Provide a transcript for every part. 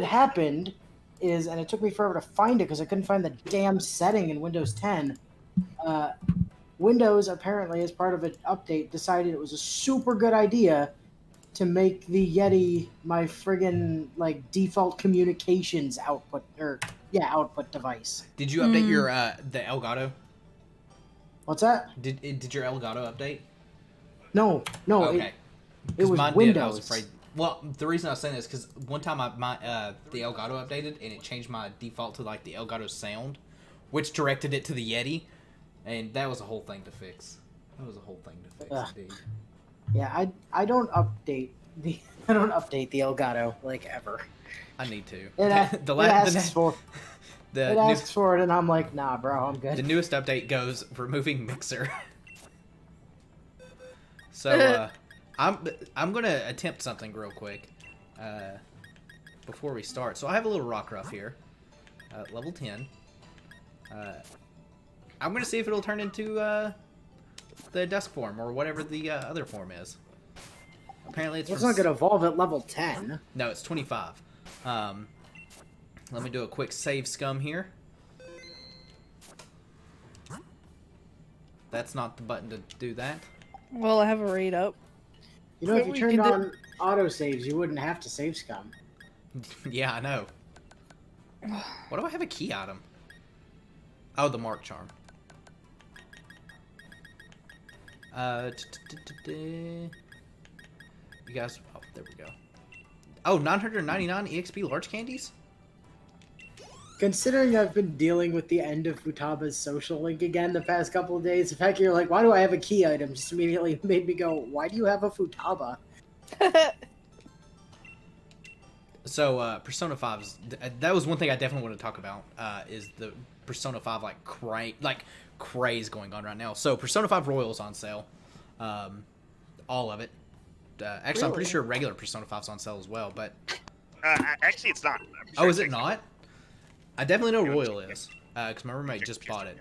had happened is, and it took me forever to find it because I couldn't find the damn setting in Windows 10. Windows, apparently, as part of an update, decided it was a super good idea to make the Yeti my friggin' like default communications output device. Did you update your the Elgato? What's that? Did your Elgato update? No. Okay. It was mine Windows. Did, I was afraid. Well, the reason I was saying this because one time the Elgato updated and it changed my default to like the Elgato sound, which directed it to the Yeti, and that was a whole thing to fix. Indeed. Yeah, I don't update the Elgato like ever. I need to. It asks for it, and I'm like, nah, bro, I'm good. The newest update goes removing mixer. So I'm gonna attempt something real quick before we start. So I have a little Rockruff here, level 10. I'm gonna see if it'll turn into the dusk form or whatever the other form is. Apparently it's not gonna evolve at level 10. No, it's 25. Let me do a quick save scum here. That's not the button to do that. Well, I have a raid up. You know, if you turned on autosaves, you wouldn't have to save scum. Yeah, I know. What do I have a key item? Oh, the Mark Charm. You guys... Oh, there we go. Oh, 999 EXP large candies? Considering I've been dealing with the end of Futaba's social link again the past couple of days, the fact you're like, why do I have a key item, just immediately made me go, why do you have a Futaba? So, Persona 5's... That was one thing I definitely want to talk about, is the Persona 5, craze going on right now. So, Persona 5 Royal's on sale. All of it. Actually, really? I'm pretty sure regular Persona 5's on sale as well, but... actually, it's not. Sure is it not? I definitely know Royal is, because my roommate just bought it.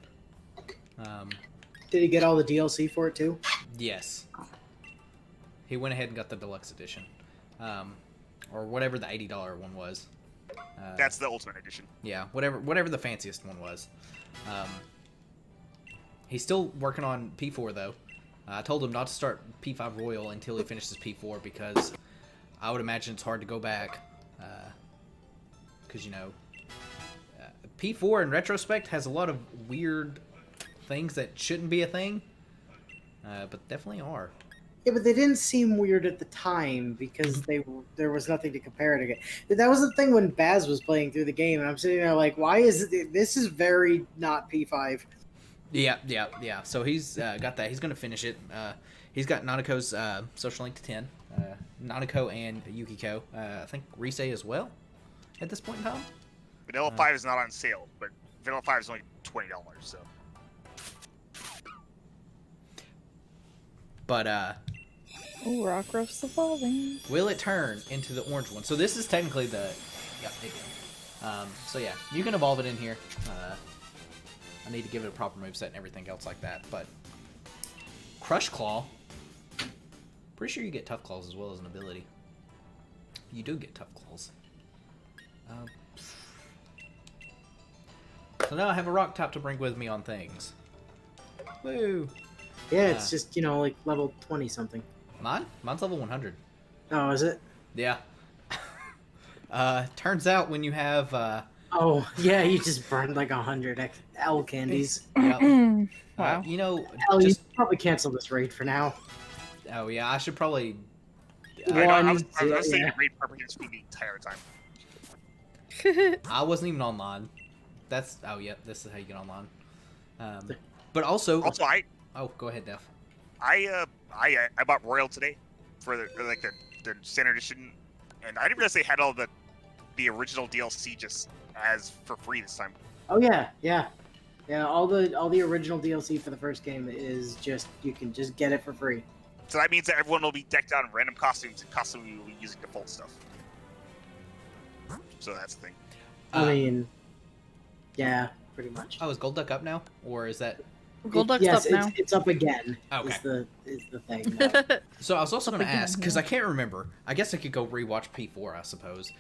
Did he get all the DLC for it, too? Yes. He went ahead and got the deluxe edition. Or whatever the $80 one was. That's the Ultimate Edition. Yeah, whatever the fanciest one was. He's still working on P4, though. I told him not to start P5 Royal until he finishes P4, because I would imagine it's hard to go back. Because, you know, P4 in retrospect has a lot of weird things that shouldn't be a thing, but definitely are. Yeah, but they didn't seem weird at the time because there was nothing to compare it against. That was the thing when Baz was playing through the game, and I'm sitting there like, why is it? This is very not P5. Yeah. So he's got that. He's gonna finish it. He's got Nanako's social link to 10. Nanako and Yukiko. I think Rise as well. At this point in time. Vanilla 5 is not on sale, but Vanilla 5 is only $20, so. But, Oh, Rockruff's evolving. will it turn into the orange one? So this is technically the... Yeah, it can. So yeah, you can evolve it in here. I need to give it a proper moveset and everything else like that, but... Crush Claw. Pretty sure you get Tough Claws as well as an ability. You do get Tough Claws. So now I have a rock top to bring with me on things. Woo! Yeah, it's just, you know, like level 20 something. Mine's level 100. Oh, is it? Yeah. Turns out when you have... Oh, yeah, you just burned like 100 L candies. Yep. Wow. You know... You probably cancel this raid for now. Oh, yeah, I should probably... I was thinking raid against me the entire time. I wasn't even online. That's... Oh, yeah, this is how you get online. But also... Also, Oh, go ahead, Def. I bought Royal today for the standard edition, and I didn't realize they had all the original DLC just as for free this time. Oh yeah. All the original DLC for the first game is just you can just get it for free. So that means that everyone will be decked out in random costumes, and costumes will be using default stuff. So that's the thing. I mean, yeah, pretty much. Oh, is Gold Duck up now, or is that? Golduck's up now. It's up again. Okay. Is the thing. No. So I was also going to ask, because I can't remember. I guess I could go rewatch P4, I suppose.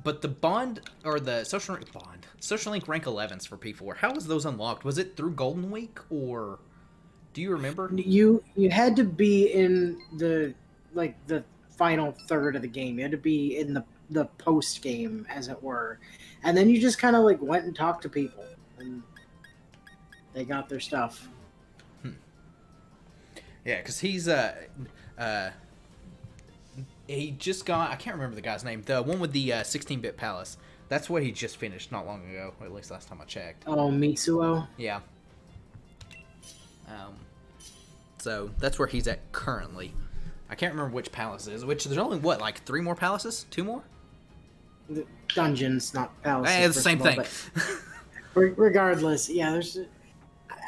But the bond or the social link rank 11s for P4. How was those unlocked? Was it through Golden Week or do you remember? You had to be in the final third of the game. You had to be in the post game, as it were, and then you just kind of like went and talked to people, and they got their stuff. Yeah, because he just got, I can't remember the guy's name, the one with the 16-bit palace. That's what he just finished not long ago, or at least last time I checked. Oh, Mitsuo? Yeah. So that's where he's at currently. I can't remember which palace it is, which there's only, what, like 3 more palaces? 2 more? The dungeons, not palaces. It's the same thing. Regardless, yeah,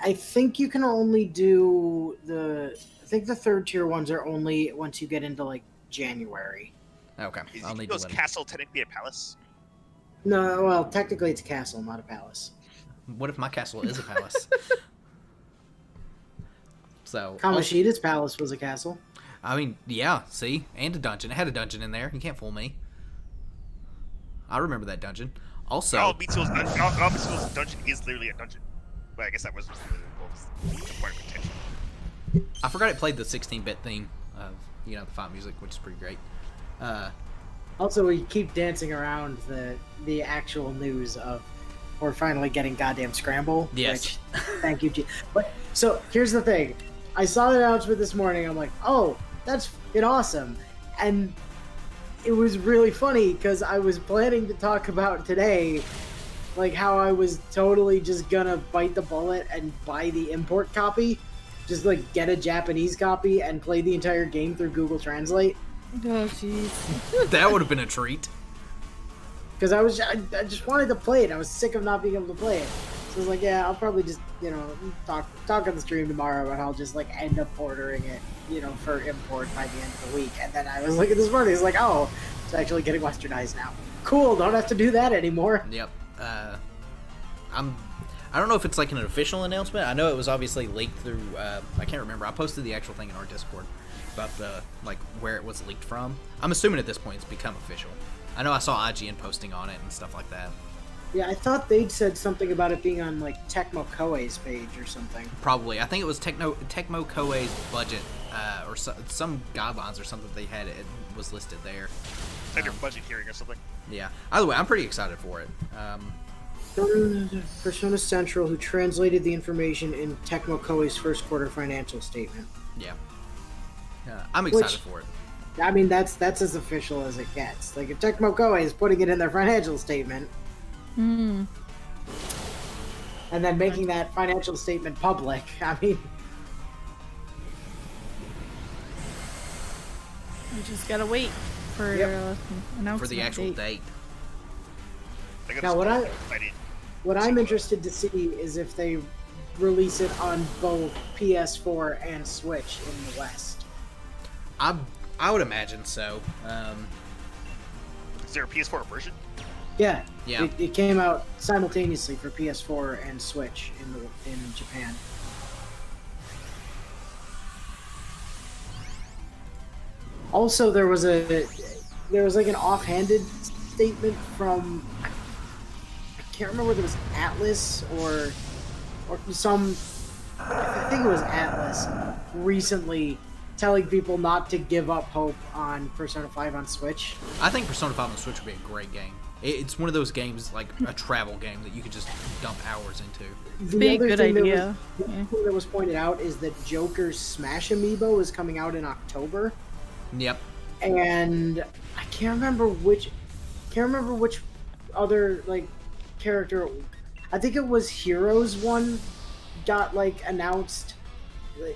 I think you can only do I think the third tier ones are only once you get into like January. Okay. Is Eagle's castle technically a palace? No, well, technically it's a castle, not a palace. What if my castle is a palace? So Kamoshida's palace was a castle. I mean, yeah, see? And a dungeon. It had a dungeon in there. You can't fool me. I remember that dungeon. Also... Mitsuo's dungeon is literally a dungeon. But I guess that was the point of contention. I forgot it played the 16-bit theme of, the fight music, which is pretty great. Also, we keep dancing around the actual news of we're finally getting goddamn Scramble. Yes. Which, thank you, But, so, here's the thing. I saw the announcement this morning. I'm like, oh, that's awesome. And it was really funny because I was planning to talk about today, like how I was totally just gonna bite the bullet and buy the import copy. Just like get a Japanese copy and play the entire game through Google Translate. Oh, jeez. That would have been a treat. Because I just wanted to play it. I was sick of not being able to play it. So I was like, yeah, I'll probably just, talk on the stream tomorrow, and I'll just like end up ordering it, for import by the end of the week. And then I was looking this morning, it's like, oh, it's actually getting westernized now. Cool, don't have to do that anymore. Yep. I don't know if it's like an official announcement. I know it was obviously leaked through, I can't remember. I posted the actual thing in our Discord about where it was leaked from. I'm assuming at this point it's become official. I know I saw IGN posting on it and stuff like that. Yeah, I thought they'd said something about it being on like Tecmo Koei's page or something. Probably. I think it was Tecmo Koei's budget, or some guidelines or something they had. It was listed there. It's like your budget hearing or something. Yeah. Either way, I'm pretty excited for it. Persona Central, who translated the information in Tecmo Koei's first quarter financial statement. Yeah. I'm excited for it. I mean, that's as official as it gets. Like, if Tecmo Koei is putting it in their financial statement, and then making that financial statement public, I mean... We just gotta wait for announcement for the actual date. Now, what I'm interested to see is if they release it on both PS4 and Switch in the West. I would imagine so. Is there a PS4 version? Yeah. Yeah. It came out simultaneously for PS4 and Switch in Japan. Also, there was like an offhanded statement from, I can't remember whether it was Atlus or some, I think it was Atlus, recently telling people not to give up hope on Persona 5 on Switch. I think Persona 5 on Switch would be a great game. It's one of those games, like a travel game, that you could just dump hours into. Be a good idea. The thing that was pointed out is that Joker's Smash Amiibo is coming out in October. Yep. And I can't remember which other like character. I think it was Heroes one got like announced.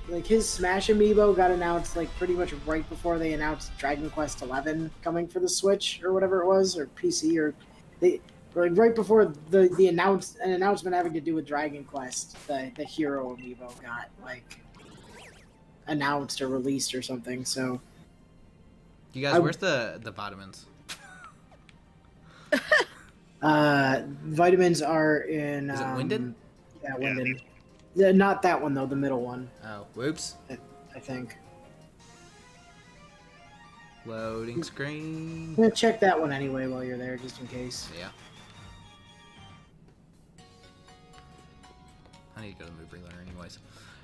Like his Smash Amiibo got announced like pretty much right before they announced Dragon Quest XI coming for the Switch or whatever it was, or PC, or like right before an announcement having to do with Dragon Quest, the Hero Amiibo got like announced or released or something. So you guys, where's the vitamins? Vitamins are in. Is it Winden? Yeah, Winden. Yeah, not that one though. The middle one. Oh, whoops. I think. Loading screen. I'm gonna check that one anyway while you're there, just in case. Yeah. I need to go to the movie learner anyways.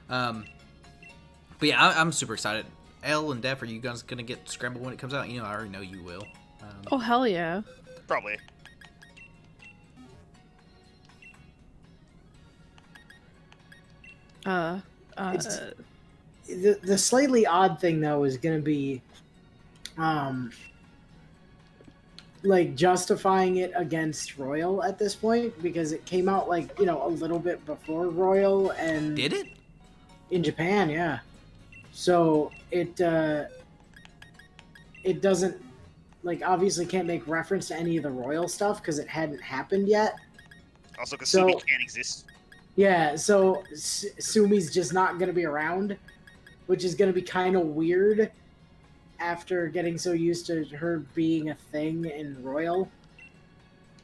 But yeah, I'm super excited. Elle and Def, are you guys gonna get Scramble when it comes out? You know, I already know you will. Oh, hell yeah. Probably. It's- The slightly odd thing though is gonna be, like justifying it against Royal at this point because it came out like a little bit before Royal and Did it? in Japan, yeah. So it doesn't like obviously can't make reference to any of the Royal stuff because it hadn't happened yet. Also, because So- Sumi can't exist. Yeah, so Sumi's just not going to be around, which is going to be kind of weird after getting so used to her being a thing in Royal.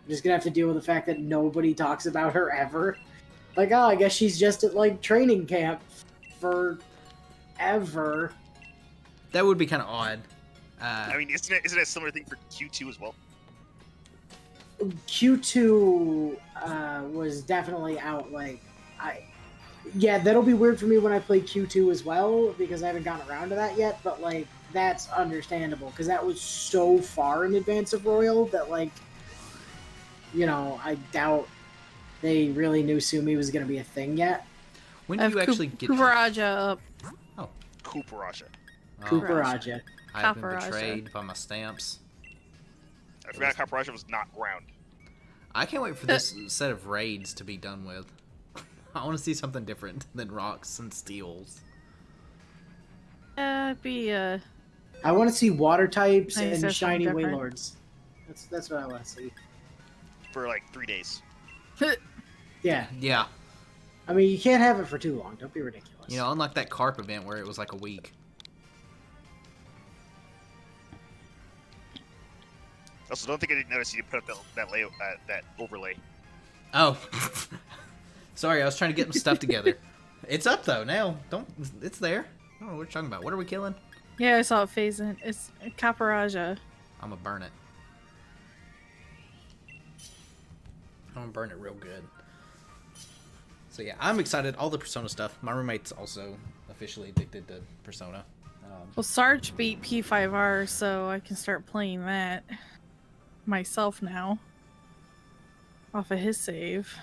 I'm just going to have to deal with the fact that nobody talks about her ever. Like, oh, I guess she's just at, like, training camp forever. That would be kind of odd. I mean, isn't it a similar thing for Q2 as well? Q2 was definitely out, like, yeah, that'll be weird for me when I play Q2 as well, because I haven't gotten around to that yet, but, like, that's understandable, because that was so far in advance of Royal that, like, I doubt they really knew Sumi was going to be a thing yet. When I do you have actually get Kuparaja up. Kuparaja. Kuparaja. I've been Kuparaja. betrayed by my stamps. I forgot Kuparaja was not round. I can't wait for this set of raids to be done with. I want to see something different than rocks and steels. Be I want to see water types Nice, and that's shiny something different. waylords. That's what I want to see. For like 3 days. Yeah, Yeah. I mean, you can't have it for too long. Don't be ridiculous. You know, unlike that carp event where it was like a week. Also, don't think I didn't notice you put up that overlay. Oh. Sorry, I was trying to get some stuff together. It's up though now. It's there. I don't know what you're talking about. What are we killing? Yeah, I saw it phasing. It's Kuparaja. I'm gonna burn it. I'm gonna burn it real good. So yeah, I'm excited. All the Persona stuff. My roommate's also officially addicted to Persona. Well, Sarge beat P5R, so I can start playing that myself now. Off of his save.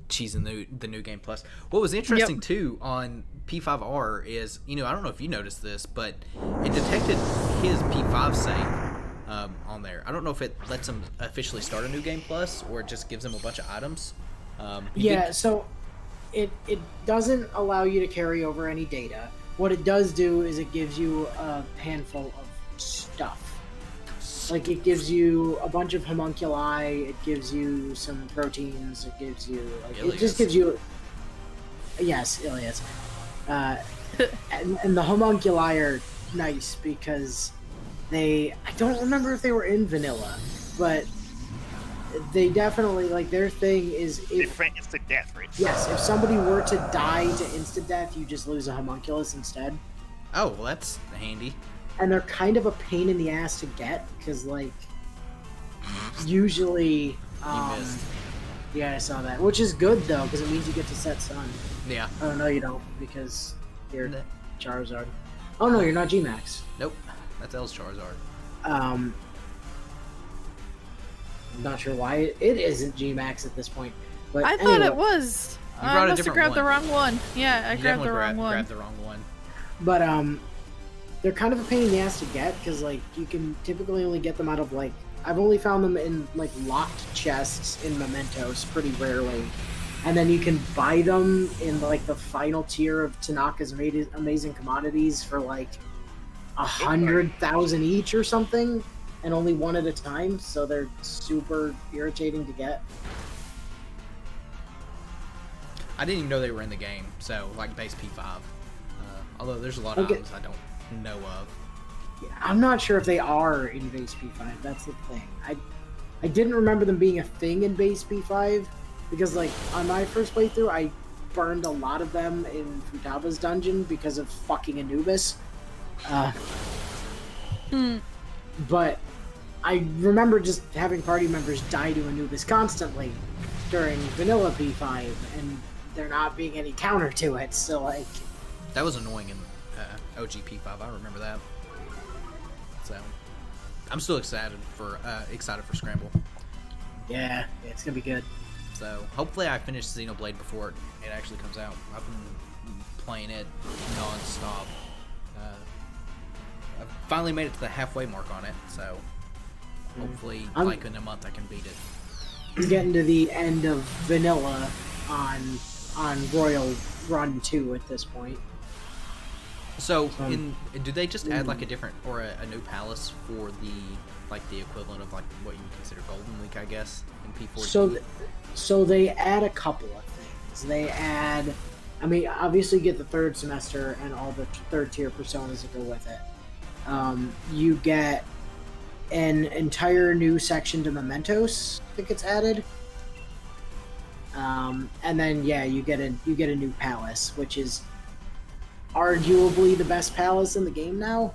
Cheesing the new game plus. What was interesting too on P5R is, I don't know if you noticed this, but it detected his P5 save on there. I don't know if it lets him officially start a new game plus or it just gives him a bunch of items. Yeah, so it doesn't allow you to carry over any data. What it does do is it gives you a handful of stuff. Like, it gives you a bunch of homunculi, it gives you some proteins, it gives you... Like, it just gives you... Yes, Ilias. And the homunculi are nice because I don't remember if they were in vanilla, but they definitely, like, their thing is... They prevent instant death, right? Yes, if somebody were to die to instant death, you just lose a homunculus instead. Oh, well, that's handy. And they're kind of a pain in the ass to get, because, like, usually... missed. Yeah, I saw that. Which is good, though, because it means you get to set sun. Yeah. Oh, no, you don't, because you're Nah. Charizard. Oh, no, you're not G-Max. Nope. That's L's Charizard. I'm not sure why it isn't G-Max at this point. But I thought anyway. it was. You I brought a must have different grabbed the one. wrong one. Yeah, I You grabbed the definitely wrong one. grabbed the wrong one. But they're kind of a pain in the ass to get because like you can typically only get them out of like I've only found them in like locked chests in mementos pretty rarely, and then you can buy them in like the final tier of Tanaka's amazing commodities for like 100,000 each or something, and only one at a time. So they're super irritating to get. I didn't even know they were in the game, so like base P5. Although there's a lot of Okay. items I don't know of. Yeah, I'm not sure if they are in base P5. That's the thing. I didn't remember them being a thing in base P5 because, like, on my first playthrough, I burned a lot of them in Futaba's dungeon because of fucking Anubis. But I remember just having party members die to Anubis constantly during vanilla P5, and there not being any counter to it. So like, That was annoying in OG P5. I remember that. So I'm still excited for Scramble. yeah, it's gonna be good. So hopefully I finish Xenoblade before it actually comes out. I've been playing it non-stop. I've finally made it to the halfway mark on it, so hopefully like in a month I can beat it. I'm getting to the end of vanilla on Royal Run 2 at this point. So do they just add like a different or a new palace for the equivalent of like what you would consider Golden Week, I guess, in P4? So they add a couple of things. They add, I mean, obviously you get the third semester and all the third tier personas that go with it. You get an entire new section to Mementos that gets added. And then you get a new palace, which is arguably the best palace in the game now.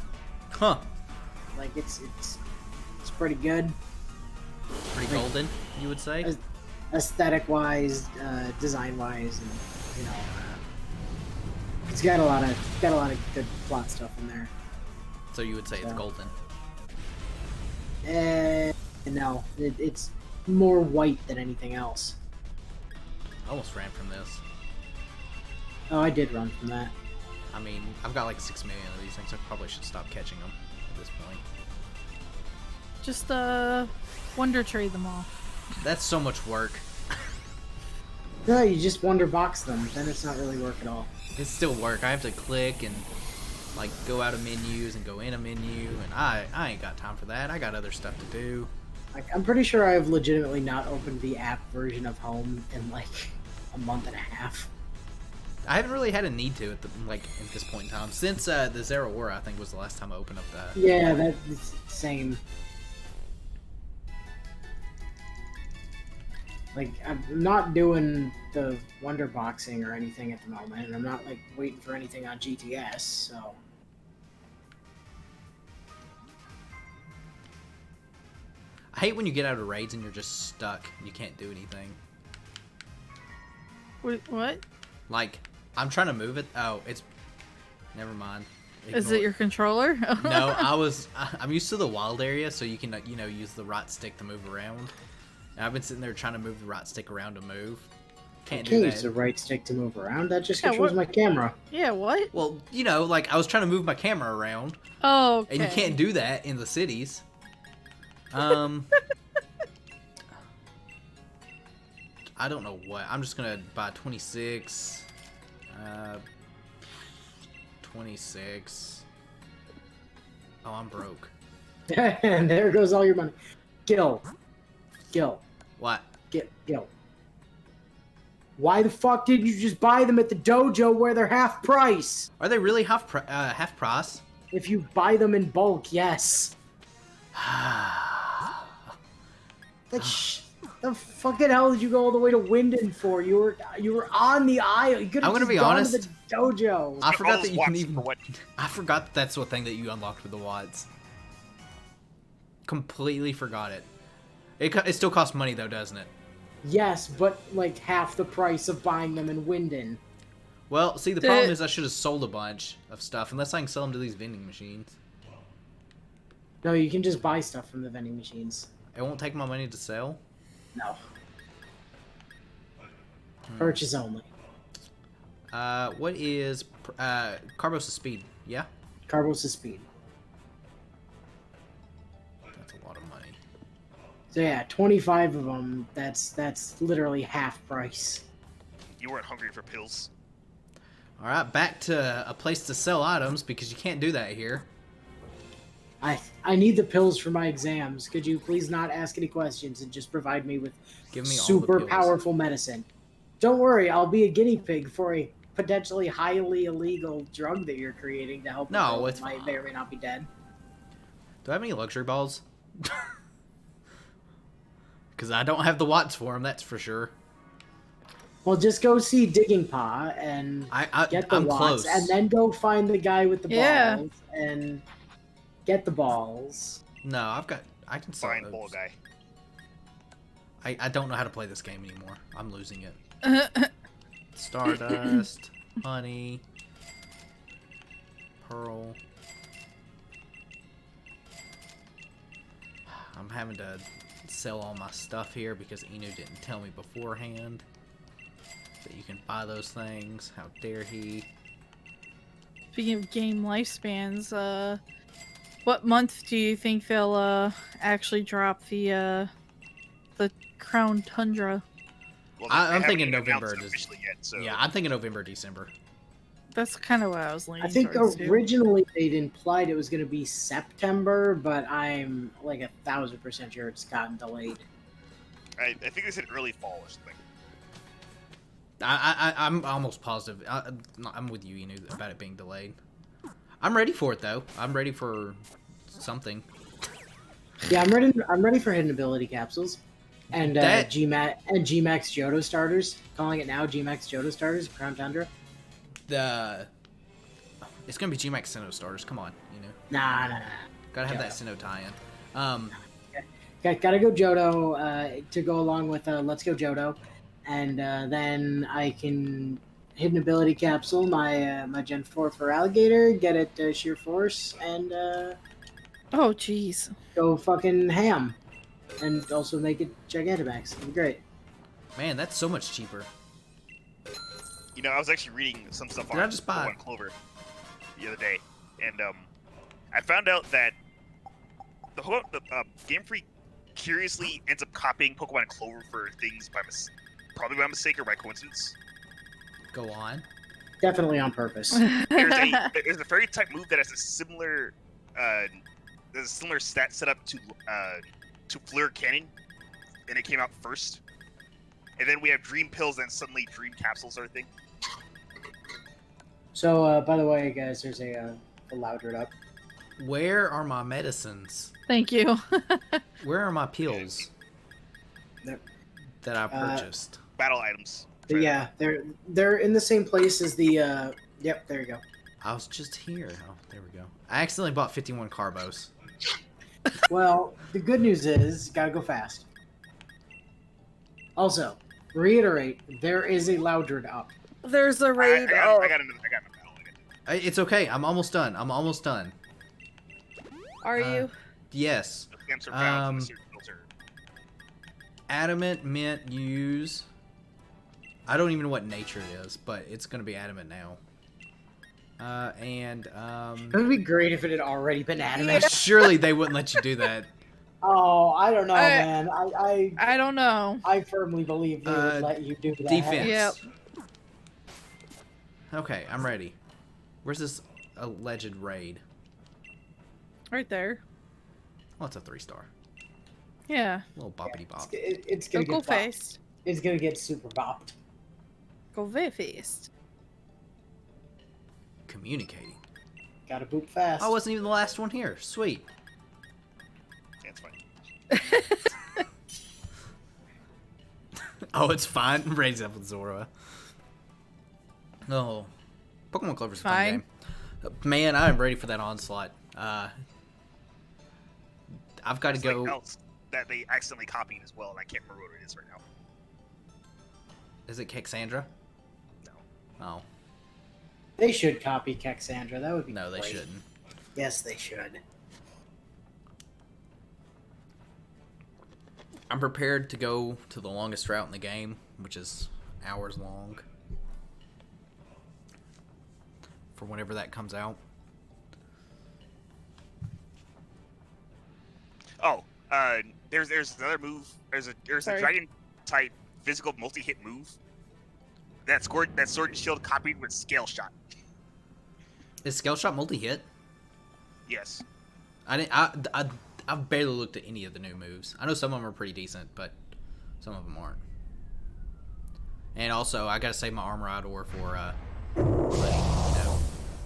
Huh. Like it's pretty good. Pretty golden, you would say? Aesthetic wise, design wise, and you know, it's got a lot of good plot stuff in there. So you would say it's golden. No, it's more white than anything else. I almost ran from this. Oh, I did run from that. I mean, I've got like 6 million of these things. I probably should stop catching them at this point. Just wonder trade them all. That's so much work. No, you just wonder box them. Then it's not really work at all. It's still work. I have to click and like go out of menus and go in a menu, and I ain't got time for that. I got other stuff to do. Like, I'm pretty sure I've legitimately not opened the app version of Home in like a month and a half. I haven't really had a need to at this point in time since the Zero War. I think was the last time I opened up that. Yeah, that's same. Like, I'm not doing the wonder boxing or anything at the moment, and I'm not like waiting for anything on GTS. So I hate when you get out of raids and you're just stuck. You can't do anything. What? Like, I'm trying to move it. Oh, it's... Never mind. Is it your controller? No, I'm used to the wild area, so you can, use the right stick to move around. And I've been sitting there trying to move the right stick around to move. Can't do that. use the right stick to move around. That just controls my camera. Yeah, what? Well, like, I was trying to move my camera around. Oh, okay. And you can't do that in the cities. I don't know what. I'm just gonna buy 26. 26. Oh, I'm broke. And there goes all your money. Gil. What? Gil. Why the fuck did you just buy them at the dojo where they're half price? Are they really half price? If you buy them in bulk, yes. Like, the fucking hell did you go all the way to Winden for? You were on the aisle. You could have I'm gonna just be gone honest. to the dojo. I forgot that you can Watts even. for what? I forgot that's what thing that you unlocked with the Watts. Completely forgot it. It still costs money though, doesn't it? Yes, but like half the price of buying them in Winden. Well, see, the problem is I should have sold a bunch of stuff, unless I can sell them to these vending machines. No, you can just buy stuff from the vending machines. It won't take my money to sell? No. Purchase only. What is Carbos' speed? Yeah? Carbos' speed. That's a lot of money. So yeah, 25 of them, that's literally half price. You weren't hungry for pills. Alright, back to a place to sell items, because you can't do that here. I need the pills for my exams. Could you please not ask any questions and just provide me with Give me all the super pills. powerful medicine? Don't worry, I'll be a guinea pig for a potentially highly illegal drug that you're creating to help No, people it's that may or may not be dead. Do I have any luxury balls? Because I don't have the watts for them, that's for sure. Well, just go see Digging Paw and get the I'm watts, close. and then go find the guy with the Yeah. balls and Get the balls. No, I can sell Fine, ball moves. guy. I don't know how to play this game anymore. I'm losing it. Stardust, honey, pearl. I'm having to sell all my stuff here because Inu didn't tell me beforehand that you can buy those things. How dare he? Speaking of game lifespans, what month do you think they'll actually drop the Crown Tundra? Well, I'm they haven't thinking even November. announced it officially yet, so Yeah, I'm thinking November, December. That's kind of what I was leaning I think towards, too. originally they'd implied it was going to be September, but I'm like 1,000% sure it's gotten delayed. I think they said early fall or something. I'm almost positive. I'm with you, Inu, about it being delayed. I'm ready for it though. I'm ready for something. Yeah, I'm ready for hidden ability capsules, and That- Gmax Johto starters. Calling it now Gmax Johto starters. Crown Tundra. It's gonna be Gmax Sinnoh starters. Come on, Inu. Nah. Gotta have Johto. that Sinnoh tie-in. Gotta go Johto to go along with Let's Go Johto, and then I can hidden ability capsule my Gen 4 for Alligator, get it Sheer Force, and Oh, jeez. go fucking ham, and also make it Gigantamax. It'd be great. Man, that's so much cheaper. You know, I was actually reading some stuff Did on I just buy- Pokemon Clover the other day, and I found out that the Game Freak curiously ends up copying Pokemon Clover for things probably by mistake or by coincidence. Go on. Definitely on purpose. There's a fairy type move that has a similar stat set up to Fleur Cannon, and it came out first. And then we have Dream Pills, and suddenly Dream Capsules are a thing. So, by the way, guys, there's a Loudred up. Where are my medicines? Thank you. Where are my pills They're- that I purchased? Battle items. But yeah, they're in the same place as the. Yep, there you go. I was just here. Oh, there we go. I accidentally bought 51 Carbos. Well, the good news is, gotta go fast. Also, reiterate, there is a Loudred up. There's a I raid. got another battle. It's okay. I'm almost done. Are you? Yes. Against our bounds in the series filter. Adamant, mint, use. I don't even know what nature it is, but it's gonna be adamant now. It would be great if it had already been adamant. surely they wouldn't let you do that. Oh, I don't know, man. I don't know. I firmly believe they would let you do that. Defense. Yep. Okay, I'm ready. Where's this alleged raid? Right there. Well, it's a 3-star. Yeah. Little boppity bop. It's Go gonna get bopped. fast. It's gonna get super bopped. Go very fast. Communicating. Gotta boop fast. I wasn't even the last one here. Sweet. That's fine. Oh, it's fine. Raise up with Zora. Oh, Pokemon Clover's a fun Fine. game. Man, I'm ready for that onslaught. I've got to There's go. something else that they accidentally copied as well, and I can't remember what it is right now. Is it Kexandra? No. Oh, They should copy Kexandra. That would be no, they great. shouldn't. Yes, they should. I'm prepared to go to the longest route in the game, which is hours long. For whenever that comes out. Oh, there's another move. There's a Sorry. dragon type physical multi-hit move. That Sword and Shield copied with Scale Shot. Is Scale Shot multi-hit? Yes. I've barely looked at any of the new moves. I know some of them are pretty decent, but some of them aren't. And also, I gotta save my armor Idor for,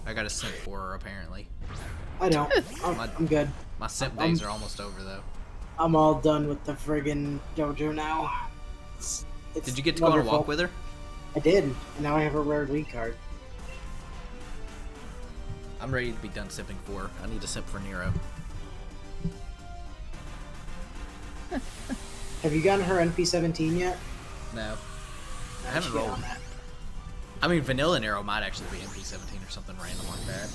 I got a simp for her, apparently. I don't. I'm good. My simp days are almost over, though. I'm all done with the friggin' dojo now. It's Did you get to go on a wonderful. walk with her? I did, and now I have a rare lead card. I'm ready to be done simping for her. I need to simp for Nero. Have you gotten her NP-17 yet? No. I I haven't should get rolled. on that. I mean, Vanilla Nero might actually be MP17 or something random like that.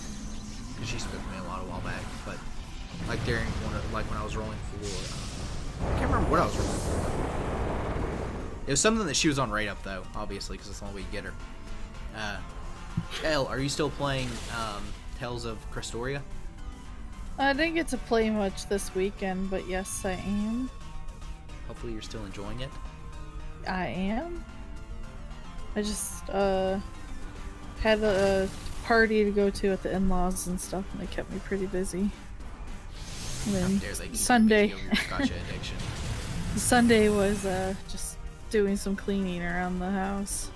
Because she spoke to me a while back. But like during when I was rolling for, I can't remember what I was rolling for. It was something that she was on Raid Up though, obviously, because that's the only way you get her. Elle, are you still playing Tales of Crestoria? I didn't get to play much this weekend, but yes, I am. Hopefully, you're still enjoying it. I am. I just had a party to go to at the in-laws and stuff, and they kept me pretty busy. And How then dare they keep you Sunday, busy over your gotcha addiction. Sunday was just doing some cleaning around the house.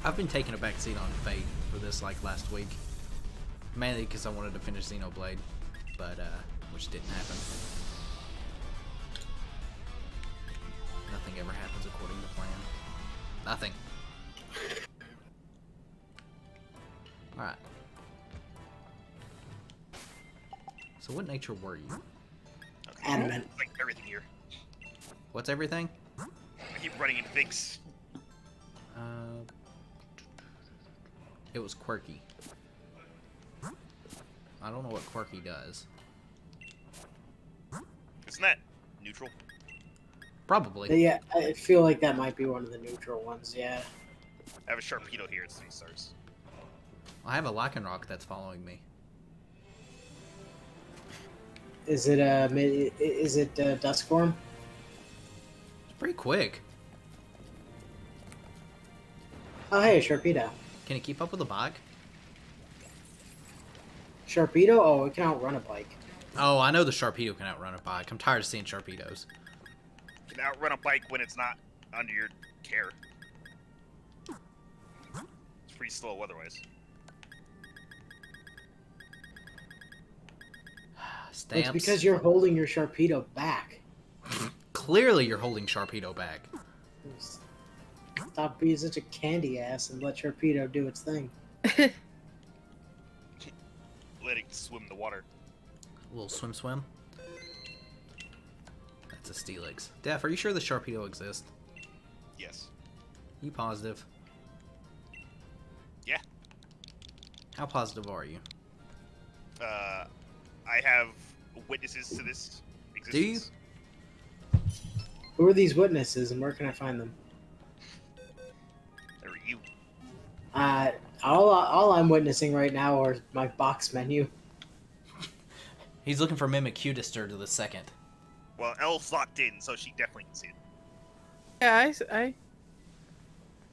I've been taking a back seat on Fate for this like last week, mainly because I wanted to finish Xenoblade, but which didn't happen. Nothing ever happens according to plan. Nothing. All right. So what nature were you? Okay. Adamant. Like everything here. What's everything? I keep running into things. It was quirky. I don't know what quirky does. Isn't that neutral? Probably. Yeah, I feel like that might be one of the neutral ones, yeah. I have a Sharpedo here at 3 stars. I have a Lycanroc that's following me. Is it dusk form? It's pretty quick. Oh hey, Sharpedo. Can it keep up with a bike? Sharpedo? Oh, it can outrun a bike. Oh, I know the Sharpedo can outrun a bike. I'm tired of seeing Sharpedos. You can outrun a bike when it's not under your care. It's pretty slow otherwise. Stamps. It's because you're holding your Sharpedo back. Clearly you're holding Sharpedo back. Stop being such a candy ass and let Sharpedo do its thing. Letting it swim in the water. A little swim. That's a Steelix. Daph, are you sure the Sharpedo exists? Yes. You positive? Yeah. How positive are you? I have witnesses to this existence. Do you? Who are these witnesses and where can I find them? Or you. All I'm witnessing right now are my box menu. He's looking for Mimikyu to the second. Well, Elle's locked in, so she definitely can see it. Yeah,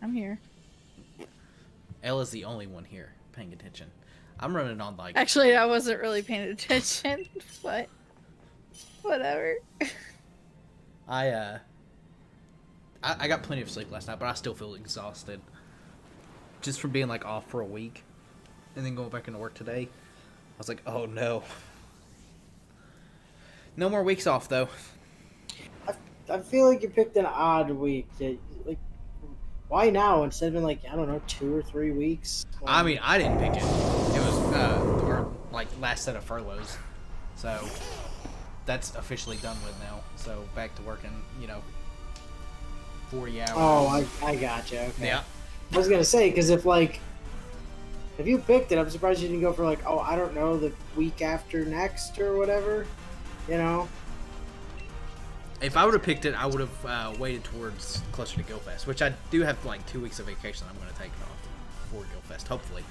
I'm here. Elle is the only one here paying attention. I'm running on like... Actually, I wasn't really paying attention, but whatever. I got plenty of sleep last night, but I still feel exhausted. Just from being like off for a week and then going back into work today. I was like, oh no. No more weeks off though. I feel like you picked an odd week. Like, why now instead of like, I don't know, 2 or 3 weeks? I mean, I didn't pick it. It was our like last set of furloughs. So that's officially done with now. So back to working, 40 hours. Oh, I gotcha. Okay. Yeah. I was gonna say, because if you picked it, I'm surprised you didn't go for like, oh, I don't know, the week after next or whatever. If I would have picked it, I would have waited towards closer to GoFest, which I do have like 2 weeks of vacation I'm going to take off for GoFest, hopefully.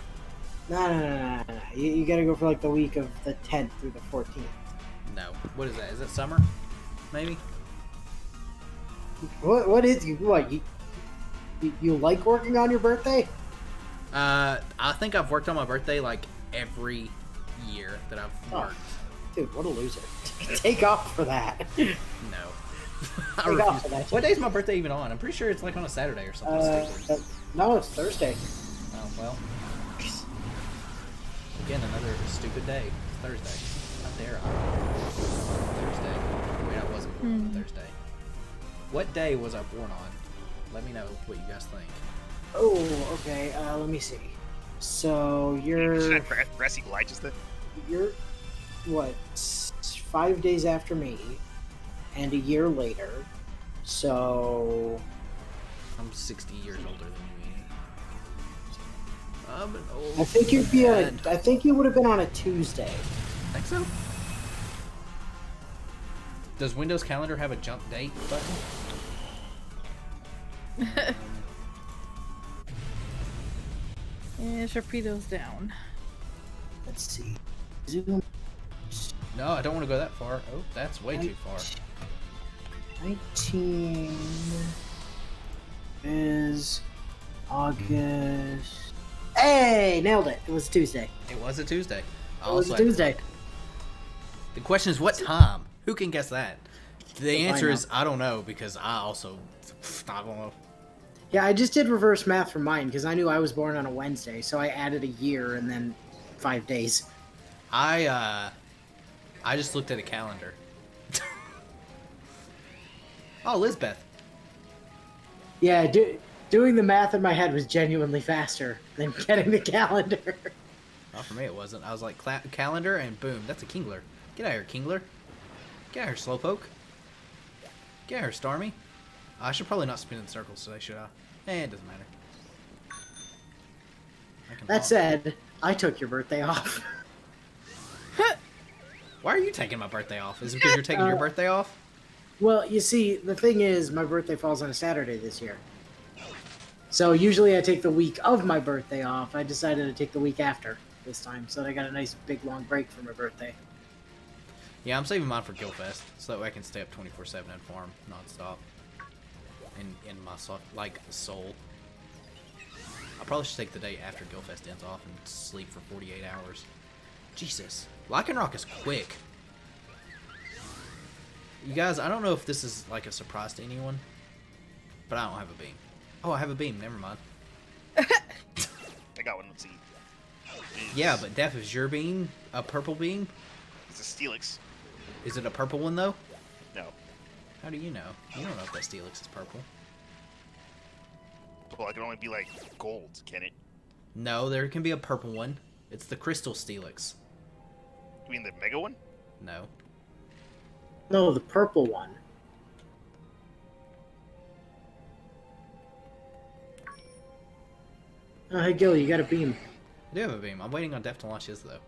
No. You gotta go for like the week of the 10th through the 14th. No. What is that? Is that summer? Maybe? What is you like working on your birthday? I think I've worked on my birthday like every year that I've worked. Dude, what a loser. Take off for that. No. I Take off for refuse. that. What day is my birthday even on? I'm pretty sure it's like on a Saturday or something stupid. No, it's Thursday. Oh, well. Again, another stupid day. It's Thursday. How dare I? Thursday. Wait, I wasn't born on Thursday. What day was I born on? Let me know what you guys think. Oh, okay. Let me see. So you're Brassy Elijah's then? what? 5 days after me, and a year later. So I'm 60 years older than you. I'm an old I think you'd be man. I think you would have been on a Tuesday. Think so? Does Windows Calendar have a jump date button? Yeah, Sharpedo's down. Let's see. Zoom No, I don't want to go that far. Oh, that's way too far. 19 is August. Hey, nailed it. It was Tuesday. It was a Tuesday. It was a Tuesday. The question is, what time? Who can guess that? The If I answer know. is, I don't know, because I also, I don't know. Yeah, I just did reverse math for mine because I knew I was born on a Wednesday, so I added a year and then 5 days. I just looked at a calendar. Oh, Lisbeth. Yeah, doing the math in my head was genuinely faster than getting the calendar. Oh, for me it wasn't. I was like, calendar, and boom, that's a Kingler. Get out of here, Kingler. Get out of here, Slowpoke. Get out of here, Starmie. I should probably not spin in circles today, should I? It doesn't matter. I can That pop. said, I took your birthday off. Why are you taking my birthday off? Is it because you're taking your birthday off? Well, you see, the thing is, my birthday falls on a Saturday this year. So usually I take the week of my birthday off. I decided to take the week after this time, so I got a nice big long break for my birthday. Yeah, I'm saving mine for Guildfest, so that way I can stay up 24/7 and farm nonstop. In my soul. I probably should take the day after Guildfest ends off and sleep for 48 hours. Jesus, Lycanroc is quick. You guys, I don't know if this is like a surprise to anyone, but I don't have a beam. Oh, I have a beam. Never mind. I got one. Let's see. Yeah, but Def, is your beam a purple beam? It's a Steelix. Is it a purple one though? No. How do you know? You don't know if that Steelix is purple. Well, it can only be like gold, can it? No, there can be a purple one. It's the Crystal Steelix. You mean the Mega one? No. No, the purple one. Oh, hey, Gil, you got a beam. I do have a beam. I'm waiting on Def to launch his though.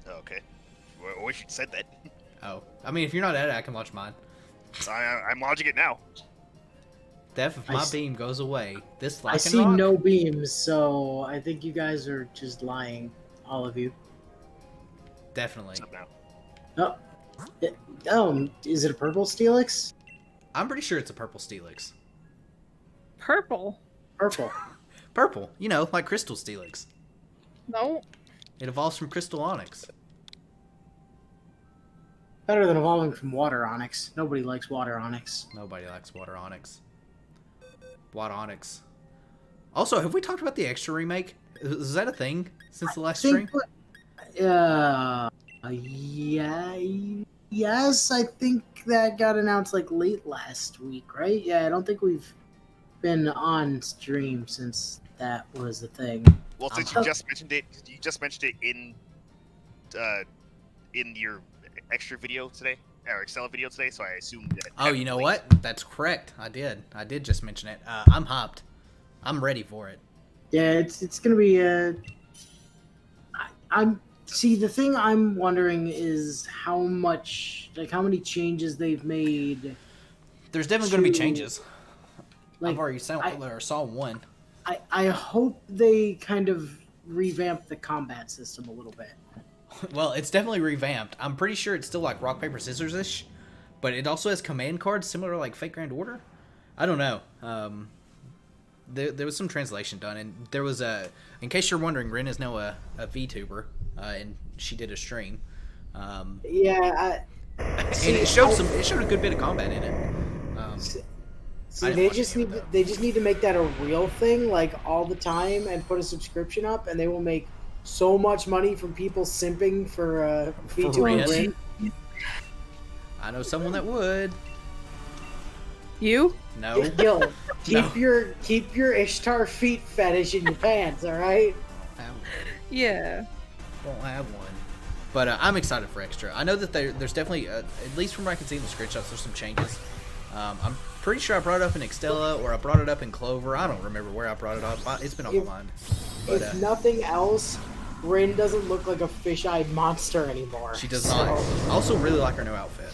Oh, okay. Well, I wish you'd said that. Oh. I mean, if you're not at it, I can launch mine. I'm launching it now. Def, if I my s- beam goes away, this Lycanroc... I see no beams, so I think you guys are just lying, all of you. Definitely. What's up now? Is it a purple Steelix? I'm pretty sure it's a purple Steelix. Purple? Purple. Purple. You know, like Crystal Steelix. No. It evolves from Crystal Onyx. Better than evolving from Water Onyx. Nobody likes Water Onyx. Nobody likes Water Onyx. Water Onyx. Also, have we talked about the extra remake? Is that a thing since the last stream? Yeah. Yes, I think that got announced like late last week, right? Yeah, I don't think we've been on stream since that was a thing. Well, since Uh-huh. you just mentioned it in your extra video today, or Excel video today, so I assumed that. Oh, you know what? That's correct. I did just mention it. I'm hopped. I'm ready for it. Yeah, it's gonna be I'm see the thing I'm wondering is how many changes they've made. There's definitely going to be to- changes. Like I've already saw one. I hope they kind of revamp the combat system a little bit. Well, it's definitely revamped. I'm pretty sure it's still like rock, paper, scissors-ish, but it also has command cards similar to like Fate Grand Order. I don't know. There was some translation done, and there was in case you're wondering, Rin is now a VTuber, and she did a stream. Yeah, And it showed a good bit of combat in it. see, I didn't they watch just any of need it, they just need to make that a real thing, like all the time, and put a subscription up, and they will make so much money from people simping for VTuber Rin? Rin. I know someone that would. You? No. Gil, keep No. your Ishtar feet fetish in your pants, all right? I Yeah. won't have one. But I'm excited for Extra. I know that there's definitely, at least from what I can see in the screenshots, there's some changes. I'm pretty sure I brought it up in Extella, or I brought it up in Clover. I don't remember where I brought it up. It's been on my mind. But, if nothing else, Rin doesn't look like a fish-eyed monster anymore. She does not. I also really like her new outfit.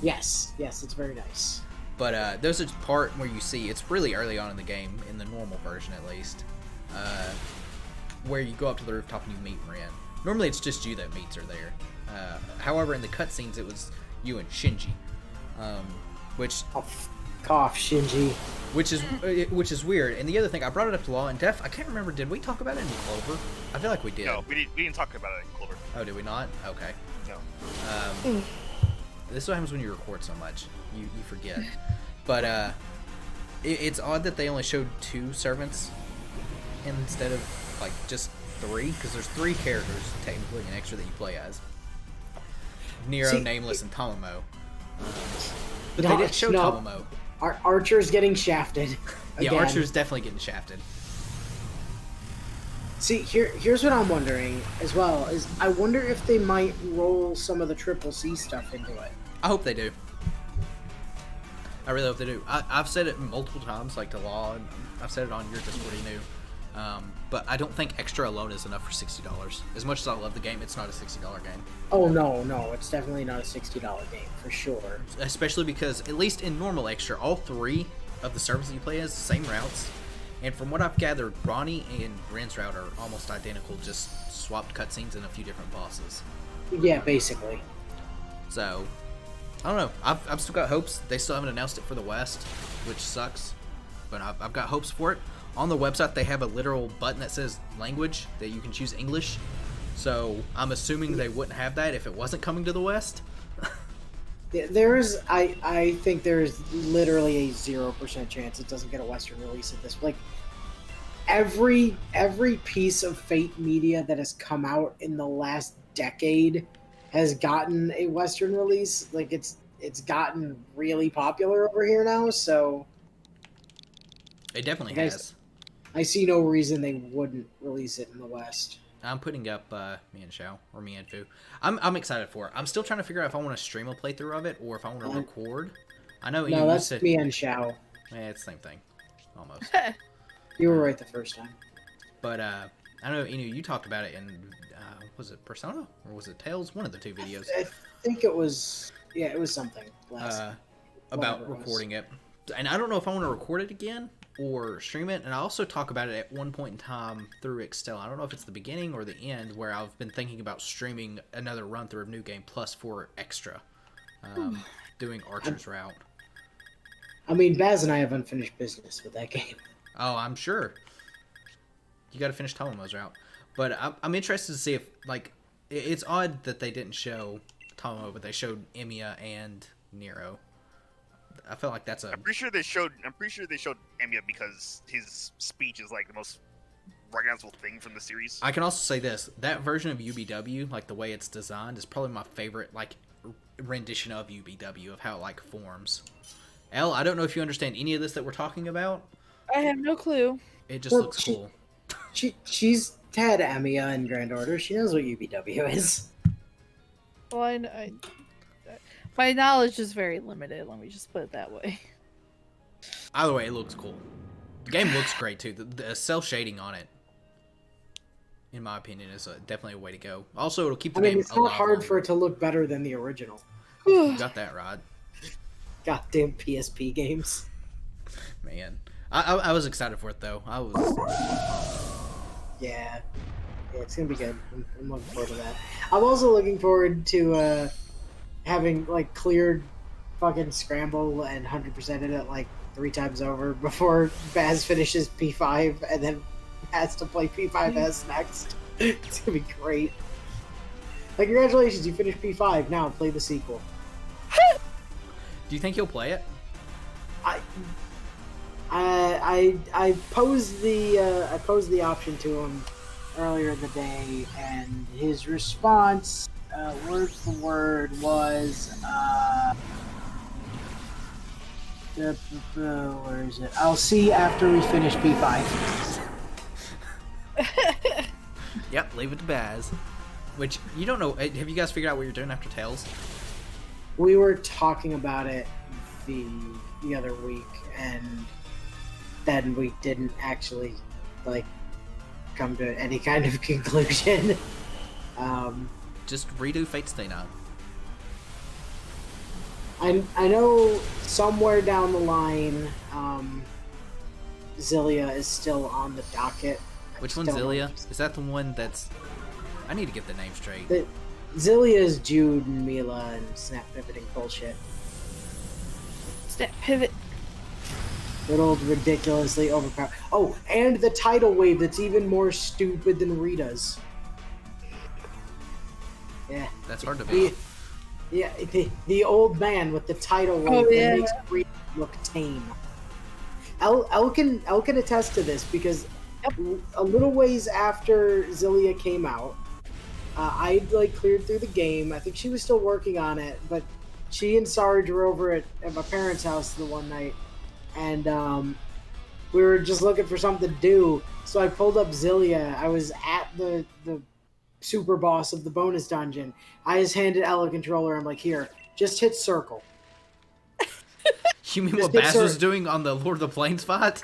Yes, it's very nice. But there's a part where you see, it's really early on in the game, in the normal version at least, where you go up to the rooftop and you meet Rin. Normally it's just you that meets her there. However, in the cutscenes it was you and Shinji, which Cough, Shinji. which is weird. And the other thing, I brought it up to Law and Def. I can't remember. Did we talk about it in Clover? I feel like we did. No, we didn't talk about it in Clover. Oh, did we not? Okay. No. This is what happens when you record so much. You forget. But it's odd that they only showed 2 servants instead of like just 3, because there's 3 characters technically in Extra that you play as. Nero, See, Nameless, and Tomomo. But they didn't show Tomomo. Archer's getting shafted. Yeah, again. Archer's definitely getting shafted. See, here's what I'm wondering as well, is I wonder if they might roll some of the Triple C stuff into it. I hope they do. I really hope they do. I've said it multiple times, like to Law, and I've said it on your Discord, you knew. But I don't think Extra alone is enough for $60. As much as I love the game, it's not a $60 game. Oh, no, it's definitely not a $60 game, for sure. Especially because, at least in normal Extra, all 3 of the servers that you play as, the same routes. And from what I've gathered, Ronnie and Rin's route are almost identical, just swapped cutscenes and a few different bosses. Yeah, basically. So, I don't know. I've still got hopes. They still haven't announced it for the West, which sucks. But I've got hopes for it. On the website, they have a literal button that says language, that you can choose English. So, I'm assuming they wouldn't have that if it wasn't coming to the West. I think there's literally a 0% chance it doesn't get a Western release at this. Like, every piece of Fate media that has come out in the last decade has gotten a Western release. Like, it's gotten really popular over here now, so It definitely I guess- has. I see no reason they wouldn't release it in the West. I'm putting up me and Xiao, or me and Fu. I'm excited for it. I'm still trying to figure out if I want to stream a playthrough of it or if I want to record. I know No, you that's said me and Xiao. it's the same thing, almost. You were right the first time. But I know Inu, you talked about it in was it Persona or was it Tales? One of the 2 videos. I think it was something last. About whatever it was. recording it. And I don't know if I want to record it again or stream it. And I also talk about it at one point in time through Excel. I don't know if it's the beginning or the end, where I've been thinking about streaming another run through of New Game Plus for Extra, doing Archer's route. I mean, Baz and I have unfinished business with that game. Oh, I'm sure. You got to finish Tomomo's route. But I'm interested to see if, like, it's odd that they didn't show Tomomo, but they showed Emiya and Nero. I felt like that's a... I'm pretty sure they showed Emiya because his speech is like the most recognizable thing from the series. I can also say this: that version of UBW, like the way it's designed, is probably my favorite, like, rendition of UBW, of how it, like, forms. Elle, I don't know if you understand any of this that we're talking about. I have no clue. It just Well, looks cool. She's had Amiya in Grand Order. She knows what UBW is. Well, my knowledge is very limited. Let me just put it that way. Either way, it looks cool. The game looks great too. The cell shading on it, in my opinion, is definitely a way to go. Also, it'll keep the game It's alive not hard longer. for it to look better than the original. You got that right, Goddamn PSP games. man. I was excited for it though. I was. Yeah, it's gonna be good. I'm looking forward to that. I'm also looking forward to having like cleared fucking Scramble and 100%ed it like 3 times over before Baz finishes P5 and then has to play P5S next. It's gonna be great. Like, congratulations, you finished P5. Now play the sequel. Do you think you'll play it? I posed the option to him earlier in the day, and his response, word for word, was, where is it? I'll see after we finish P5. Yep, leave it to Baz. Which, you don't know. Have you guys figured out what you're doing after Tails? We were talking about it the other week, and then we didn't actually like come to any kind of conclusion. Just redo Fate Stay Night. I know somewhere down the line, Zillia is still on the docket. Which one's Zillia? Is that the one that's... I need to get the name straight. Zillia is Jude and Mila and snap pivoting bullshit. Snap pivot. Little ridiculously overpowered. Oh, and the tidal wave that's even more stupid than Rita's. Yeah. That's hard to beat. The old man with the tidal wave that makes Rita look tame. El can attest to this because a little ways after Zillia came out, I like cleared through the game. I think she was still working on it, but she and Sarge were over at my parents' house the one night, and we were just looking for something to do. So I pulled up Zillia. I was at the super boss of the bonus dungeon. I just handed Ella a controller. I'm like, here, just hit circle. You mean what Bass was doing on the Lord of the Plains fight?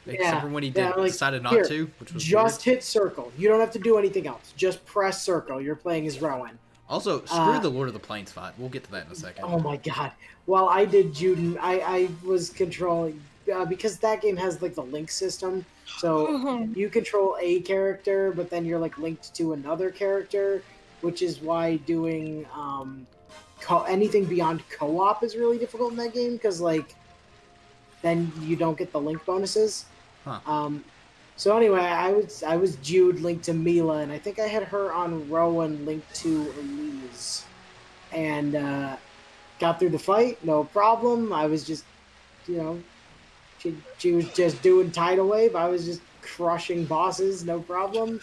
Except for when he decided not to, which was just hit circle. You don't have to do anything else. Just press circle. You're playing as Rowan. Also, screw the Lord of the Plains fight. We'll get to that in a second. Oh my god. While I did Juden, I was controlling... because that game has like the link system. So you control a character, but then you're like linked to another character, which is why doing anything beyond co-op is really difficult in that game, because like then you don't get the link bonuses. Huh. So anyway, I was Jude linked to Mila, and I think I had her on Rowan linked to Elise, and got through the fight, no problem. I was just, she was just doing tidal wave. I was just crushing bosses, no problem.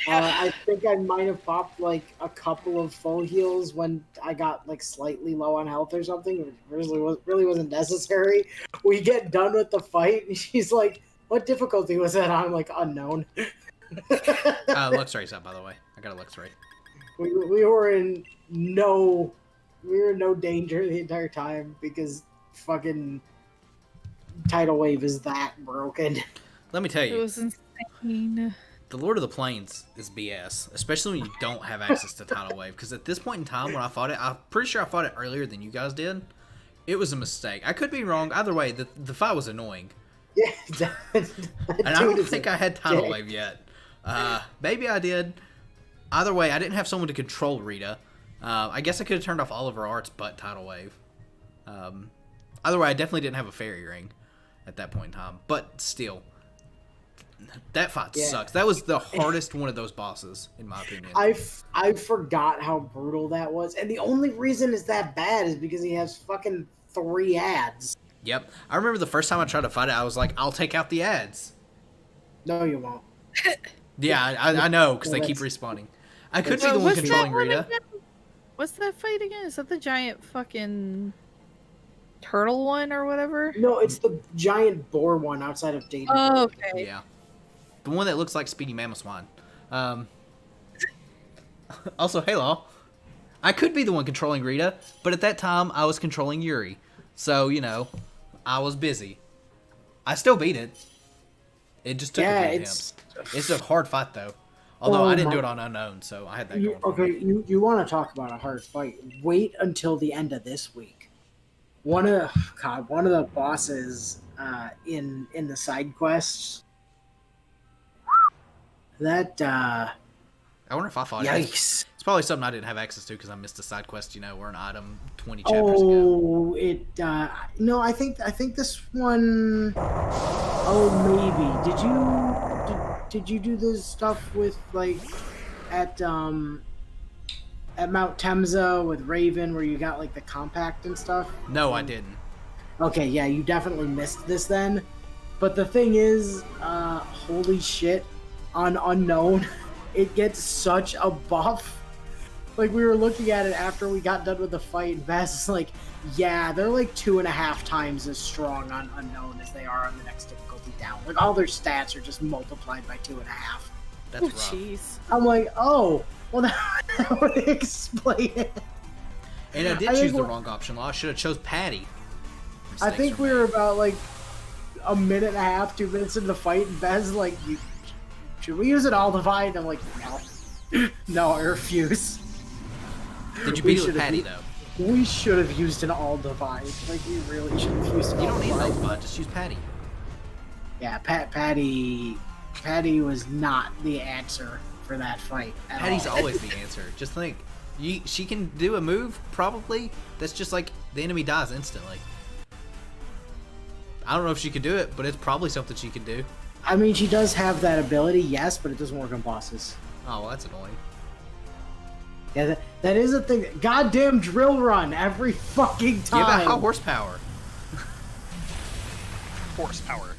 I think I might have popped like a couple of full heals when I got like slightly low on health or something. It really wasn't necessary. We get done with the fight, and she's like, "What difficulty was that on?" I'm like, "Unknown." Lux Ray's up, by the way. I got a Lux Ray. We were in no danger the entire time because fucking tidal wave is that broken. Let me tell you, It was insane. the Lord of the Plains is BS, especially when you don't have access to tidal wave. Because at this point in time, when I fought it, I'm pretty sure I fought it earlier than you guys did. It was a mistake. I could be wrong. Either way, the fight was annoying. Yeah, and I don't think I had tidal wave yet. Maybe I did. Either way, I didn't have someone to control Rita. I guess I could have turned off all of her arts but tidal wave. Either way, I definitely didn't have a fairy ring at that point in time. But still, that fight sucks. That was the hardest one of those bosses, in my opinion. I forgot how brutal that was, and the only reason it's that bad is because he has fucking 3 ads. Yep. I remember the first time I tried to fight it, I was like, I'll take out the ads. No, you won't. Yeah, I know, because they keep respawning. I could be the one controlling Rita. What's that fight again? Is that the giant fucking turtle one or whatever? No, it's the giant boar one outside of Dayton. Oh, okay. Yeah. The one that looks like Speedy Mammoth Swine. Also, hey, Law. I could be the one controlling Rita, but at that time, I was controlling Yuri. So, I was busy. I still beat it. It just took a few attempts. It's a hard fight, though. Although I didn't do it on Unknown, so I had that going for me. You want to talk about a hard fight. Wait until the end of this week. One of the bosses in the side quests. That I wonder if I fought it. Yikes. It's probably something I didn't have access to because I missed a side quest, or an item 20 chapters ago. No, I think this one. Oh, maybe. Did you do this stuff with like at Mount Temza with Raven where you got like the compact and stuff? No, I didn't. Okay, yeah, you definitely missed this then. But the thing is, holy shit, on Unknown, it gets such a buff. Like, we were looking at it after we got done with the fight, and Bass is like, yeah, they're like 2.5 times as strong on Unknown as they are on the next difficulty down. Like, all their stats are just multiplied by 2.5. That's rough. Jeez. I'm like, oh, Well, that would explain it. And I did I choose think the we're- wrong option. I should have chose Patty. I Mistakes think were we were made. about like a minute and a half, 2 minutes into the fight, and Bez like, should we use an all divide? I'm like, no, no, I refuse. Did you we beat it with should've Patty beat- though? We should have used an all divide. Like, we really should have used an You all don't need divide. Rosebud. Just use Patty. Yeah, Patty was not the answer for that fight. At Patty's all. always the answer. Just think, she can do a move probably that's just like the enemy dies instantly. I don't know if she could do it, but it's probably something she could do. I mean, she does have that ability, yes, but it doesn't work on bosses. Oh, well, that's annoying. Yeah, that is a thing. Goddamn drill run every fucking time. Yeah, but how horsepower? Horsepower.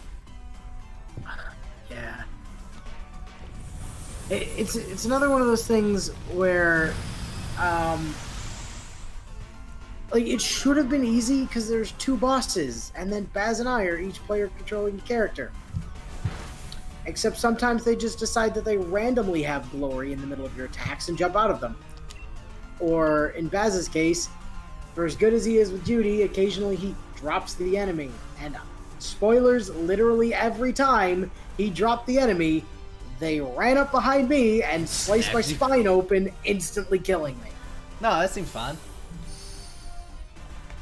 Yeah. It's another one of those things where, like, it should have been easy because there's 2 bosses, and then Baz and I are each player controlling the character. Except sometimes they just decide that they randomly have glory in the middle of your attacks and jump out of them. Or, in Baz's case, for as good as he is with Judy, occasionally he drops the enemy. And spoilers, literally every time he dropped the enemy, they ran up behind me and sliced my Stabbed you. spine open, instantly killing me. No, that seems fine.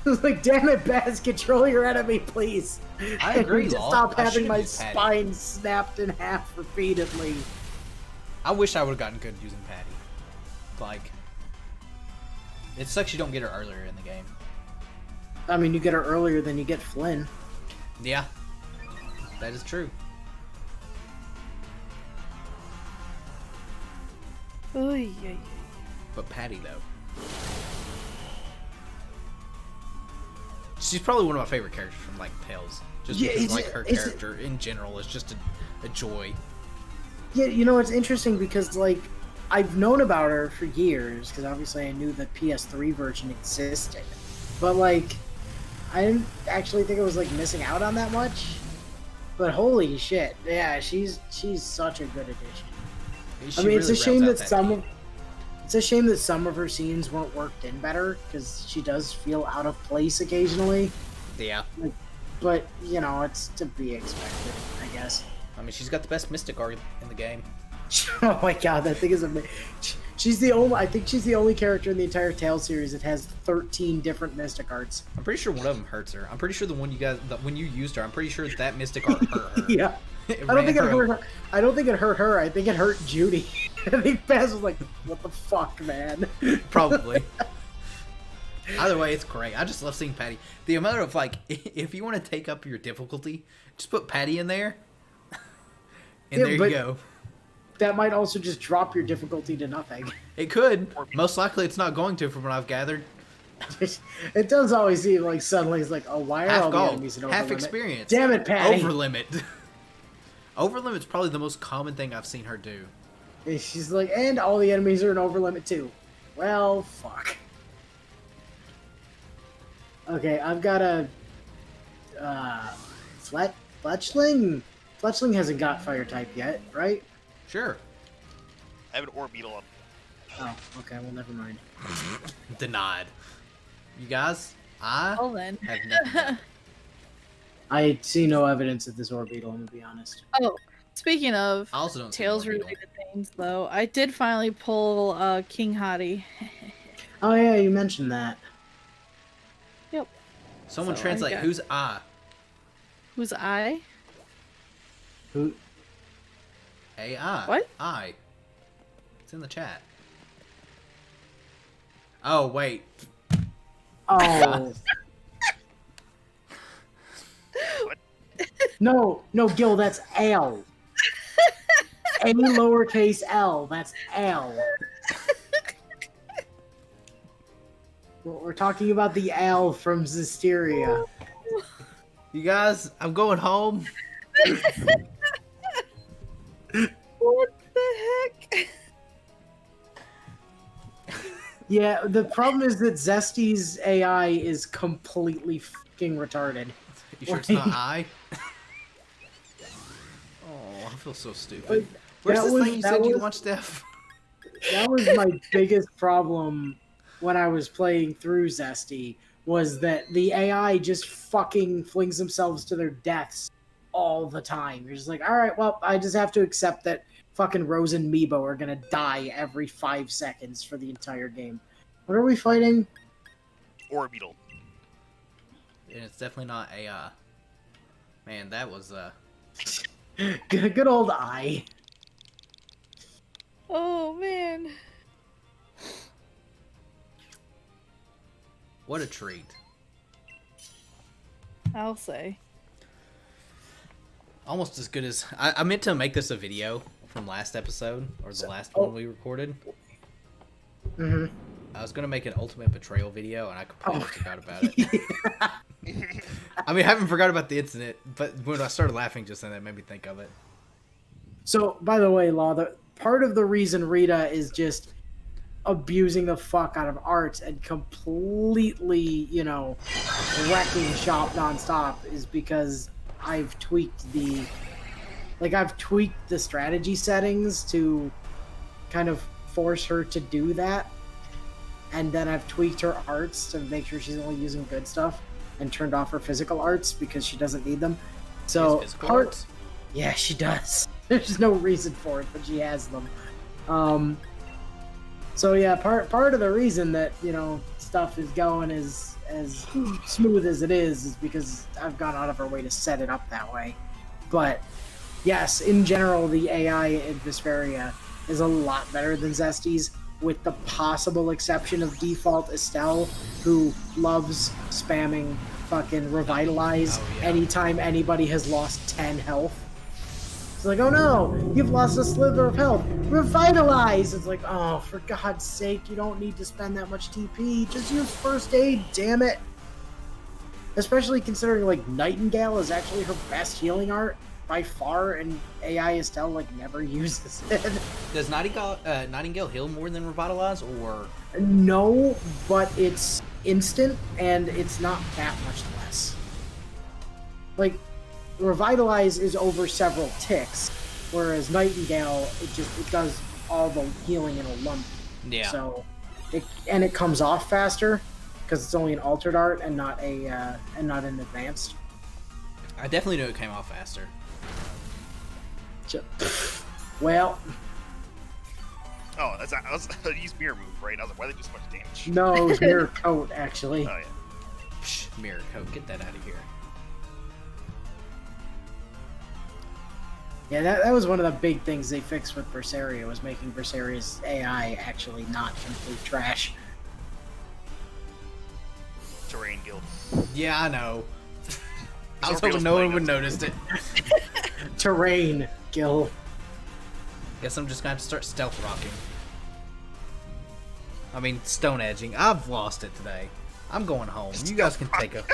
I was like, damn it, Baz, control your enemy, please. I agree, And to Law. stop I having should've my used Patty. spine snapped in half repeatedly. I wish I would have gotten good using Patty. Like, it sucks you don't get her earlier in the game. I mean, you get her earlier than you get Flynn. Yeah, that is true. Oy, oy, oy. But Patty, though. She's probably one of my favorite characters from, like, Tales. Just Yeah, because, it's- like, her it's- character in general is just a joy. Yeah, you know, it's interesting because, like, I've known about her for years, because obviously I knew the PS3 version existed. But, like, I didn't actually think I was, like, missing out on that much. But holy shit, yeah, she's such a good addition. She I mean, it's really a shame rounds that out some team. of it's a shame that some of her scenes weren't worked in better, because she does feel out of place occasionally. Yeah. But, you know, it's to be expected, I guess. I mean, she's got the best Mystic art in the game. Oh my god, that thing is amazing. I think she's the only character in the entire Tales series that has 13 different Mystic Arts. I'm pretty sure one of them hurts her. I'm pretty sure the one when you used her, I'm pretty sure that Mystic art hurt her. Yeah. It I don't think it ran hurt her. I don't think it hurt her. I think it hurt Judy. I think Baz was like, what the fuck, man? Probably. Either way, it's great. I just love seeing Patty. The amount of, like, if you want to take up your difficulty, just put Patty in there. And Yeah, there but- you go. That might also just drop your difficulty to nothing. It could. Most likely it's not going to, from what I've gathered. It does always seem like suddenly it's like, oh, why are all Half the gold, enemies in half overlimit? experience. Damn it, Patty. Overlimit. Overlimit's probably the most common thing I've seen her do. And she's like, and all the enemies are in overlimit too. Well, fuck. Okay, I've got a Fletchling. Fletchling hasn't got fire type yet, right? Sure. I have an Orbeetle on. Oh, okay. Well, never mind. Denied. You guys, I Well then. have nothing. I see no evidence of this Orbeetle. I'm gonna be honest. Oh, speaking of I also don't see Tales Orbeetle. related things, though, I did finally pull King Hottie. Oh yeah, you mentioned that. Yep. Someone So I translate. got- Who's I? Who's I? Who? AI. What? I. It's in the chat. Oh wait. Oh. What? No, Gil, that's L. Any lowercase L, that's L. We're talking about the L from Zisteria. You guys, I'm going home. What the heck? Yeah, the problem is that Zesty's AI is completely fucking retarded. You sure it's not I? Oh, I feel so stupid. Where's That this was- thing you that said you was- launched, Steph? That was my biggest problem when I was playing through Zesty, was that the AI just fucking flings themselves to their deaths all the time. You're just like, all right, well, I just have to accept that fucking Rose and Meebo are gonna die every 5 seconds for the entire game. What are we fighting? Orbital. And it's definitely not AI. Man, that was Good old I. Oh man. what a treat. I'll say. Almost as good as I meant to make this a video from last episode or the last one we recorded. Mm-hmm. I was gonna make an ultimate betrayal video, and I completely forgot about it. I mean, I haven't forgot about the incident, but when I started laughing just then, that made me think of it. So, by the way, Law, part of the reason Rita is just abusing the fuck out of Arts and completely, wrecking shop nonstop is because I've tweaked the strategy settings to kind of force her to do that. And then I've tweaked her arts to make sure she's only using good stuff and turned off her physical arts because she doesn't need them. So Arts? Yeah, she does. There's no reason for it, but she has them. So yeah, part of the reason that, stuff is going as smooth as it is because I've gone out of her way to set it up that way. But yes, in general, the AI in Vesperia is a lot better than Zesty's, with the possible exception of default Estelle, who loves spamming fucking Revitalize anytime anybody has lost 10 health. It's like, oh no, you've lost a slither of health. Revitalize! It's like, oh, for God's sake, you don't need to spend that much TP. Just use first aid, damn it. Especially considering, Nightingale is actually her best healing art by far, and AI Estelle, never uses it. Does Nightingale heal more than Revitalize, or...? No, but it's instant, and it's not that much less. Revitalize is over several ticks, whereas Nightingale, it does all the healing in a lump. Yeah. So, it comes off faster, because it's only an altered art and not an advanced. I definitely knew it came off faster. Well... Oh, I was use mirror move, right? I was like, why did they do so much damage? No, it was Mirror Coat, actually. Oh, yeah. Psh, mirror coat, get that out of here. Yeah, that was one of the big things they fixed with Berseria, was making Berseria's AI actually not complete trash. Terrain guild. Yeah, I know. I was Orbital's hoping no one playing would us. notice it. Terrain, Gil. Guess I'm just gonna have to start stealth rocking. I mean, stone edging. I've lost it today. I'm going home. You guys can take a...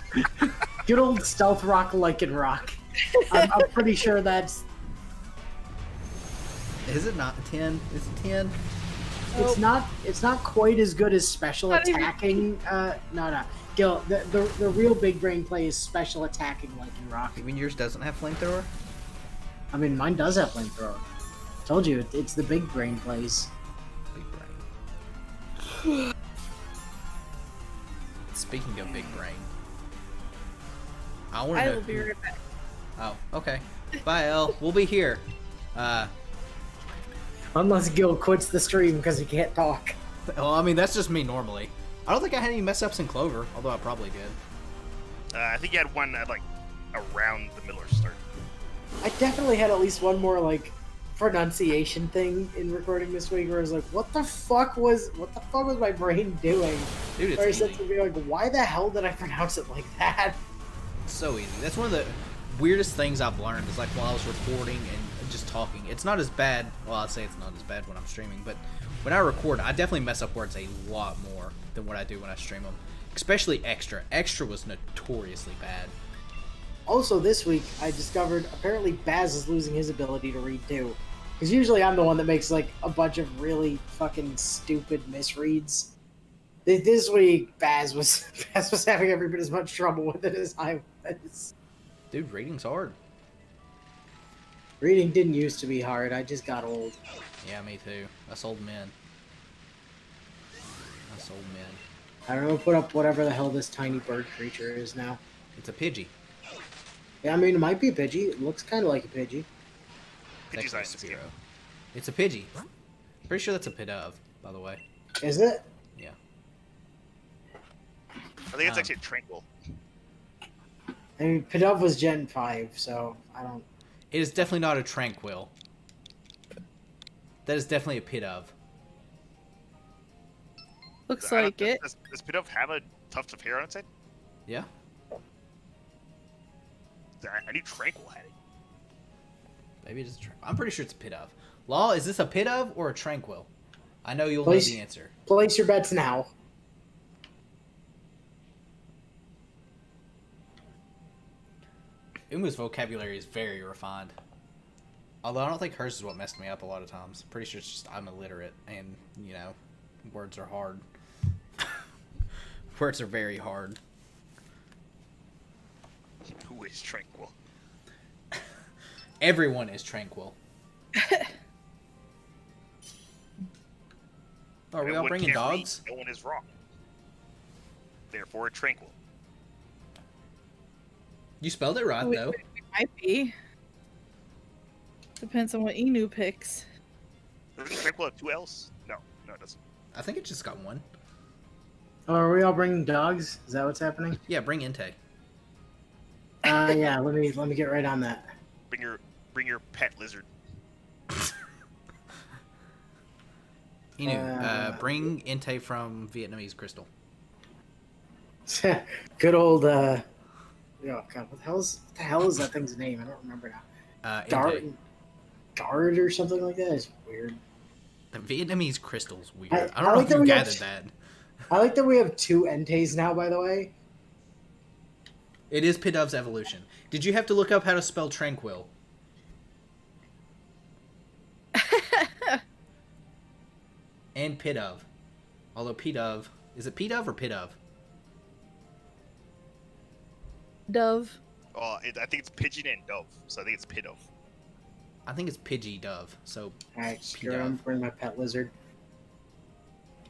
Good old stealth rock Lycan rock. I'm pretty sure that's... Is it not 10? Is it 10? It's not quite as good as special Not even- attacking. No. Gil, the real big brain play is special attacking Lycan rock. You mean yours doesn't have flamethrower? I mean, mine does have flamethrower. Told you, it's the big brain plays. Big brain. Speaking of big brain, I want to I know. will be right back. Oh, okay. Bye, Elle. We'll be here. Unless Gil quits the stream because he can't talk. Well, I mean, that's just me normally. I don't think I had any mess ups in Clover, although I probably did. I think you had one at, around the middle or start. I definitely had at least one more pronunciation thing in recording this week where I was like, what the fuck was my brain doing? Dude, it's Where I easy. said to be like, why the hell did I pronounce it like that? It's so easy. That's one of the weirdest things I've learned is while I was recording and just talking. It's not as bad. Well, I'd say it's not as bad when I'm streaming, but when I record, I definitely mess up words a lot more than what I do when I stream them. Especially Extra. Extra was notoriously bad. Also, this week, I discovered apparently Baz is losing his ability to read too. Because usually I'm the one that makes a bunch of really fucking stupid misreads. This week, Baz was having every bit as much trouble with it as I was. Dude, reading's hard. Reading didn't used to be hard, I just got old. Yeah, me too. Us old men. Soul men. I don't know. Put up whatever the hell this tiny bird creature is now. It's a Pidgey. Yeah, I mean it might be a Pidgey. It looks kind of like a Pidgey. It's Pidgey's actually a not in this game. Spearow. It's a Pidgey. Pretty sure that's a Pidove, by the way. Is it? Yeah. I think it's actually a Tranquil. I mean, Pidove was Gen 5, so I don't. It is definitely not a Tranquil. That is definitely a Pidove. Looks like it. Does Pidove have a tuft of hair on its head? Yeah. I knew Tranquil had it. Maybe it is. I'm pretty sure it's a Pidove. Law, is this a Pidove or a Tranquil? I know you'll Place- know the answer. Place your bets now. Umu's vocabulary is very refined. Although I don't think hers is what messed me up a lot of times. Pretty sure it's just I'm illiterate and, you know, words are hard. Words are very hard. Who is Tranquil? Everyone is Tranquil. Are we No all one bringing can't read, dogs? No one is wrong. Therefore, Tranquil. You spelled it right, though. It might be. Depends on what Inu picks. Doesn't Tranquil have 2 L's? No, it doesn't. I think it just got one. Oh, are we all bringing dogs? Is that what's happening? Yeah, bring Entei. Yeah. Let me get right on that. Bring your pet lizard. Inu, bring Entei from Vietnamese Crystal. Good old. Oh God, what the hell is that thing's name? I don't remember now. Entei. Guard or something like that is weird. The Vietnamese Crystal's weird. I I don't know like if that you we have gathered that. I like that we have 2 Entes now. By the way, It is Pidove's evolution. Did you have to look up how to spell Tranquil? And Pidove. Although Pidove... Is it Pidove or Pidove? Dove. Oh, I think it's Pigeon and Dove, so I think it's Pidove. I think it's Pidgey Dove. So, all right, screw it, Pidove. I'm bringing my pet lizard.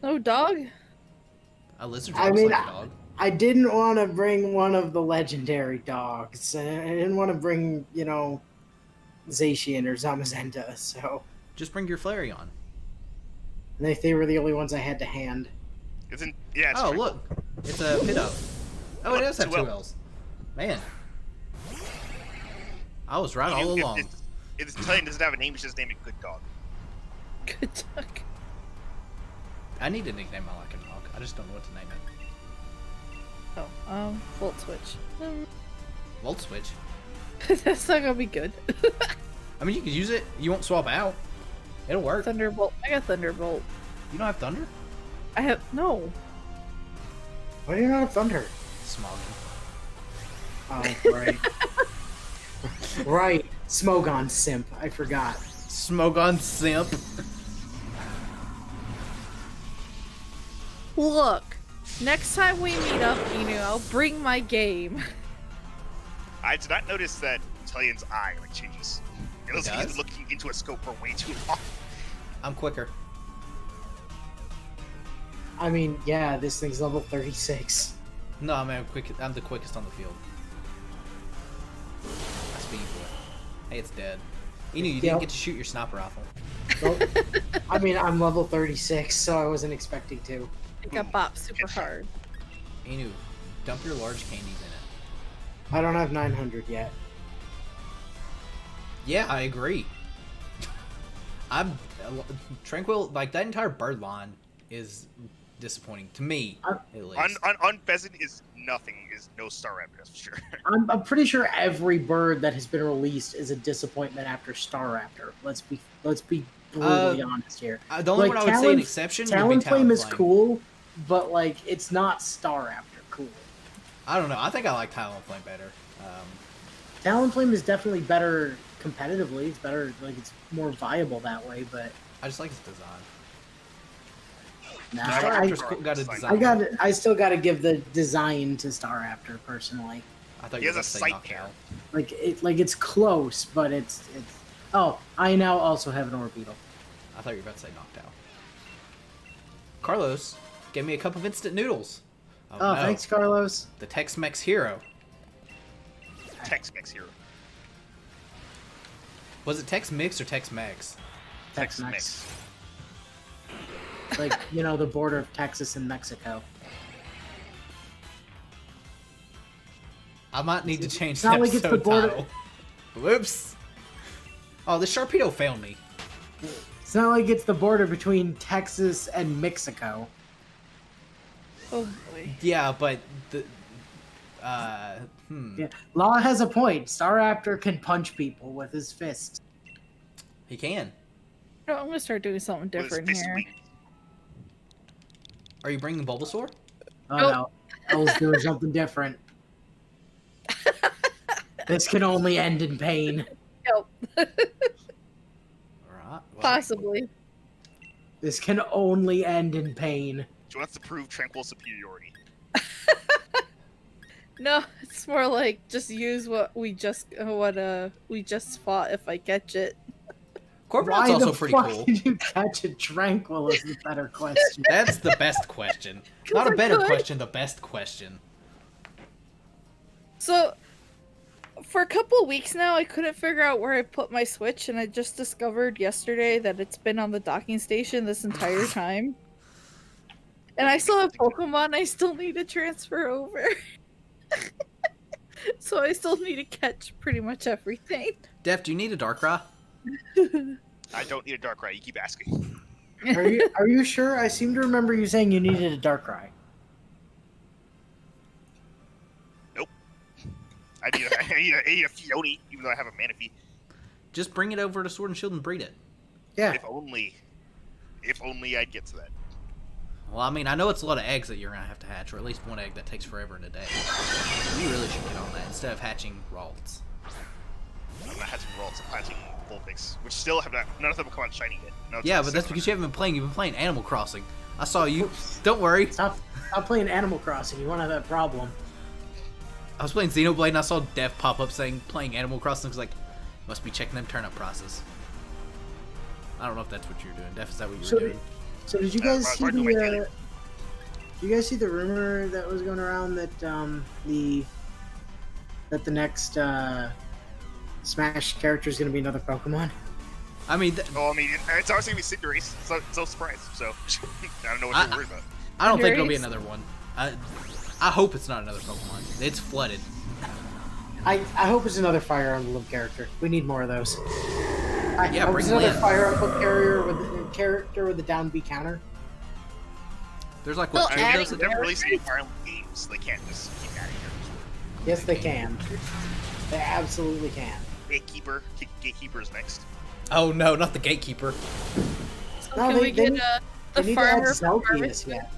No dog? a lizard I looks mean, like a dog. I didn't want to bring one of the legendary dogs. I didn't want to bring, Zacian or Zamazenta, so Just bring your Flareon. they were the only ones I had to hand. Yeah, it's Oh, Tranquil. look. It's a Pidove. Oh, it does have 2 2 L's. Man. I was right all along. If it's Italian doesn't have a name, you should just name it Good Dog. Good dog. I need a nickname I like a dog. I just don't know what to name it. Oh, Volt Switch. Volt Switch. That's not gonna be good. I mean, you could use it. You won't swap out. It'll work. Thunderbolt. I got Thunderbolt. You don't have Thunder? I have no. Why do you not have Thunder? Smogon. Oh, right. Right. Smogon Simp. I forgot. Smogon Simp. Look, next time we meet up, Inu, I'll bring my game. I did not notice that Italian's eye changes. It looks like he's does? been looking into a scope for way too long. I'm quicker. I mean, yeah, this thing's level 36. No, I'm the quickest on the field. I speed boy. Hey, it's dead. Inu, you didn't get to shoot your sniper rifle. Well, I mean, I'm level 36, so I wasn't expecting to. It got bopped super hard. Inu, dump your large candies in it. I don't have 900 yet. Yeah, I agree. I'm Tranquil. Like that entire bird line is disappointing to me, at least. On Pheasant is nothing. Is no Star Raptor, that's for sure. I'm pretty sure every bird that has been released is a disappointment after Star Raptor. Let's be brutally honest here. The only one I would say an exception would be Talonflame is Talonflame. cool, but it's not Star Raptor cool. I don't know. I think I like Talonflame better. Talonflame is definitely better competitively. It's better, it's more viable that way. But I just like his design. nah, I Star like Raptor's Star got a Raptor's design. I still got to give the design to Star Raptor personally. I thought He you were has about a to say sight Noctowl. It's close, but it's. Oh, I now also have an Orbeetle. I thought you were about to say Noctowl. Carlos, gave me a cup of instant noodles. Oh, Oh, no. thanks, Carlos. The Tex-Mex hero. Tex-Mex hero. Was it Tex-Mix or Tex-Mex? Tex-Mex. Like, you know, the border of Texas and Mexico. I might need to change It's the not like it's the episode border- title. Whoops. Oh, the Sharpedo failed me. It's not like it's the border between Texas and Mexico. Oh boy. Yeah, but the... Yeah. Law has a point. Star Raptor can punch people with his fist. He can. No, I'm gonna start doing something With his different fist here. wing. Are you bringing Bulbasaur? Oh Nope. no. Elle's doing something different. This can only end in pain. Nope. Alright. Well, Possibly. This can only end in pain. She wants to prove tranquil superiority. No, it's more like just use what we just fought if I catch it. Corviknigh's Why also the pretty fuck cool. did you catch a Tranquil is the better question. That's the best question. Not a I better could. question, the best question. So, for a couple of weeks now, I couldn't figure out where I put my Switch, and I just discovered yesterday that it's been on the docking station this entire time. And I still have Pokemon I still need to transfer over. So I still need to catch pretty much everything. Def, do you need a Darkrai? I don't need a Darkrai. You keep asking. Are you sure? I seem to remember you saying you needed a Darkrai. I need a Fioni, even though I have a Manaphy. Just bring it over to Sword and Shield and breed it. Yeah. If only I'd get to that. Well, I mean, I know it's a lot of eggs that you're going to have to hatch, or at least one egg that takes forever in a day. You really should get on that instead of hatching Ralts. I'm not hatching Ralts, I'm hatching Vulpix, which still have not, none of them have come out shiny yet. No, it's Yeah, like but that's 600. because you haven't been playing. You've been playing Animal Crossing. I saw you. Don't worry. Stop playing Animal Crossing. You won't have that problem. I was playing Xenoblade and I saw Def pop up saying playing Animal Crossing. I was like, must be checking them turnip process. I don't know if that's what you're doing. Def, is that what you were doing? So did you Yeah, guys see pardon my daily. did you guys see the rumor that was going around that the next Smash character is going to be another Pokemon? I mean, Oh, I mean, it's obviously going to be Cinderace, so it's no surprise. So, I don't know what you're worried about. I don't think it'll be Cinderace? another one. I hope it's not another Pokemon. It's flooded. I hope it's another Fire Emblem character. We need more of those. I Yeah, hope bring it's another Lynn. Fire Emblem character with a down B counter. There's like, Well, what, two adding of those? They're releasing Fire Emblem games, so they can't just keep adding them. Yes, they can. They absolutely can. Gatekeeper is next. Oh no, not the Gatekeeper. So No, can they- we they get need- the They need to add farmer from Zelgius yet.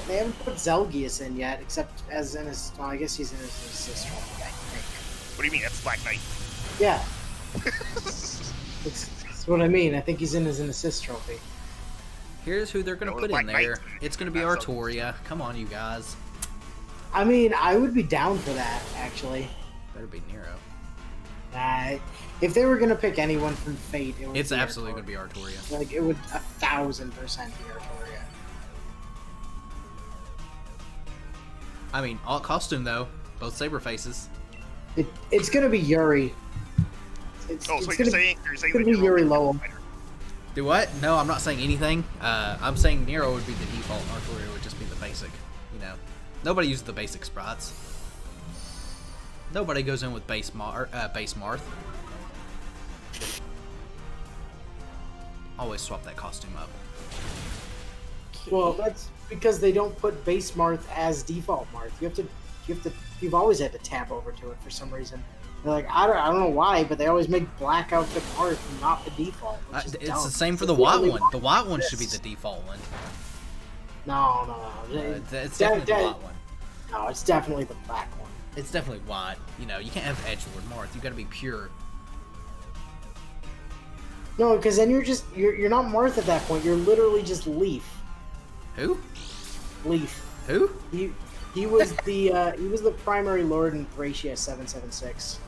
They haven't put Zelgius in yet, except as in his. Well, I guess he's in his sister. I think. What do you mean? That's Black Knight. Yeah, that's what I mean. I think he's in his assist trophy. Here's who they're gonna No, put Black in Knight. there. It's gonna be Not Artoria. Come on, you guys. I mean, I would be down for that actually. Better be Nero. If they were gonna pick anyone from Fate, it would It's be absolutely Artoria. gonna be Artoria. Like it would 1,000% be Artoria. I mean, alt costume though. Both saber faces. It's gonna be Yuri. It's, Oh, it's so gonna, you're saying it's gonna that be you're Yuri looking at Lowell. the fighter. Do what? No, I'm not saying anything. I'm saying Nero would be the default, and Artoria would just be the basic. You know, nobody uses the basic sprites. Nobody goes in with base Marth. Always swap that costume up. Well, that's because they don't put base Marth as default Marth. You've always had to tab over to it for some reason. They're like, I don't know why, but they always make black outfit Marth not the default. Which is It's dumb. the same for It's the white only one. The white one should be exists. the default one. No. It's definitely the white one. No, it's definitely the black one. It's definitely white. You know, you can't have edgelord Marth. You got to be pure. No, because then you're not Marth at that point. You're literally just Leaf. Who? Leaf. Who? He was the primary lord in Thracia 776.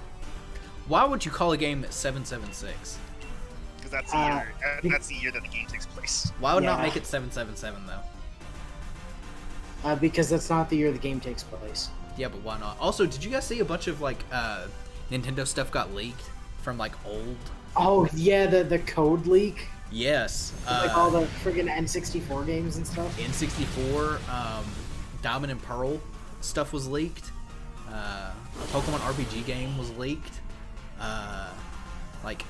Why would you call a game 776? Because that's the year. That's the year that the game takes place. Why would not Yeah. make it 777 though? because that's not the year the game takes place. Yeah, but why not? Also, did you guys see a bunch of like Nintendo stuff got leaked from like old? Oh yeah, the code leak, Yes. like all the friggin' N64 games and stuff. N64, Diamond and Pearl stuff was leaked. A Pokemon RPG game was leaked. Like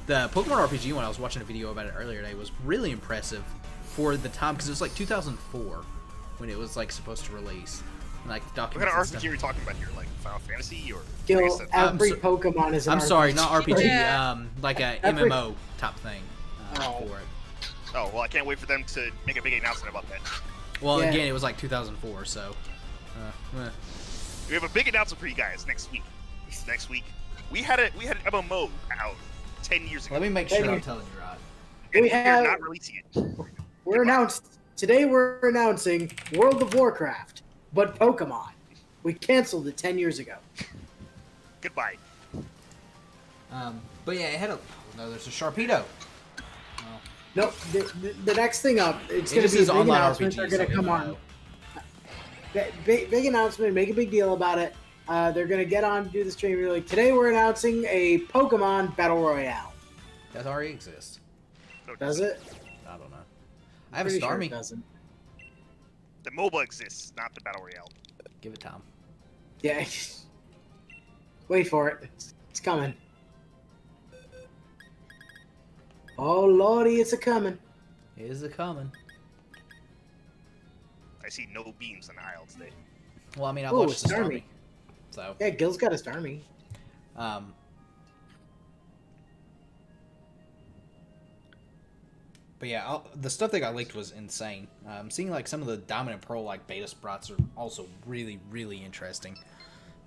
the Pokemon RPG, when I was watching a video about it earlier today, was really impressive for the time because it was like 2004 when it was like supposed to release. And, like What documents. kind of and RPG are you talking about here? Like Final Fantasy or? Gil, I guess that's- every so- Pokemon is an I'm RPG. sorry, not RPG. Yeah. Like a Every- MMO type thing Oh. for it. Oh well, I can't wait for them to make a big announcement about that. Well, Yeah. again, it was like 2004, so. We have a big announcement for you guys next week. Next week, we had an MMO out 10 years ago. Let me make sure I'm Anyway. telling you right. And We we're have- not releasing it. We're announcing World of Warcraft, but Pokemon. We canceled it 10 years ago. Goodbye. But yeah, it had a. Oh, no, there's a Sharpedo. Nope. The next thing up, it's It going to just be says big online announcements RPG. are going to so come you on. know. Big announcement. Make a big deal about it. They're going to get on to do the stream. You're like, today we're announcing a Pokemon Battle Royale. That already exists. No, Does it? I don't know. I have a Pretty sure Starmie. it doesn't. The MOBA exists, not the Battle Royale. Give it time. Yeah. Wait for it. It's coming. Oh lordy, it's a coming. Is it coming? I see no beams on the aisle today. Well, I mean, I Ooh, watched the Starmie. Starmie. So, Yeah, Gil's got a Starmie. But yeah, the stuff that got leaked was insane. Seeing like some of the Diamond and Pearl like beta sprites are also really, really interesting.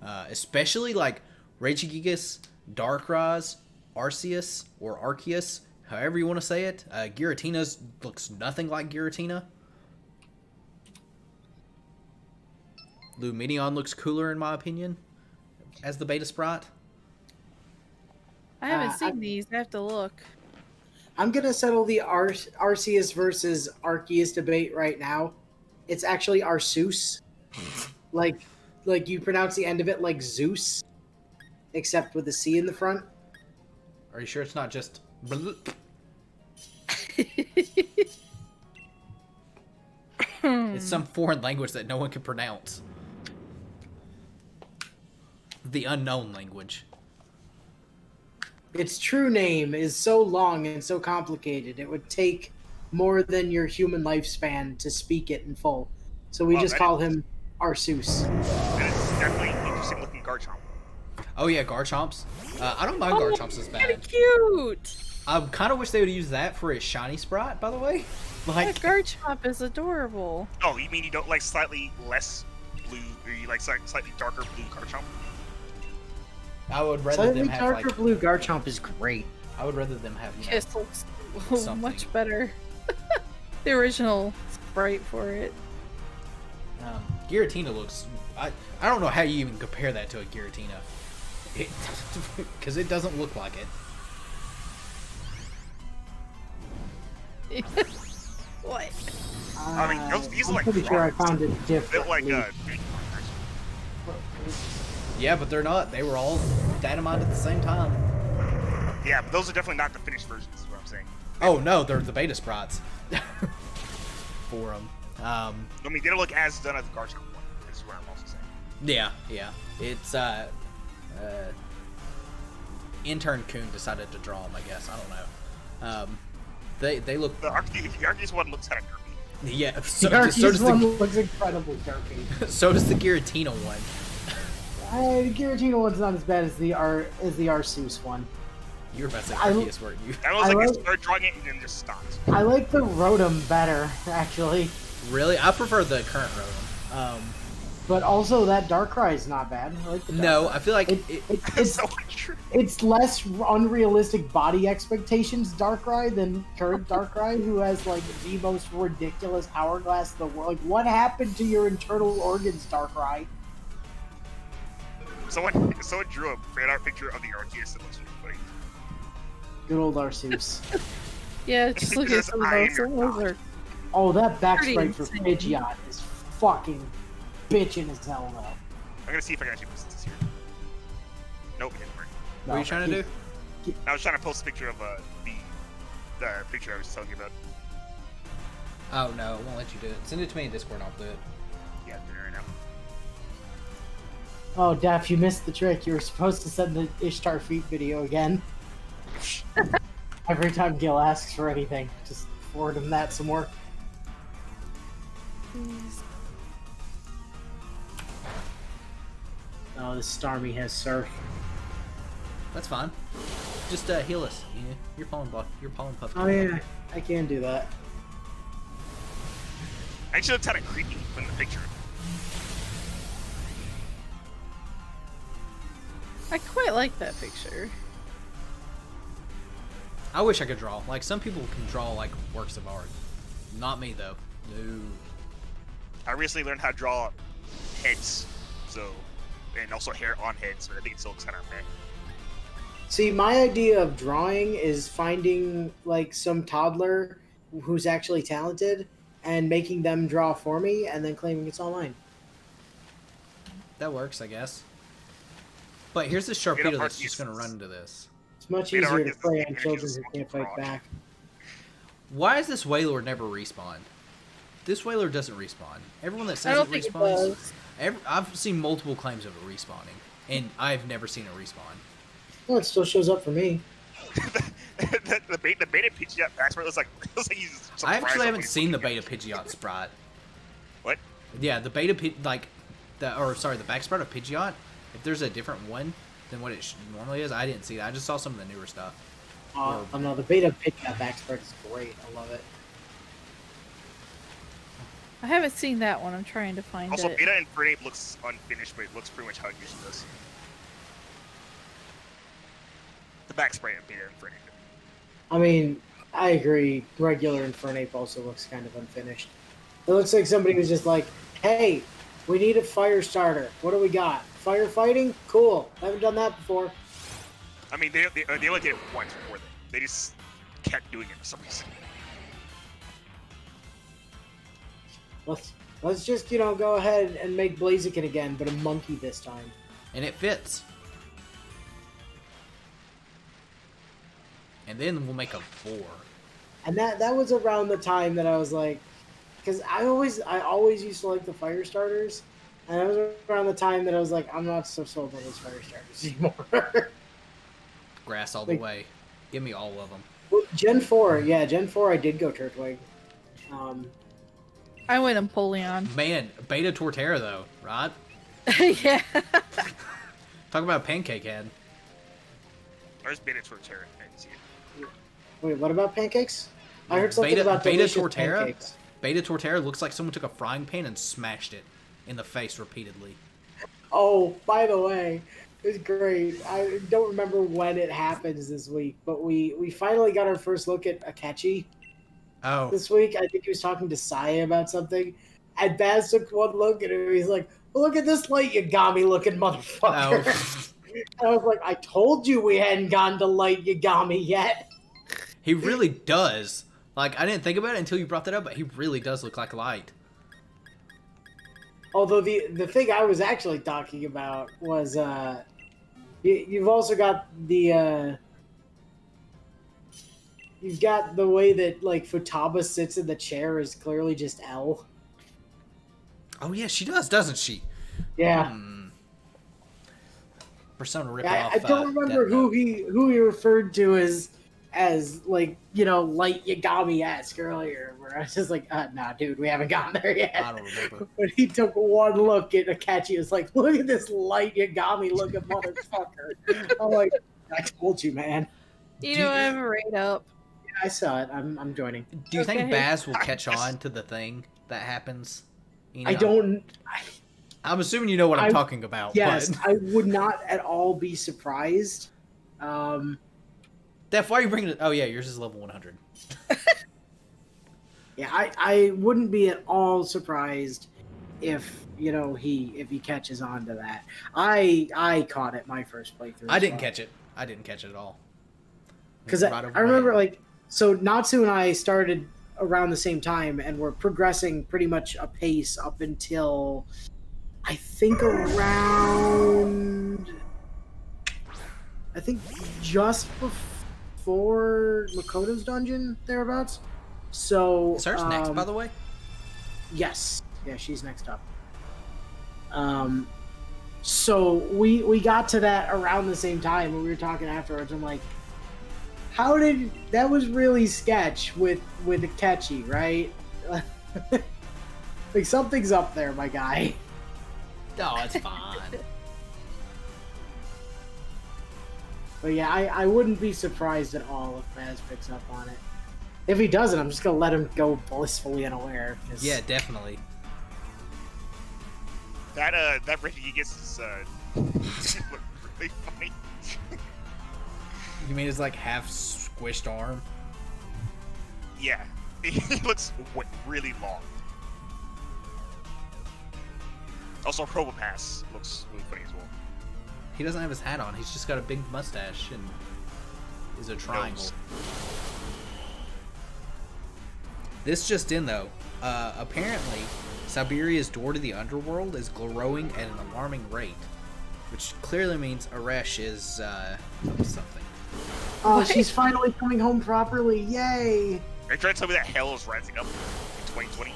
Especially like Regigigas, Darkrai, Arceus, or Arceus, however you want to say it. Giratina's looks nothing like Giratina. Lumineon looks cooler in my opinion as the beta sprite. I haven't I- seen these. I have to look. I'm gonna settle the Arceus versus Arceus debate right now. It's actually Arceus, like you pronounce the end of it like Zeus, except with a C in the front. Are you sure it's not just? It's some foreign language that no one can pronounce. The unknown language. Its true name is so long and so complicated, it would take more than your human lifespan to speak it in full. So we Well, just that call is- him Arceus. And it's definitely interesting looking Garchomp. Oh yeah, Garchomps. I don't mind Oh, Garchomps as Kinda bad. cute. I kind of wish they would use that for a shiny sprite, by the way. That Like, Garchomp is adorable. Oh, you mean you don't like slightly less blue, or you like slightly darker blue Garchomp? I would rather Slightly them have darker like. blue Garchomp is great. I would rather them have. You know, Kiss looks something. much better. The original sprite for it. Giratina looks. I don't know how you even compare that to a Giratina. Because it doesn't look like it. What? I mean, these are I'm like pretty sure I frogs. found it They're differently. like Yeah, but they're not. They were all dynamite at the same time. yeah, but those are definitely not the finished versions. Is what I'm saying. Oh no, they're the beta sprites for them. I mean, they don't look as done as the Garchomp one. This is what I'm also saying. Yeah. It's intern Coon decided to draw them. I guess I don't know. They look. The Arceus one looks kind of derpy. Yeah. The So Arceus does one the looks incredibly derpy. so does the Giratina one. The Giratina one's not as bad as the Arceus one. You were about to say I- Arceus, weren't you? I was I like, like- they started drawing it and then just stopped. I like the Rotom better, actually. Really? I prefer the current Rotom. But also that Darkrai is not bad. I like the No, Darkrai. I feel like It's so true. It's less unrealistic body expectations Darkrai than current Darkrai, who has like the most ridiculous hourglass in the world. Like, what happened to your internal organs, Darkrai? Someone drew a fan art picture of the Arceus that looks really funny. Good old Arceus. Yeah, just look at Because some of I am those. your Some of those god. are Oh, that back Pretty sprite for insane. Pidgeot is fucking bitching as hell though. I'm gonna see if I can actually post this here. Nope, it didn't work. What are you trying to do? I was trying to post a picture of the picture I was telling you about. Oh no, it won't let you do it. Send it to me in Discord and I'll do it. Yeah, I'm doing it right now. Oh, Daff, you missed the trick. You were supposed to send the Ishtar feet video again. Every time Gil asks for anything, just forward him that some more. Oh, this Starmie has surf. That's fine. Just heal us. Yeah, you're pollen puff. Oh yeah, I can do that. Actually, looks kind of creepy from the picture. I quite like that picture. I wish I could draw. Like, some people can draw, like, works of art. Not me, though. No. I recently learned how to draw heads, and also hair on heads, so I think it still looks kind of meh. See, my idea of drawing is finding like some toddler who's actually talented and making them draw for me and then claiming it's all mine. That works, I guess. But here's this Sharpedo that's just going to run into this. It's much Beta easier to Arceus play is on the children energy who can't fight fraud. back. Why is this Wailord never respawned? This Wailord doesn't respawn. Everyone that I says don't it think it respawns... does. I've seen multiple claims of it respawning, and I've never seen it respawn. Well, it still shows up for me. the beta Pidgeot backsprite looks like he's. I actually haven't seen the beta Pidgeot sprite. What? Yeah, the beta the backsprite of Pidgeot. If there's a different one than what it normally is, I didn't see that. I just saw some of the newer stuff. Oh no, the beta Pidgeot backspread is great. I love it. I haven't seen that one. I'm trying to find Also, it. Beta Infernape looks unfinished, but it looks pretty much how it usually does. The backspray of Beta Infernape. I mean, I agree. Regular Infernape also looks kind of unfinished. It looks like somebody was just like, hey, we need a fire starter. What do we got? Firefighting? Cool. Haven't done that before. I mean, they only did it once before that. They just kept doing it for some reason. Let's just, go ahead and make Blaziken again, but a monkey this time. And it fits. And then we'll make a 4. And that was around the time that I was like, because I always used to like the fire starters, and that was around the time that I was like, I'm not so sold on those fire starters anymore. Grass all the way. Give me all of them. Well, Gen 4, yeah, Gen 4 I did go Turtwig. I went Empoleon. Man, Beta Torterra though, right? Yeah. Talk about a pancake head. There's Beta Torterra. I didn't see it. Wait, what about pancakes? I heard something Beta about delicious Torterra? pancakes. Beta Torterra looks like someone took a frying pan and smashed it in the face repeatedly. Oh, by the way, it's great. I don't remember when it happens this week, but we finally got our first look at Akechi Oh, this week. I think he was talking to Saya about something. And Baz took one look at him. He's like, well, look at this light Yagami looking motherfucker. oh. And I was like, I told you we hadn't gone to light Yagami yet. He really does. Like, I didn't think about it until you brought that up, but he really does look like Light. Although the thing I was actually talking about was you've also got the you've got the way that like Futaba sits in the chair is clearly just L. Oh yeah, she does, doesn't she? Yeah. Persona rip I, off. I don't remember Death who Note. he referred to as like light Yagami-esque earlier, where I was just like, nah, dude, we haven't gotten there yet. I don't remember. But he took one look at Akechi, was like, look at this light Yagami looking motherfucker. I'm like, I told you, man. You know, I have a rate up. Yeah, I saw it. I'm joining. Do you think Okay. Baz will catch on to the thing that happens? You know? I don't. I'm assuming you know what I'm I- talking about. Yes, But... I would not at all be surprised. Def, why are you bringing it? Oh yeah, yours is level 100. Yeah, I wouldn't be at all surprised if he catches on to that. I caught it my first playthrough. I didn't catch it. I didn't catch it at all. Because Right over I remember my head. so Natsu and I started around the same time, and we're progressing pretty much apace up until I think just before Makoto's dungeon, thereabouts. So Is hers next, by the way? yes, yeah, she's next up. So we got to that around the same time, and we were talking afterwards. I'm like, how did that was really sketch with Akechi, right? Like something's up there, my guy. No, it's fine. But yeah, I wouldn't be surprised at all if Baz picks up on it. If he doesn't, I'm just gonna let him go blissfully unaware. Yeah, definitely. That rating he gets is really funny. You mean his like half squished arm? Yeah, he looks really long. Also, Probopass looks really funny as well. He doesn't have his hat on. He's just got a big mustache and is a triangle. Nose. This just in though. Apparently, Siberia's door to the underworld is growing at an alarming rate, which clearly means Aresh is something. Oh, she's finally coming home properly! Yay! Are you trying to tell me that hell is rising up in 2020?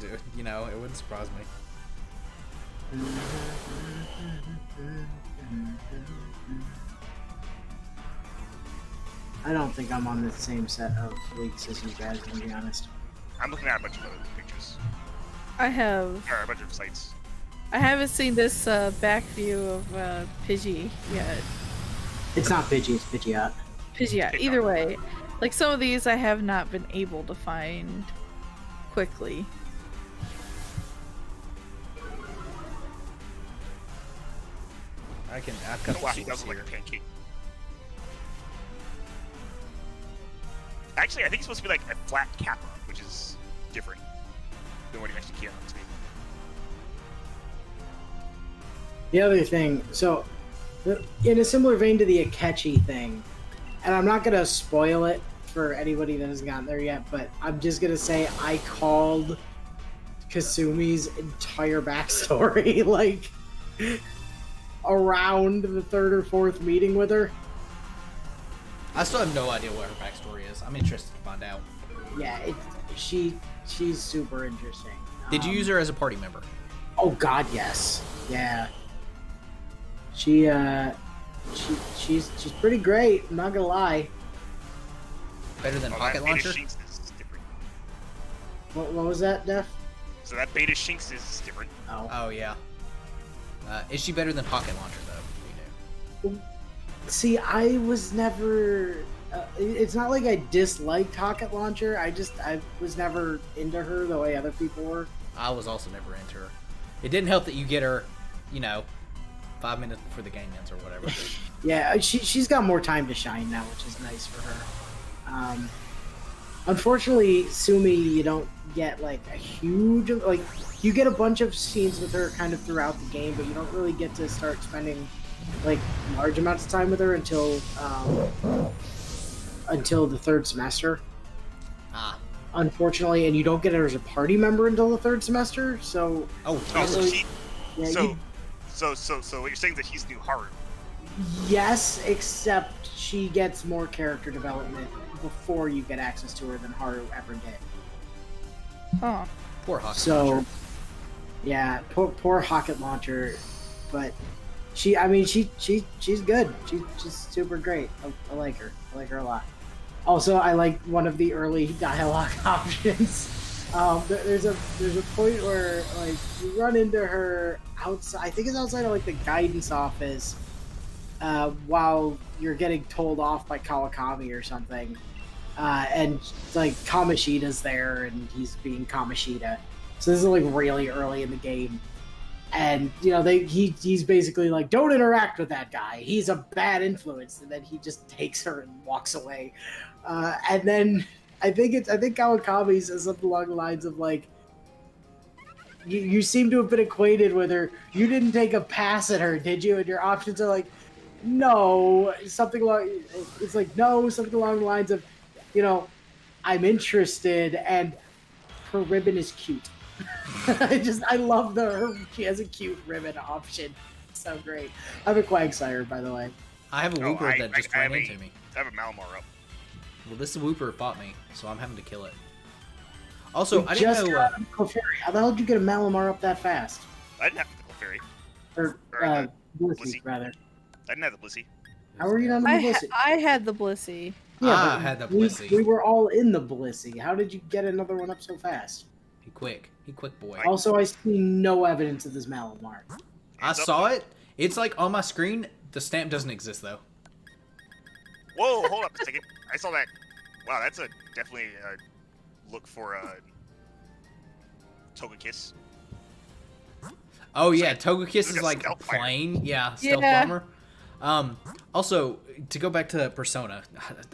Dude, you know, it wouldn't surprise me. I don't think I'm on the same set of leaks as you guys, to be honest. I'm looking at a bunch of other pictures. I have. Or a bunch of sites. I haven't seen this back view of Pidgey yet. It's not Pidgey, it's Pidgeot. Pidgeot. Either way, like some of these I have not been able to find quickly. I've got Wow, the he does source look here. like a pancake. Actually, I think it's supposed to be like a flat kappa, which is different than what he actually came out to be. The other thing, so in a similar vein to the Akechi thing, and I'm not gonna spoil it for anybody that hasn't gotten there yet, but I'm just gonna say I called Kasumi's entire backstory like around the third or fourth meeting with her. I still have no idea what her backstory is. I'm interested to find out. Yeah, she's super interesting. Did you use her as a party member? Oh God, yes. Yeah. She's pretty great. I'm not gonna lie. Better than Pocket Beta Launcher? Shinx is different. What was that, Def? So that Beta Shinx is different. Oh. Oh yeah. Is she better than Pocket Launcher though? You know. See, I was never. It's not like I disliked Rocket Launcher. I was never into her the way other people were. I was also never into her. It didn't help that you get her, 5 minutes before the game ends or whatever. Yeah, she's got more time to shine now, which is nice for her. Unfortunately, Sumi, you don't get like a huge you get a bunch of scenes with her kind of throughout the game, but you don't really get to start spending like large amounts of time with her until the third semester. Unfortunately, and you don't get her as a party member until the third semester. So So what you're saying is that he's new Haru? yes, except she gets more character development before you get access to her than Haru ever did. Huh. Poor Pocket So, Launcher. yeah, poor Rocket Launcher, but she's good. She's super great. I like her. I like her a lot. Also, I like one of the early dialogue options. There's a point where like you run into her outside. I think it's outside of like the guidance office, while you're getting told off by Kawakami or something, and like Kamoshida's there and he's being Kamoshida. So this is like really early in the game, and he's basically like, don't interact with that guy. He's a bad influence, and then he just takes her and walks away. And then I think Kawakami says something along the lines of like, you seem to have been acquainted with her. You didn't take a pass at her, did you? And your options are like, no, something along the lines of, I'm interested, and her ribbon is cute. I love she has a cute ribbon option. So great. I have a Quagsire, by the way. I have a Wooper that just ran into me. I have a Malamar up. Well, this Wooper fought me, so I'm having to kill it. Also, You I didn't know. got a Clefairy. How the hell did you get a Malamar up that fast? I didn't have the Clefairy. Or Blissey, rather. I didn't have the Blissey. How are you not in the Blissey? I had the Blissey. Yeah, I had the Blissey. We were all in the Blissey. How did you get another one up so fast? He quick boy. Also, I see no evidence of this Malamar. I saw it. It's like on my screen. The stamp doesn't exist though. Whoa, hold up a second. I saw that. Wow, that's definitely a look for a Togekiss. Oh yeah, Togekiss is a like stealth fighter. plain. Yeah, stealth bomber. Also, to go back to Persona,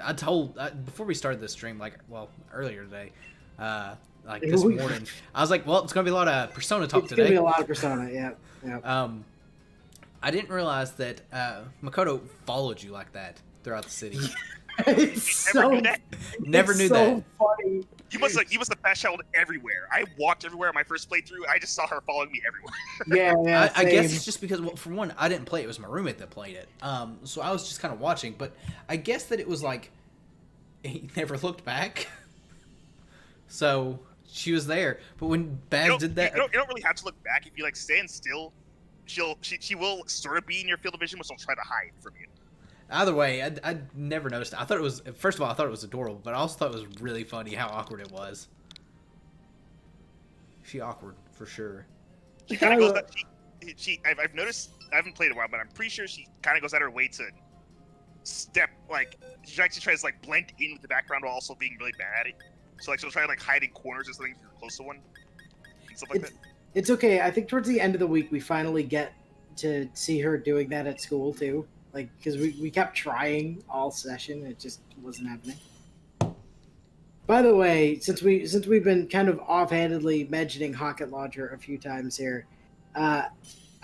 I told before we started this stream, earlier today, this morning, I was like, well, it's gonna be a lot of Persona talk today. It's gonna be a lot of Persona, yeah. I didn't realize that Makoto followed you like that throughout the city. It's Never knew that. Never knew that. Funny. You must have fast traveled everywhere. I walked everywhere on my first playthrough. I just saw her following me everywhere. Yeah, I guess same. it's just because, well, for one, I didn't play it. It was my roommate that played it. So I was just kind of watching. But I guess that it was like he never looked back. So she was there. But when Baz did that, you don't really have to look back. If you stand still, she will sort of be in your field of vision, but she'll try to hide from you. either way, I never noticed it. I thought it was, first of all, I thought it was adorable, but I also thought it was really funny how awkward it was. She awkward for sure. She kind of goes. I've noticed. I haven't played in a while, but I'm pretty sure she kind of goes out of her way to step she actually tries to blend in with the background while also being really bad at it. So she'll try to hide in corners or something if you're close to one and stuff like that. It's okay. I think towards the end of the week we finally get to see her doing that at school too. Because we kept trying all session, it just wasn't happening. By the way, since we've been kind of offhandedly mentioning Rocket Launcher a few times here, I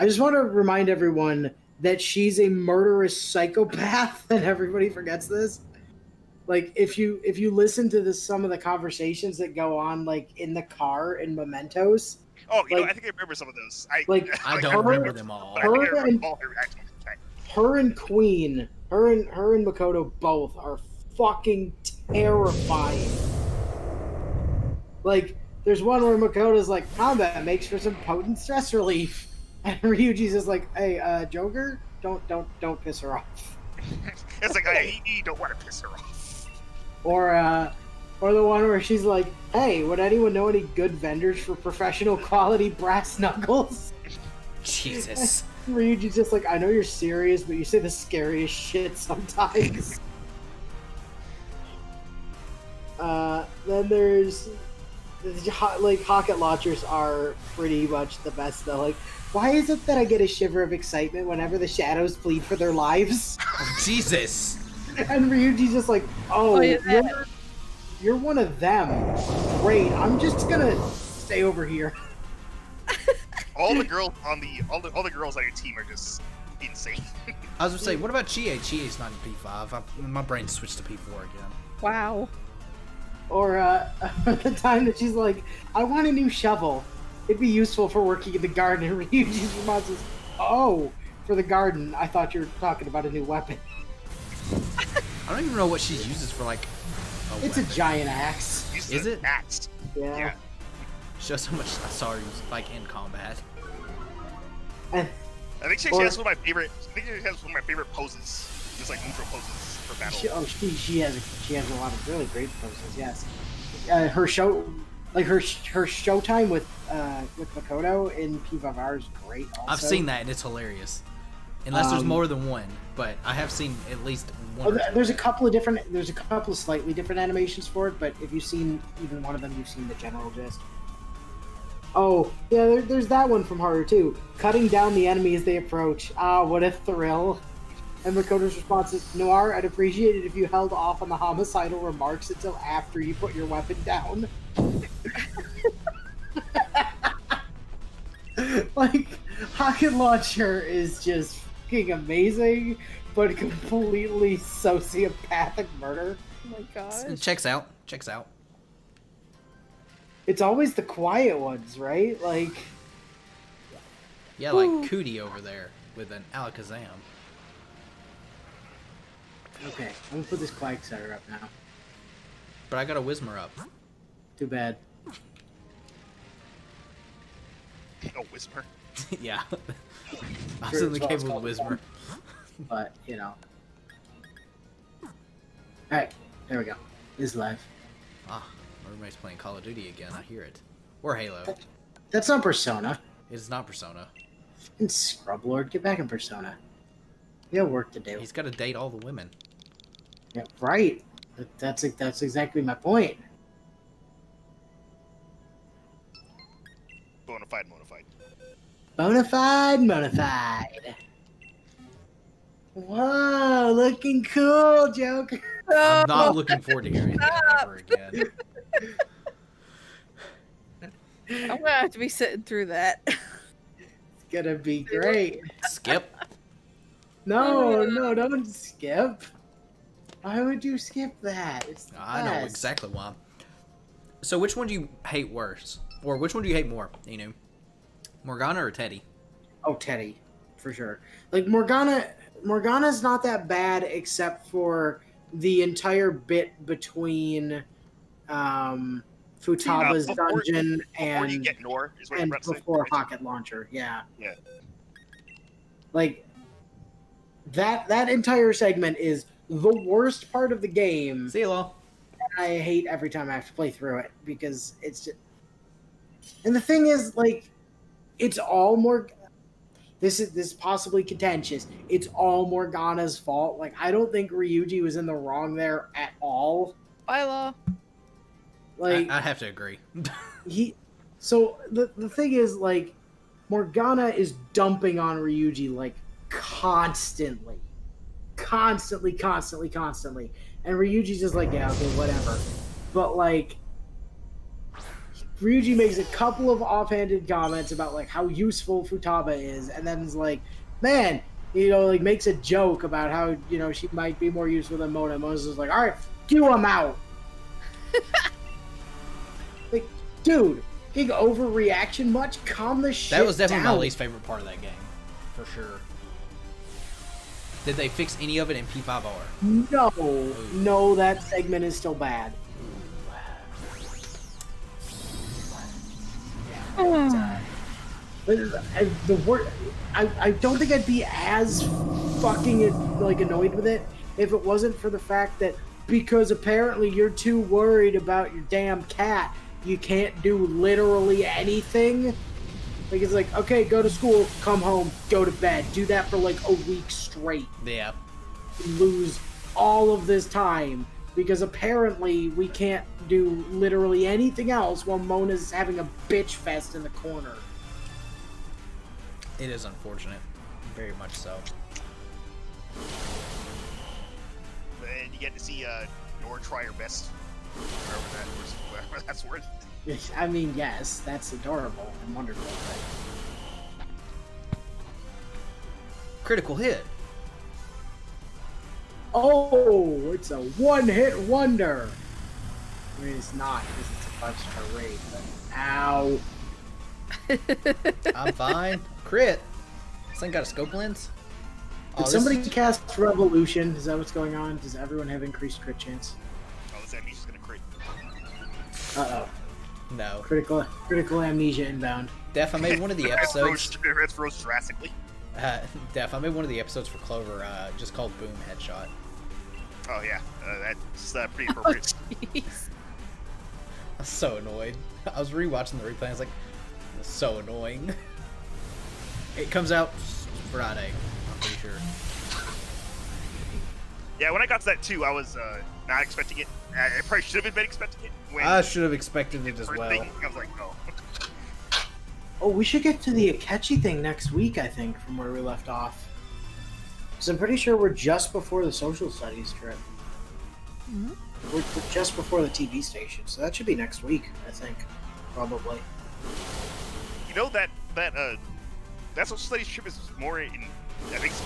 just want to remind everyone that she's a murderous psychopath, and everybody forgets this. If you listen to some of the conversations that go on in the car in Mementos. Oh, I think I remember some of those. I don't remember them all. Her and Queen, her and Makoto both are fucking terrifying. There's one where Makoto's like, combat makes for some potent stress relief. And Ryuji's just like, hey, Joker, don't piss her off. It's you don't want to piss her off. Or the one where she's like, hey, would anyone know any good vendors for professional quality brass knuckles? Jesus. Ryuji's just like, I know you're serious, but you say the scariest shit sometimes. Then there's Rocket Launchers are pretty much the best though. Why is it that I get a shiver of excitement whenever the shadows plead for their lives? Jesus. And Ryuji's just like, you're one of them. Great, I'm just gonna stay over here. All the girls on all the girls on your team are just insane. I was gonna say, what about Chie? Chie's not in P5. My brain switched to P4 again. Wow. Or the time that she's like, I want a new shovel. It'd be useful for working in the garden. And Ryuji's response is, oh, for the garden. I thought you were talking about a new weapon. I don't even know what she uses for it's weapon. a giant axe. Is it? Axe. Yeah. Shows how much I saw her use in combat. And, I think she has one of my favorite. Poses, just neutral poses for battle. She has a lot of really great poses. Yes, her showtime with Makoto in P5R is great. Also. I've seen that and it's hilarious. Unless there's more than one, but I have seen at least one. There's a couple of slightly different animations for it, but if you've seen even one of them, you've seen the general gist. Oh, yeah, there's that one from Horror too. Cutting down the enemy as they approach. Ah, what a thrill. And Makoto's response is, Noir, I'd appreciate it if you held off on the homicidal remarks until after you put your weapon down. Rocket Launcher is just fucking amazing, but completely sociopathic murder. Oh my god. Checks out. It's always the quiet ones, right? Like, Yeah, like Cootie over there with an Alakazam. okay, I'm gonna put this Quagsire up now. But I got a Whismur up. Too bad. Oh, Whisper. Yeah. I was Sure, in the it's cave with called Whismur. But, you know. Alright, there we go. It's live. Ah, my roommate's playing Call of Duty again. I hear it. Or Halo. That's not Persona. It's not Persona. And Scrublord, get back in Persona. You got work to do. He's got to date all the women. Yeah, right. That's exactly my point. Bonafide. Bonafide. Whoa, looking cool, Joker. I'm not looking forward to hearing that ever again. I'm gonna have to be sitting through that. It's gonna be great. Skip. No, don't skip. Why would you skip that? It's the I know best. exactly why. So which one do you hate worse? Or which one do you hate more, Inu? Morgana or Teddy? Oh, Teddy, for sure. Like Morgana's not that bad except for the entire bit between Futaba's dungeon before you and get Nor, is what and you're about to say? before Rocket Launcher. Yeah. Yeah. Like that entire segment is the worst part of the game. See you all. I hate every time I have to play through it because it's just... And the thing is, like, it's all more... This is possibly contentious. It's all Morgana's fault. Like, I don't think Ryuji was in the wrong there at all. By law. Like, I have to agree. So the thing is, like, Morgana is dumping on Ryuji, like, constantly. Constantly. And Ryuji's just like, yeah, okay, whatever. But, like, Ryuji makes a couple of offhanded comments about, like, how useful Futaba is, and then is like, man, you know, like, makes a joke about how, you know, she might be more useful than Mona. Mona's just like, alright, I'm out. Like, dude, big overreaction much? Calm the shit down. That was definitely my least favorite part of that game. For sure. Did they fix any of it in P5R? No, that segment is still bad. I don't think I'd be as fucking like annoyed with it if it wasn't for the fact that because apparently you're too worried about your damn cat, you can't do literally anything. Like, it's like, okay, go to school, come home, go to bed. Do that for like a week straight. Yeah. Lose all of this time because apparently we can't do literally anything else while Mona's having a bitch fest in the corner. It is unfortunate. Very much so. And you get to see Nor try her best. Whatever that's worth. I mean, yes, that's adorable and wonderful. But... Critical hit. Oh, it's a one-hit wonder. I mean, it's not because it's a 5-star raid, but ow. I'm fine. Crit. This thing got a scope lens? Did somebody cast Revolution? Is that what's going on? Does everyone have increased crit chance? Oh, this enemy's just gonna crit. Uh-oh. No. Critical amnesia inbound. Def, I made one of the episodes. It froze drastically. Def, I made one of the episodes for Clover just called Boom Headshot. Oh, yeah. That's pretty appropriate. Jeez. I'm so annoyed. I was rewatching the replay. I was like, this is so annoying. It comes out Friday, I'm pretty sure. Yeah, when I got to that too, I was not expecting it. I probably should have been expecting it. When I should have expected it as first well. thing, I was like, oh. Oh, we should get to the Akechi thing next week, I think, from where we left off. Because I'm pretty sure we're just before the social studies trip. Mm-hmm. We're just before the TV station, so that should be next week, I think. Probably. You know that social studies trip is more in. I think so,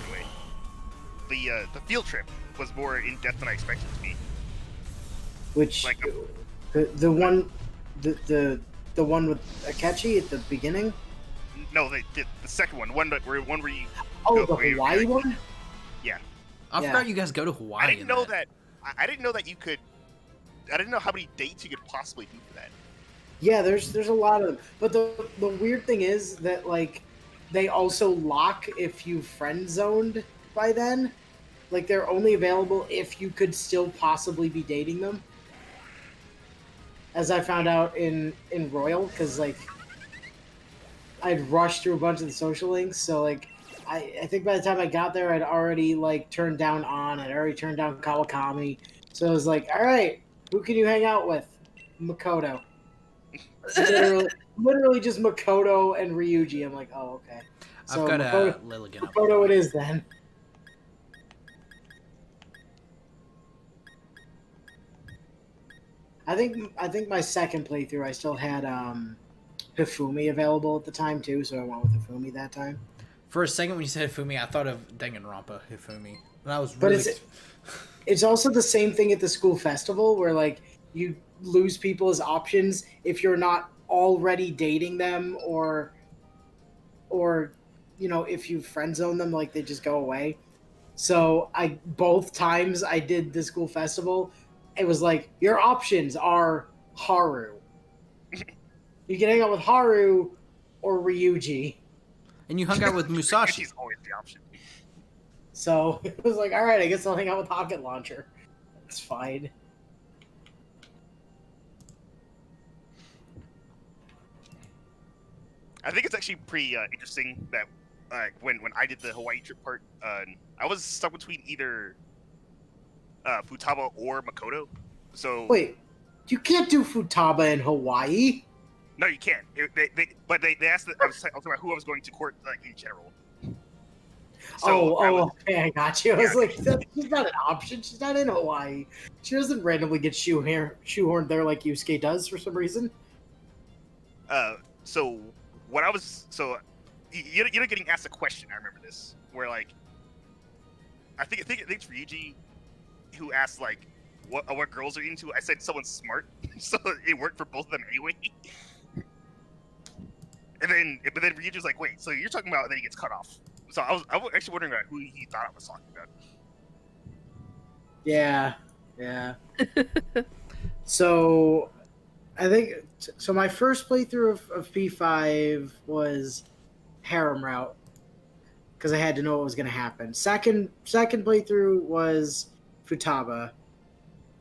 anyway. The field trip was more in depth than I expected it to be. Which Like the one The one with Akechi at the beginning. No, the second one, where you. Oh, go- the where you- Hawaii one. I Yeah. forgot you guys go to Hawaii. I didn't in know that. I didn't know that you could. I didn't know how many dates you could possibly do for that. Yeah, there's a lot of them. But the weird thing is that like they also lock if you friend zoned by then. Like they're only available if you could still possibly be dating them. As I found out in Royal, because like I'd rushed through a bunch of the social links, so like I think by the time I got there, I'd already like turned down I'd already turned down Kawakami. So I was like, all right, who can you hang out with? Makoto. Literally just Makoto and Ryuji. I'm like, oh, okay. So I've got Makoto, Lilligan up. Makoto it is then. I think my second playthrough I still had Hifumi available at the time too, so I went with Hifumi that time. For a second, when you said Hifumi, I thought of Danganronpa Hifumi, and I was But really. it's also the same thing at the school festival where like you lose people as options if you're not already dating them or you know if you friend zone them, like they just go away. So both times I did the school festival, it was like your options are Haru. You can hang out with Haru or Ryuji. And you hung out with Musashi. She's always the option. So it was like, all right, I guess I'll hang out with Rocket Launcher. It's fine. I think it's actually pretty interesting that when I did the Hawaii trip part, I was stuck between either Futaba or Makoto. So Wait, you can't do Futaba in Hawaii? no, you can't. But they asked. I was talking about who I was going to court, like in general. So Okay, I got you. I was Yeah. like, she's not an option. She's not in Hawaii. She doesn't randomly get shoehorned there like Yusuke does for some reason. So what I was you're getting asked a question. I remember this where like I think it's Ryuji who asked like what girls are into. I said someone smart, so it worked for both of them anyway. But then Ryuji was like, wait, so you're talking about, and then he gets cut off. So I was actually wondering about who he thought I was talking about. Yeah. So, I think my first playthrough of P5 was Harem Route because I had to know what was going to happen. Second playthrough was Futaba.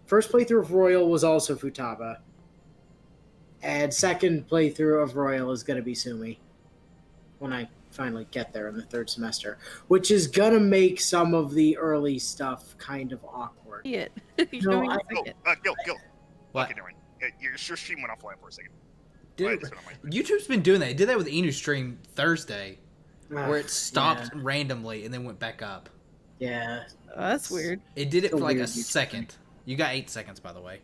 First playthrough of Royal was also Futaba. And second playthrough of Royal is going to be Sumi when I finally get there in the third semester, which is going to make some of the early stuff kind of awkward. It. No, Gil. What? Okay, never mind. Your stream went offline for a second. Dude, Just went on my- YouTube's been doing that. It did that with Inu stream Thursday, where it stopped Yeah. randomly and then went back up. Yeah. Oh, that's weird. It did it It's for a like a weird YouTube second. You got 8 seconds, by the way.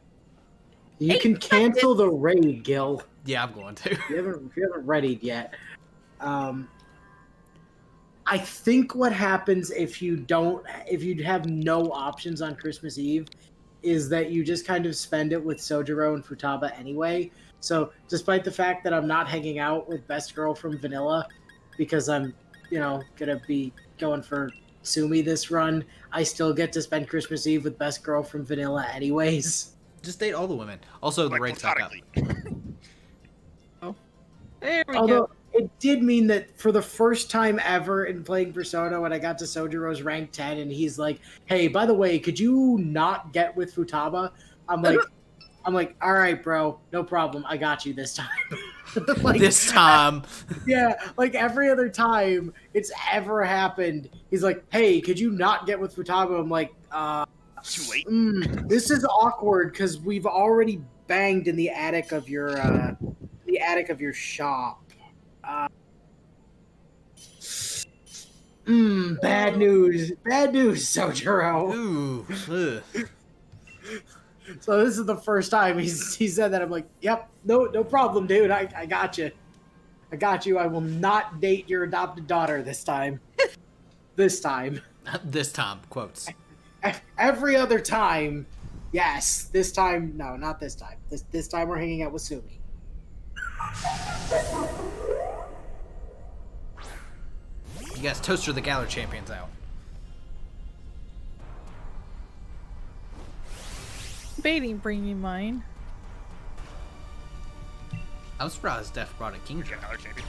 You can cancel the raid, Gil. Yeah, I'm going to. You haven't readied yet. I think what happens if you have no options on Christmas Eve is that you just kind of spend it with Sojiro and Futaba anyway. So despite the fact that I'm not hanging out with Best Girl from Vanilla because I'm, gonna be going for Sumi this run, I still get to spend Christmas Eve with Best Girl from Vanilla anyways. Just date all the women. Also, the like rate's back up. platonically. There we Although go. it did mean that for the first time ever in playing Persona, when I got to Sojiro's rank 10 and he's like, hey, by the way, could you not get with Futaba? I'm like, all right, bro, no problem. I got you this time. Like, This time. yeah, like every other time it's ever happened, he's like, hey, could you not get with Futaba? I'm like, Too late. this is awkward because we've already banged in the attic of your shop. Bad news, Sojiro. Ooh. Ugh. So this is the first time he said that. I'm like, yep, no problem, dude. I got you. I will not date your adopted daughter this time. This time. This time, quotes. Every other time, yes. This time, no, not this time. This time we're hanging out with Sumi. You guys, Toaster the Galler champion's out. Debating bringing mine. I'm surprised Def brought a Kingdra. Get another champion.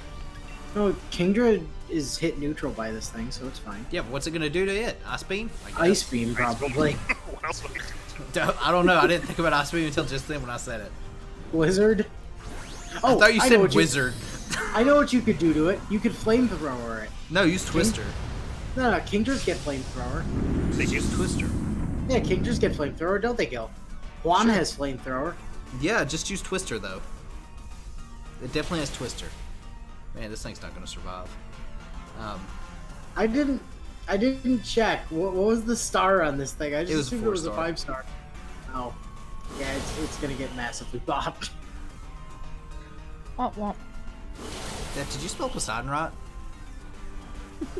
No, Kingdra is hit neutral by this thing, so it's fine. Yeah, but what's it gonna do to it? Ice Beam? I guess. Ice Beam, probably. What else would I do? I don't know. I didn't think about Ice Beam until just then when I said it. Blizzard. I thought you know said what Wizard. I know what you could do to it. You could flamethrower it. No, use Twister. No, Kingdras get flamethrower. They use Twister. Yeah, Kingdras get flamethrower, don't they, Gil? Juan has flamethrower. Yeah, just use Twister, though. It definitely has Twister. Man, this thing's not going to survive. I didn't check. What was the star on this thing? I just It was a assumed it was a 4-star. 5-star. Oh. Yeah, it's gonna get massively bopped. Womp womp. Def, did you spell Poseidon right?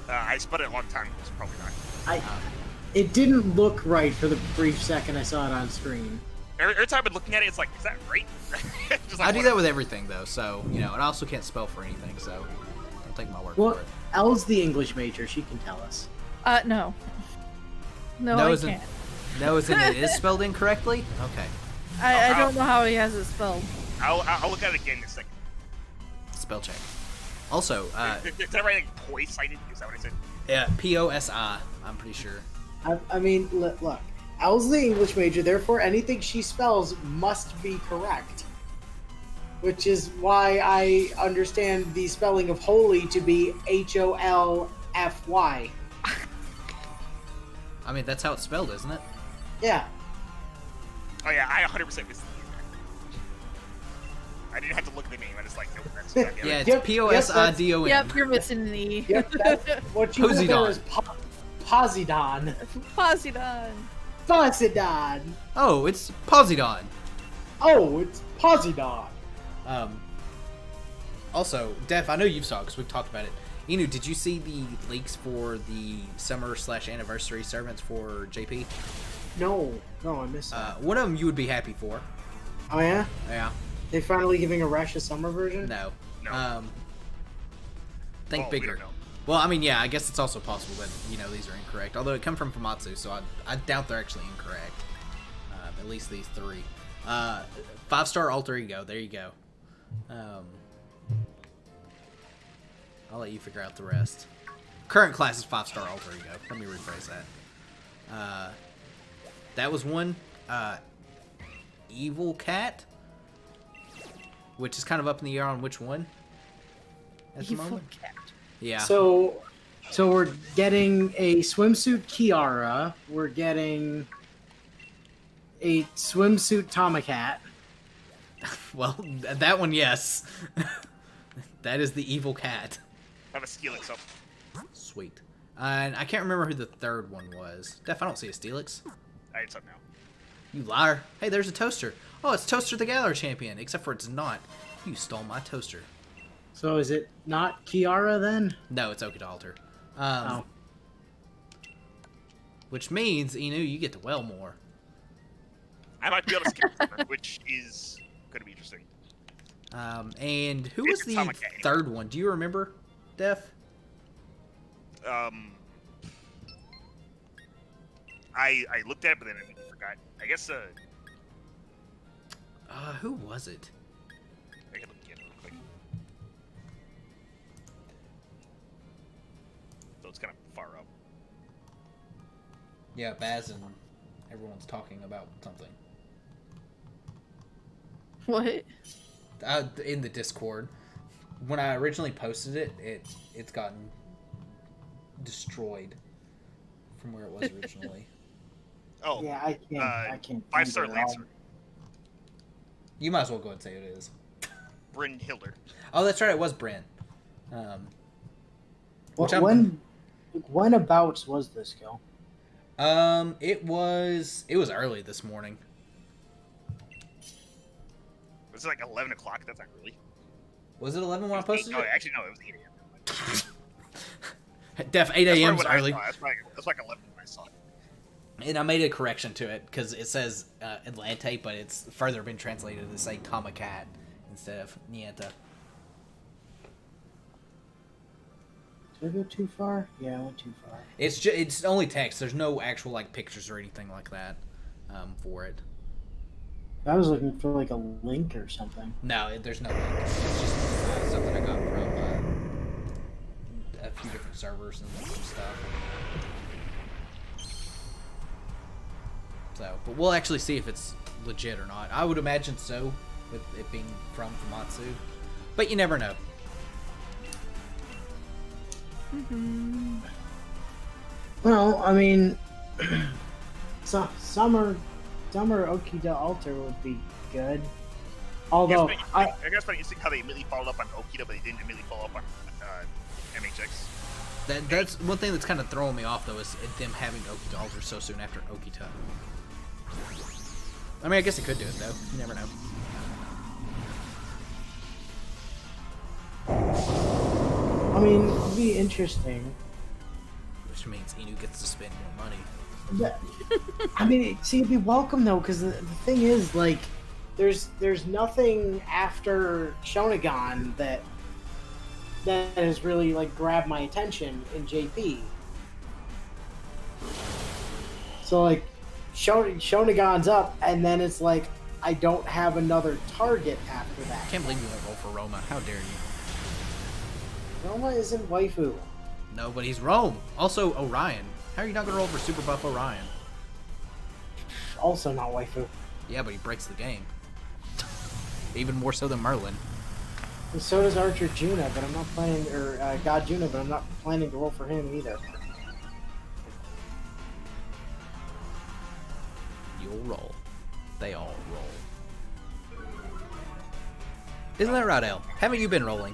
I spun it a long time. It's probably not. It didn't look right for the brief second I saw it on screen. Every time I'm looking at it, it's like, is that right? Just like, I do that with everything, though, so, you know, and I also can't spell for anything, so don't take my word Well, for it. Elle's the English major. She can tell us. No. No, No, I isn't- can't. No, isn't it is spelled incorrectly? Okay. I don't know how he has it spelled. I'll look at it again in a second. Spell check. Also, Did I write like poi-sighted? Is that what I said? yeah, P-O-S-I, I'm pretty sure. I mean, look. Elle's the English major, therefore anything she spells must be correct. Which is why I understand the spelling of holy to be Holfy. I mean, that's how it's spelled, isn't it? Yeah. Oh yeah, I 100% missed the name. I didn't have to look at the name. I just like, nope, that's not Yeah, it's Yep, P-O-S-I-D-O-N. Yep, you're missing the E. Yep, what you Poseidon. there is Poseidon. Poseidon. Poseidon. Oh, it's Poseidon. Oh, it's Poseidon. Also, Def, I know you've saw it because we've talked about it. Inu, did you see the leaks for the summer/anniversary servants for JP? No, I missed that. One of them you would be happy for. Oh yeah? Yeah. They finally giving a Rush a summer version? No. No. Think Well, we bigger. don't know. Well, I mean, yeah, I guess it's also possible that, you know, these are incorrect. Although it come from Famitsu, so I doubt they're actually incorrect. At least these three. 5-star alter ego. There you go. I'll let you figure out the rest. Current class is 5-star alter ego. Let me rephrase that. That was one. Evil cat, which is kind of up in the air on which one at the Evil moment. cat. Yeah. So we're getting a swimsuit Kiara. We're getting a swimsuit Tomacat. Well, that one, yes. That is the evil cat. I have a Steelix up. Sweet. And I can't remember who the third one was. Def, I don't see a Steelix. It's up now. You liar. Hey, there's a toaster. Oh, it's Toaster the Galler champion. Except for it's not. You stole my toaster. So is it not Kiara then? No, it's Okidalter. Oh. Which means, Inu, you get to well more. I might be able to skip this, which is going to be interesting. And who was It's the Atomic Gang. third one? Do you remember, Def? I looked at it, but then I forgot. I guess Who was it? I can look again real quick. So it's kind of far up. Yeah, Baz and everyone's talking about something. What? In the Discord. When I originally posted it, it's gotten destroyed from where it was originally. Oh, Yeah, I can't. 5-star find it at all. Lancer, You might as well go ahead and say who it is. Bryn Hilder. Oh, that's right, it was Bryn. Which I'm- When abouts was this, Gil? It was early this morning. Was it like 11 o'clock? That's not really. Was it 11 when I posted No, it? actually, no, it was 8 a.m. Def, 8 That's a.m. probably is what I early. saw. That's like 11 when I saw it. And I made a correction to it because it says Atlante, but it's further been translated to say Tomacat instead of Nienta. Did I go too far? Yeah, I went too far. It's only text. There's no actual like pictures or anything like that for it. I was looking for like a link or something. No, there's no link. It's just something I got from a few different servers and some stuff. So, but we'll actually see if it's legit or not. I would imagine so, with it being from Famitsu, but you never know. Well, I mean, so summer Okita Alter would be good. Although I guess it's interesting how they immediately followed up on Okita, but they didn't immediately follow up on MHX. That's one thing that's kind of throwing me off though, is them having Okita Alter so soon after Okita. I mean, I guess it could do it though. You never know. I mean, it'd be interesting. Which means Inu gets to spend more money. Yeah, I mean, see, it'd be welcome though, because the thing is, like, there's nothing after Shonagon that has really like grabbed my attention in JP. So like, Shonagon's up, and then it's like I don't have another target after that. I can't believe you won't roll for Roma. How dare you? Roma isn't waifu. No, but he's Rome. Also, Orion. How are you not going to roll for Super Buff Orion? Also not waifu. Yeah, but he breaks the game. Even more so than Merlin. And so does Archer Juna, but I'm not planning, or God Juna, but I'm not planning to roll for him either. You'll roll. They all roll. Isn't that right, El? Haven't you been rolling?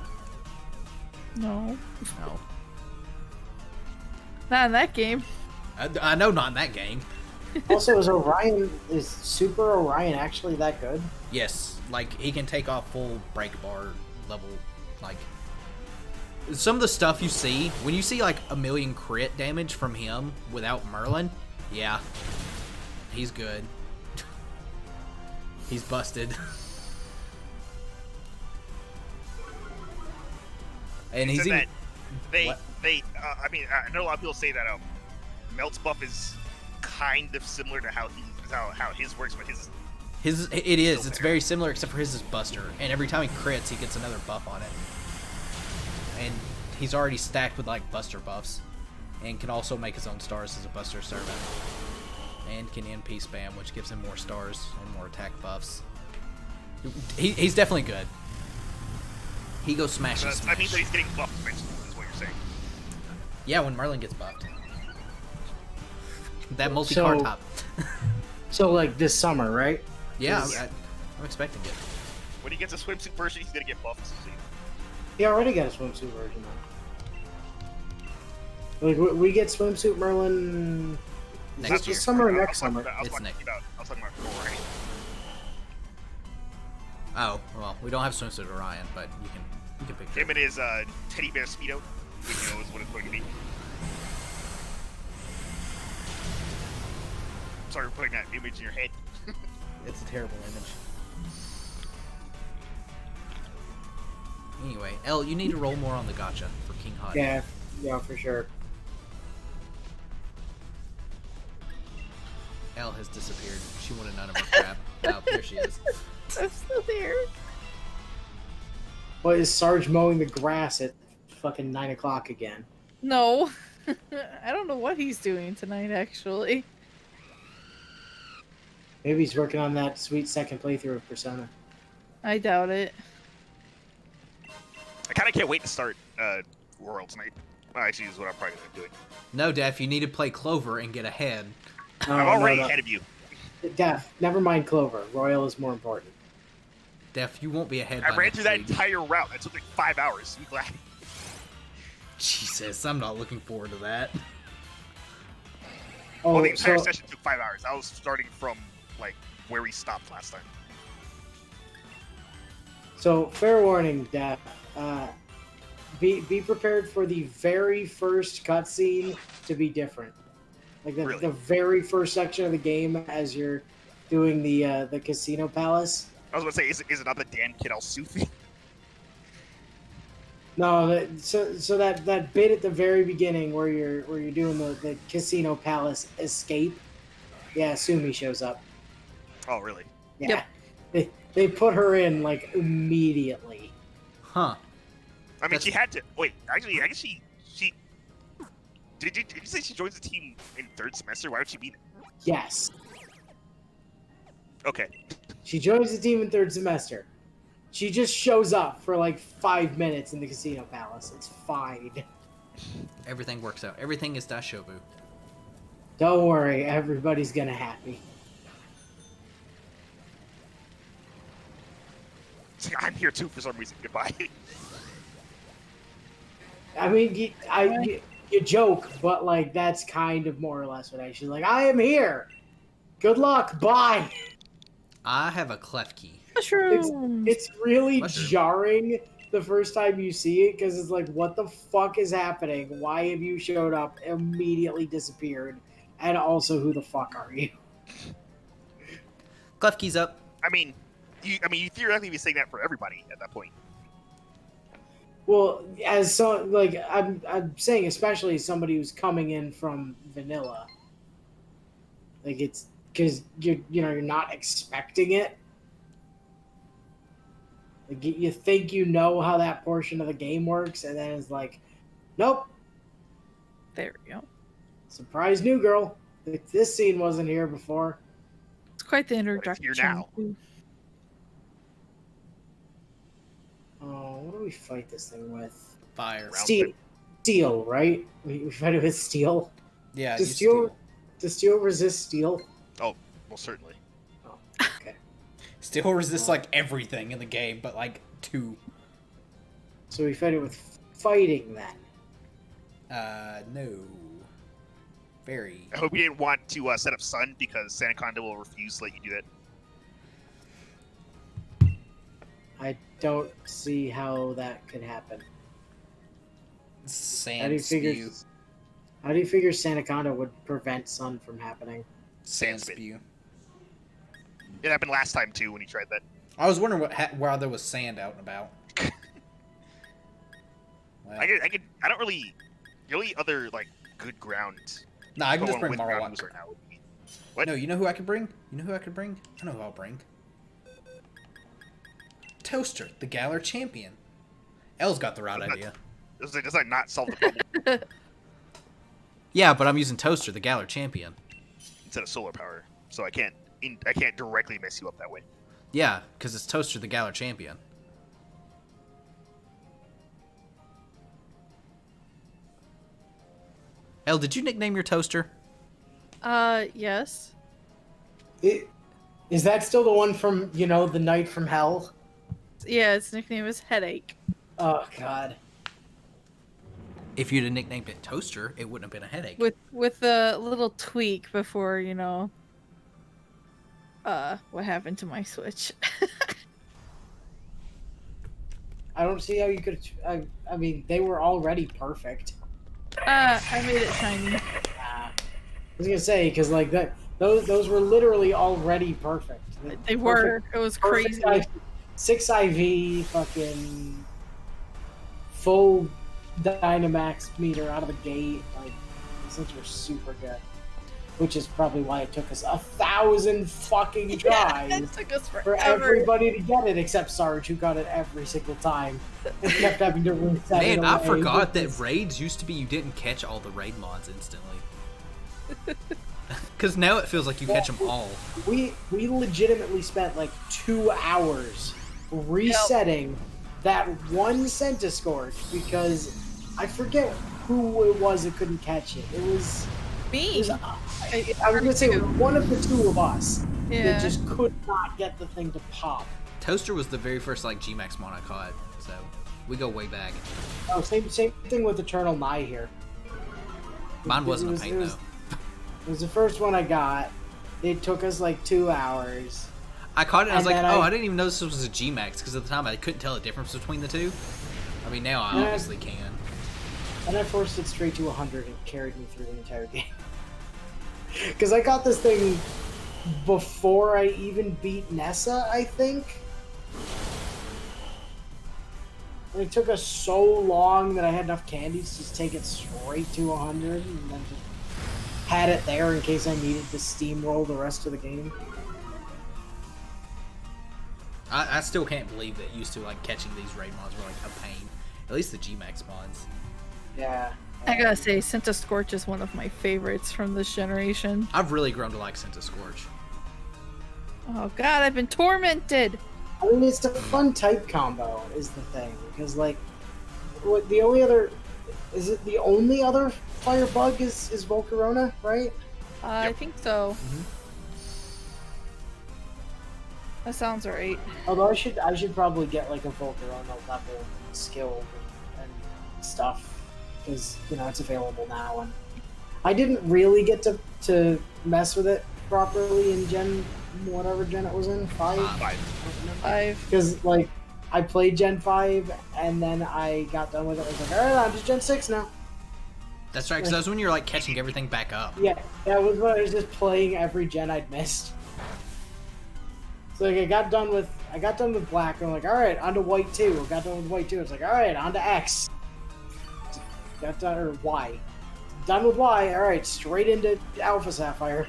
No. No. Not in that game. I know not in that game. Also, is Super Orion actually that good? Yes, like, he can take off full break bar level, like... Some of the stuff you see, when you see, like, 1,000,000 crit damage from him without Merlin, yeah. He's good. He's busted. And he's even... I mean, I know a lot of people say that Melt's buff is kind of similar to how his works, but it is. It's very similar, except for his is Buster. And every time he crits, he gets another buff on it. And he's already stacked with, like, Buster buffs. And can also make his own stars as a Buster servant. And can NP spam, which gives him more stars and more attack buffs. He's definitely good. He goes smash and smash. I mean, that he's getting buffed eventually, is what you're saying. Yeah, when Merlin gets buffed. That multi-card So- top. So, like, this summer, right? Yeah, Is- I'm expecting it. When he gets a swimsuit version, he's gonna get buffed. He already got a swimsuit version, though. Like, we get swimsuit Merlin... Next this year. summer or next summer? I was It's talking about Orion. Oh, well, we don't have swimsuit Orion, but you can picture Him it. and his teddy bear Speedo, which knows what it's going to be. Sorry for putting that image in your head. It's a terrible image. Anyway, El, you need to roll more on the gacha for King Hot. Yeah, for sure. El has disappeared. She wanted none of her crap. Oh, there she is. I'm still there. Well, is Sarge mowing the grass at fucking 9 o'clock again? No. I don't know what he's doing tonight, actually. Maybe he's working on that sweet second playthrough of Persona. I doubt it. I kind of can't wait to start World tonight. Well, actually, is what I'm probably going to be doing. No, Def, you need to play Clover and get ahead. I'm already ahead of you. Def, never mind Clover. Royal is more important. Def, you won't be ahead I by ran next through that week. entire route. That took like 5 hours. I'm glad. Jesus, I'm not looking forward to that. Oh, Well, the entire so, session took 5 hours. I was starting from like where we stopped last time. so fair warning, Def. Be prepared for the very first cutscene to be different. Like the, Really? the very first section of the game as you're doing the casino palace. I was going to say, is it not the Dan Kid Al Sufi? No, so that bit at the very beginning where you're doing the Casino Palace escape, yeah, Sumi shows up. Oh, really? Yeah, Yep. they put her in like immediately. Huh. I mean, That's- she had to. Wait, actually, I guess she. Did you say she joins the team in third semester? Why would she be there? Yes, Okay. she joins the team in third semester. She just shows up for like 5 minutes in the Casino Palace. It's fine. Everything works out. Everything is Dashobu. Don't worry, everybody's gonna happy. It's like, I'm here too for some reason. Goodbye. I mean, you joke, but like that's kind of more or less what she's like. I am here. Good luck. Bye. I have a clef key. Mushroom. It's really Mushroom. jarring the first time you see it because it's like, what the fuck is happening? Why have you showed up, immediately disappeared, and also who the fuck are you? Clef key's up. I mean, you theoretically be saying that for everybody at that point. Well, I'm saying, especially somebody who's coming in from vanilla, like it's because you're not expecting it. Like you think you know how that portion of the game works, and then it's like, nope, There we go. surprise, new girl. This scene wasn't here before. It's quite the Here introduction. now. Oh, what do we fight this thing with? Fire. Steel, right? We fight it with steel. Yeah, Does steel resist steel? Oh, well, certainly. Oh, okay. Steel resists like everything in the game, but like 2. So we fight it with fighting then. No. Very. I hope you didn't want to set up Sun because Sanaconda will refuse to let you do that. I don't see how that could happen. How do Sand you figure? spew. How do you figure Sanaconda would prevent Sun from happening? Sand Sand spit. spew. It happened last time too when you tried that. I was wondering why there was sand out and about. Well, I don't really. The only other like good ground. nah, I can just Pokemon bring with ground Marowak. moves right now would be- What? No, you know who I could bring? You know who I could bring? I know who I'll bring. Toaster, the Galar champion. Elle's got the right Does that- idea. Does that not solve the problem Yeah, but I'm using Toaster, the Galar champion. instead of solar power? So I can't directly mess you up that way. Yeah, because it's Toaster, the Galar champion. Elle, did you nickname your Toaster? Yes. Is that still the one from the Night from Hell? Yeah, its nickname is Headache. Oh God. If you'd have nicknamed it Toaster, it wouldn't have been a headache. With a little tweak before, what happened to my Switch. I don't see how you could. I mean, they were already perfect. I made it shiny. I was gonna say because like that, those were literally already perfect. They were. It was crazy. 6 IV, fucking full Dynamax meter out of the gate. Like things were super good, which is probably why it took us 1,000 fucking tries. It took us For forever. everybody to get it, except Sarge, who got it every single time and kept having to reset it Man, I away. forgot that raids used to be you didn't catch all the raid mods instantly. Because now it feels like you catch them all. We legitimately spent like 2 hours resetting that one Centiskorch because I forget who it was that couldn't catch it. It was Me. I was gonna say one of the two of us Yeah. that just could not get the thing to pop. Toaster was the very first like G-Max mod I caught, so we go way back. Oh, same thing with Eternal Mai here. Mine wasn't It a was- pain it was- though. It was the first one I got. It took us like 2 hours. I caught it and I was and like, then oh, I- I didn't even know this was a G-Max because at the time I couldn't tell the difference between the two. I mean, now I Yeah. obviously can. And I forced it straight to 100 and carried me through the entire game. Because I got this thing before I even beat Nessa, I think. And it took us so long that I had enough candies to just take it straight to 100 and then just had it there in case I needed to steamroll the rest of the game. I still can't believe that used to like catching these raid mods were like a pain. At least the G-Max mods. Yeah. I gotta say, Scent of Scorch is one of my favorites from this generation. I've really grown to like Scent of Scorch. Oh god, I've been tormented! I mean, it's a fun type combo, is the thing. Because, like, what the only other... Is it the only other fire bug is Volcarona, right? I think so. Mm-hmm. That sounds right. Although I should probably get, like, a Volcarona level skill and stuff. Because, you know, it's available now. And I didn't really get to mess with it properly in Gen... whatever Gen it was in, 5? 5. Because, like, I played Gen 5, and then I got done with it. I was like, alright, I'm just Gen 6 now. That's right, because that was when you're like catching everything back up. Yeah, that was when I was just playing every gen I'd missed. So, like, I got done with Black, and I'm like, alright, on to White 2. I got done with White 2. It's like, alright, on to X. Got done, or Y. Done with Y, alright, straight into Alpha Sapphire.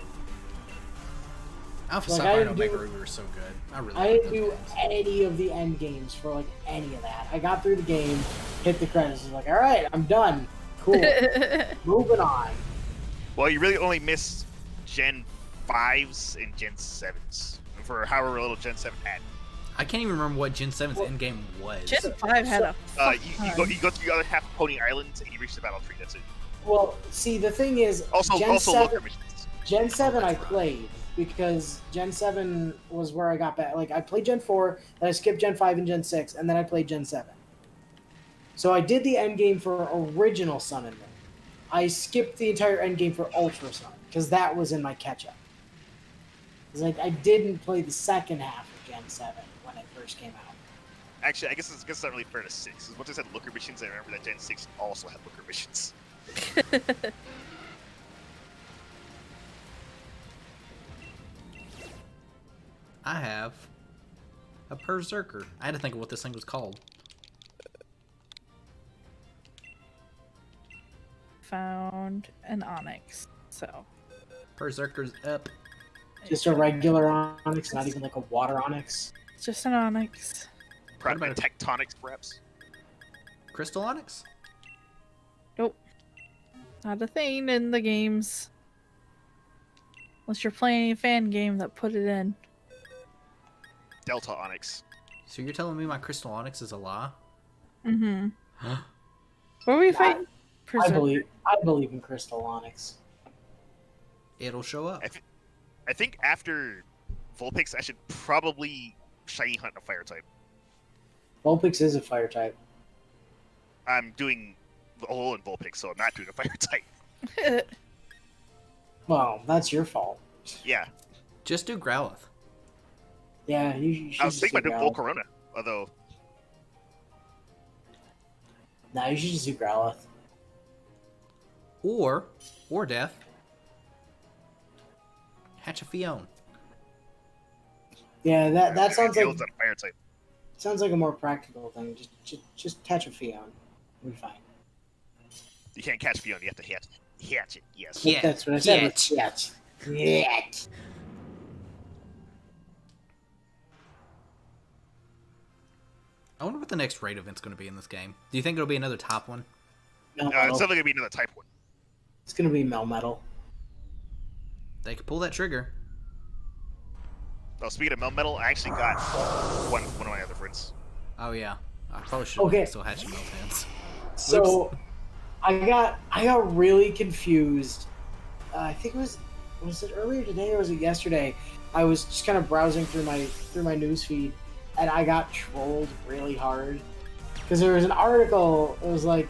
Alpha Like, Sapphire and I didn't Omega do- Ruby were so good. I really I like didn't those do games. any of the end games for, like, any of that. I got through the game, hit the credits, and was like, alright, I'm done. Cool. Moving on. Well, you really only missed Gen 5s and Gen 7s for however little Gen 7 had. I can't even remember what Gen 7's endgame was. Gen 5 had a You go through the other half of Pony Island and you reach the battle tree. That's it. Well, see, the thing is, Also, Gen 7, Looker missions. Gen 7 I played because Gen 7 was where I got back. Like, I played Gen 4, then I skipped Gen 5 and Gen 6, and then I played Gen 7. So I did the end game for original Sun and Moon. I skipped the entire end game for Ultra Sun, because that was in my catch-up. Because I didn't play the second half of Gen 7 when it first came out. Actually, I guess it's not really fair to 6. Once I said Looker missions, I remember that Gen 6 also had Looker missions. I have a Berserker. I had to think of what this thing was called. Found an Onyx, so. Berserker's up. Just a regular Onyx, not even like a water Onyx. It's just an Onyx. Probably about Tectonics, perhaps. Crystal Onyx? Nope. Not a thing in the games. Unless you're playing a fan game that put it in. Delta Onyx. So you're telling me my Crystal Onyx is a lie? Mm-hmm. Huh? What were we fighting? I believe in Crystal Onyx. It'll show up. I think after Vulpix, I should probably shiny hunt a fire type. Vulpix is a fire type. I'm doing the hole in Vulpix, so I'm not doing a fire type. Well, that's your fault. Yeah. Just do Growlithe. Yeah, you should I was thinking about doing Growlithe. Volcarona, although No, you should just do Growlithe. Or Death. Hatch a Fion. Yeah, that sounds Gale's like not a fire type. a more practical thing. Just catch a Fion. We'll be fine. You can't catch Fiona, you have to hatch it, yes. Yeah, That's what I said. catch. Catch. I wonder what the next raid event's going to be in this game. Do you think it'll be another top one? No, It's definitely gonna be another type one. it's gonna be Melmetal. They could pull that trigger. Oh, speaking of Melmetal, I actually got one of my other friends. Oh yeah, I probably should have Okay. still hatching Meltans. So, I got really confused. I think was it earlier today or was it yesterday? I was just kind of browsing through my news feed, and I got trolled really hard because there was an article. It was like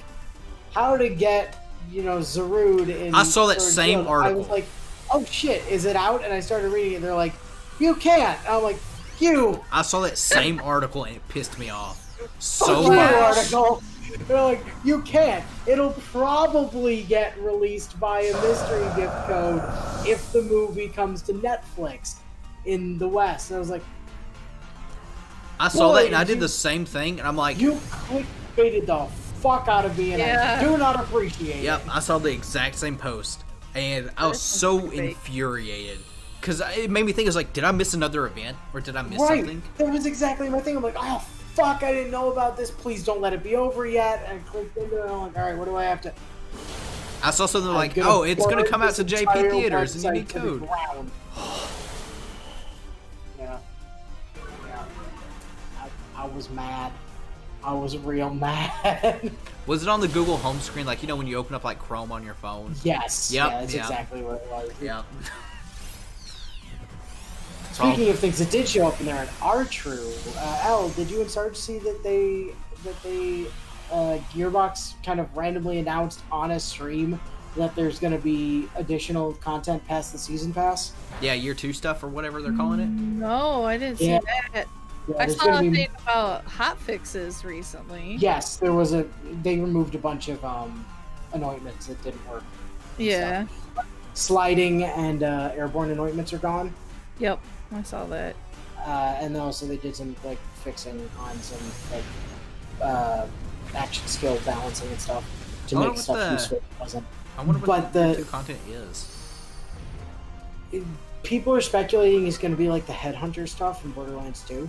how to get Zarude in. I saw that Sword same Shield. I article. was like, oh shit, is it out? And I started reading it. And they're like, you can't. And I'm like, you. I saw that same article and it pissed me off so Fuck you, much. article. They're like, you can't. It'll probably get released by a mystery gift code if the movie comes to Netflix in the West. And I was like, I saw that and I Boy, did the same thing, and I'm like, you click baited the fuck out of me, and Yeah. I do not appreciate Yep, it. I saw the exact same post, and I was so infuriated because it made me think, it was like, did I miss another event or did I miss something? That was exactly my thing. I'm like, oh fuck, I didn't know about this. Please don't let it be over yet. And I clicked into it. And I'm like, all right, what do I have to? I saw something I'm like, gonna oh, it's gonna burn come out this to JP entire theaters and you website need to the code. ground. Yeah. I was mad. I was real mad. Was it on the Google home screen, like, you know, when you open up like Chrome on your phone? Yes. Yep, Yeah, that's yeah. exactly what it was. Yeah. Speaking of things that did show up in there and are true, Al, did you and Sarge see that they Gearbox kind of randomly announced on a stream that there's going to be additional content past the season pass? Yeah, year 2 stuff or whatever they're calling it. No, I didn't see Yeah. that. Yeah, I there's saw a gonna be- thing about hot fixes recently. Yes, they removed a bunch of anointments that didn't work. Yeah. So, sliding and airborne anointments are gone. Yep. I saw that. And also they did some like fixing on some like action skill balancing and stuff to I wonder make what stuff the- useful. It wasn't. I wonder what But the year the- 2 content is. People are speculating it's going to be like the headhunter stuff from Borderlands 2,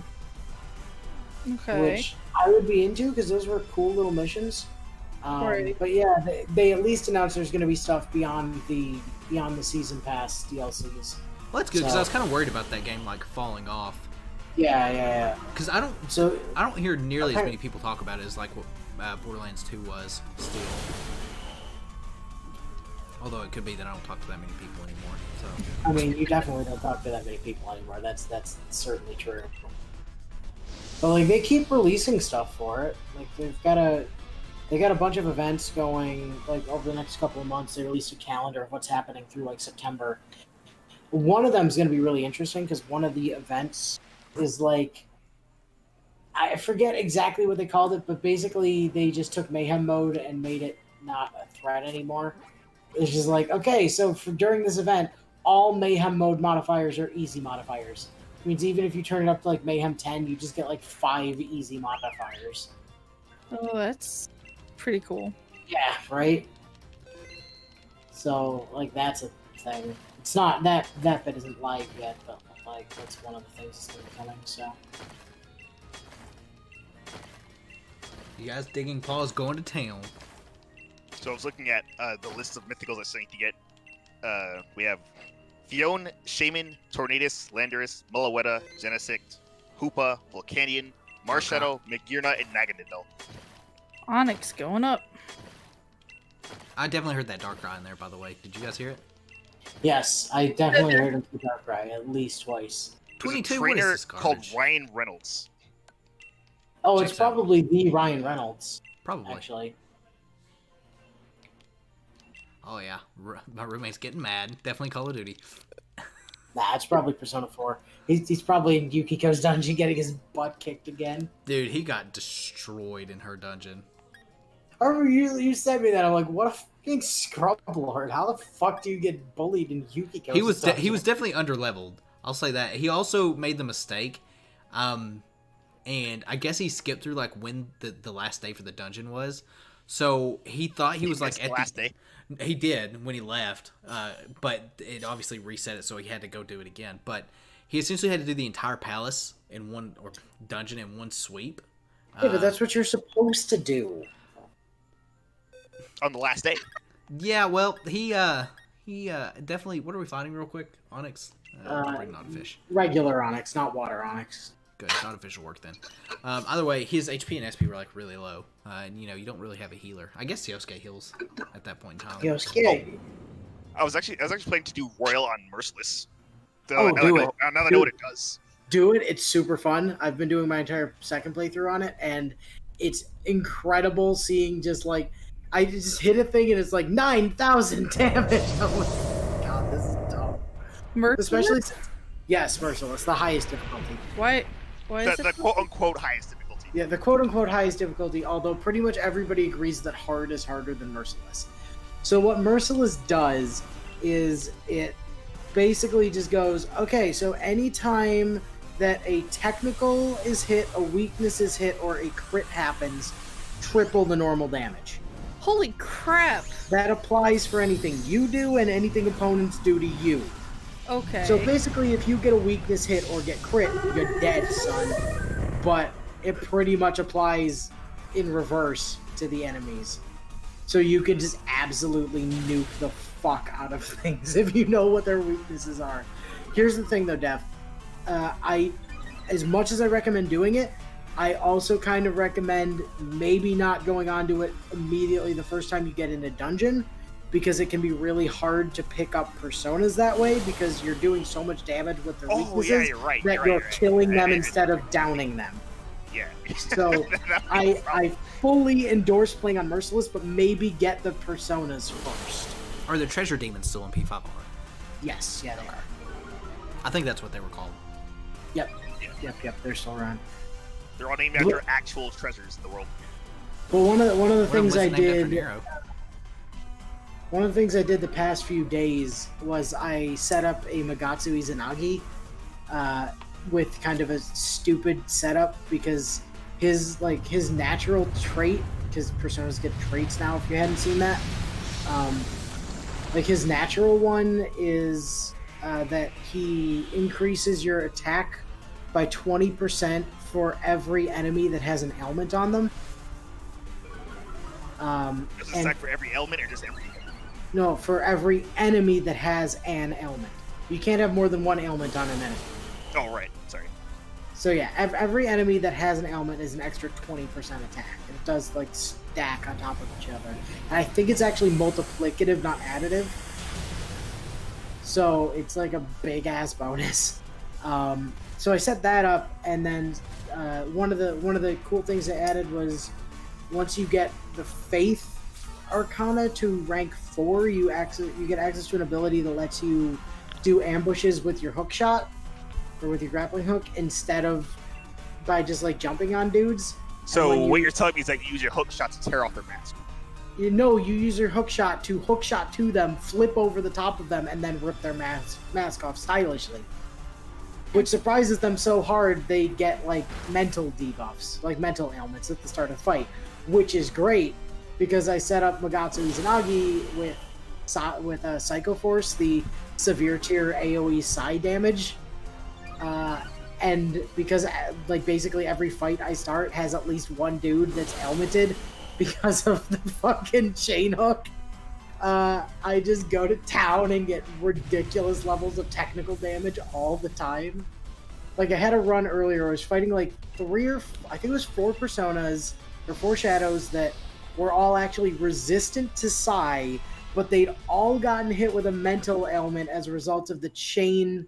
Okay. which I would be into because those were cool little missions. Right. But yeah, they at least announced there's going to be stuff beyond the season pass DLCs. Well, that's good because So- I was kind of worried about that game like falling off. Yeah. Because I don't So hear nearly as Okay. many people talk about it as like what Borderlands 2 was still. Although it could be that I don't talk to that many people anymore. So I mean, you definitely don't talk to that many people anymore. That's certainly true. But like they keep releasing stuff for it. Like they got a bunch of events going like over the next couple of months. They released a calendar of what's happening through like September. One of them is going to be really interesting because one of the events is like I forget exactly what they called it, but basically they just took mayhem mode and made it not a threat anymore. It's just like, okay, so during this event, all mayhem mode modifiers are easy modifiers. It means even if you turn it up to like mayhem 10, you just get like 5 easy modifiers. Oh, that's pretty cool. Yeah, right? So, like, that's a thing. It's not, that bit isn't live yet, but like, that's one of the things that's going to be coming, so. you guys digging paws going to town. So I was looking at the list of mythicals I starting to get. We have Fion, Shaman, Tornadus, Landorus, Mullowetta, Genesict, Hoopa, Volcanion, Marshadow, Magirna, and Naganadel. Onyx going up. I definitely heard that Darkrai in there, by the way. Did you guys hear it? Yes, I definitely heard him for Darkrai at least twice. There's 22, a what is trainer this called garbage? Ryan Reynolds. Oh, Checks it's out. probably the Ryan Reynolds, Probably. actually. Oh yeah, my roommate's getting mad. Definitely Call of Duty. Nah, it's probably Persona 4. He's probably in Yukiko's dungeon getting his butt kicked again. Dude, he got destroyed in her dungeon. I remember you sent me that. I'm like, what a fucking scrub lord. How the fuck do you get bullied in Yukiko's He was dungeon? definitely underleveled. I'll say that. He also made the mistake, and I guess he skipped through like when the last day for the dungeon was. So he thought he was like It's at last day. He did when he left, but it obviously reset it, so he had to go do it again. But he essentially had to do the entire palace in one, or dungeon in one sweep. Yeah, but that's what you're supposed to do. On the last day. Yeah, well, he definitely. What are we fighting real quick? Onyx. Bring not a fish. Regular Onyx, not Water Onyx. Good, not official work then. Either way, his HP and SP were like really low, and you know you don't really have a healer. I guess Yosuke heals at that point in time. Yosuke. I was actually planning to do Royal on Merciless. So Oh, now do I it. know, now that I Do know what it. it does. Do it. It's super fun. I've been doing my entire second playthrough on it, and it's incredible seeing just like I just hit a thing and it's like 9,000 damage. I'm like, God, this is dumb. Merciless? Especially since, yes, Merciless, the highest difficulty. Why is The it? quote unquote highest difficulty. Yeah, the quote unquote highest difficulty, although pretty much everybody agrees that hard is harder than Merciless. So what Merciless does is it basically just goes, okay, so anytime that a technical is hit, a weakness is hit, or a crit happens, triple the normal damage. Holy crap. That applies for anything you do and anything opponents do to you. Okay. So basically, if you get a weakness hit or get crit, you're dead, son. But it pretty much applies in reverse to the enemies. So you could just absolutely nuke the fuck out of things if you know what their weaknesses are. Here's the thing, though, Dev. As much as I recommend doing it, I also kind of recommend maybe not going onto it immediately the first time you get in a dungeon, because it can be really hard to pick up personas that way, because you're doing so much damage with their weaknesses yeah, you're right. that you're killing them instead of downing them. Yeah. So I fully endorse playing on Merciless, but maybe get the personas first. Are the treasure demons still in P5 already? Yes, yeah, they are. I think that's what they were called. Yep, yep, they're still around. They're all named after actual treasures in the world. Well, one of the things I named after did. Nero. One of the things I did the past few days was I set up a Magatsu Izanagi with kind of a stupid setup, because his natural trait, because personas get traits now if you hadn't seen that, his natural one is that he increases your attack by 20% for every enemy that has an ailment on them. Does it stack for every element or just every? No, for every enemy that has an ailment. You can't have more than one ailment on an enemy. Oh, right. Sorry. So yeah, every enemy that has an ailment is an extra 20% attack. It does stack on top of each other. And I think it's actually multiplicative, not additive. So it's like a big ass bonus. So I set that up, and then one of the cool things I added was, once you get the Faith Arcana to rank 4, you get access to an ability that lets you do ambushes with your hook shot, or with your grappling hook, instead of by just jumping on dudes. So what you're telling me is that you use your hook shot to tear off their mask. You use your hook shot to them, flip over the top of them, and then rip their mask off stylishly. Which surprises them so hard they get mental debuffs, mental ailments at the start of the fight, which is great, because I set up Magatsu Izanagi with Psycho Force, the severe tier AoE psi damage, and because basically every fight I start has at least one dude that's ailmented because of the fucking chain hook. I just go to town and get ridiculous levels of technical damage all the time. I had a run earlier, I was fighting 4 personas, or 4 shadows that were all actually resistant to psi, but they'd all gotten hit with a mental ailment as a result of the chain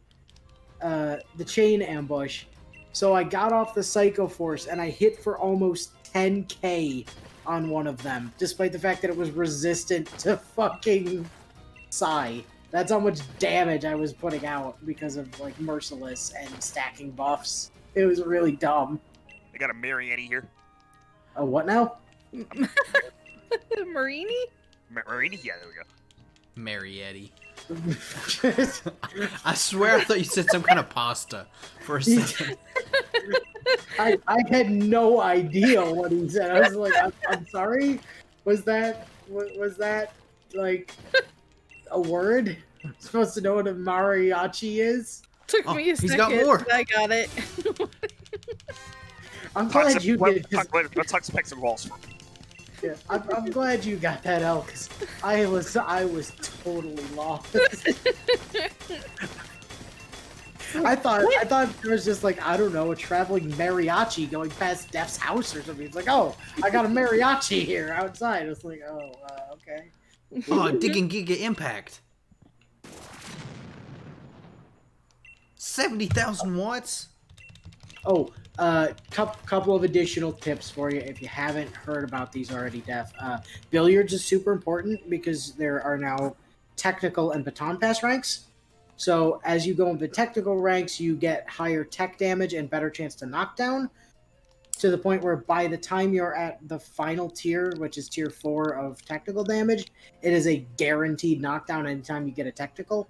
ambush. So I got off the Psycho Force and I hit for almost 10k on one of them, despite the fact that it was resistant to fucking psi. That's how much damage I was putting out because of Merciless and stacking buffs. It was really dumb. I got a Mariani here. Oh, what now? Marini? Marini? Yeah, there we go. Marietti. I swear I thought you said some kind of pasta for a second. I had no idea what he said. I was like, I'm sorry? Was that a word? I'm supposed to know what a mariachi is? Took me a second. He's got more. I got it. I'm glad you did. Let's talk specs and walls. Yeah, I'm glad you got that out, because I was totally lost. I thought it was just I don't know, a traveling mariachi going past Def's house or something. It's oh, I got a mariachi here outside. It's okay. Oh, digging Giga Impact. 70,000 watts? Oh, couple of additional tips for you if you haven't heard about these already, Def. Billiards is super important because there are now technical and baton pass ranks. So as you go into technical ranks, you get higher tech damage and better chance to knockdown, to the point where by the time you're at the final tier, which is tier 4 of technical damage, it is a guaranteed knockdown anytime you get a technical,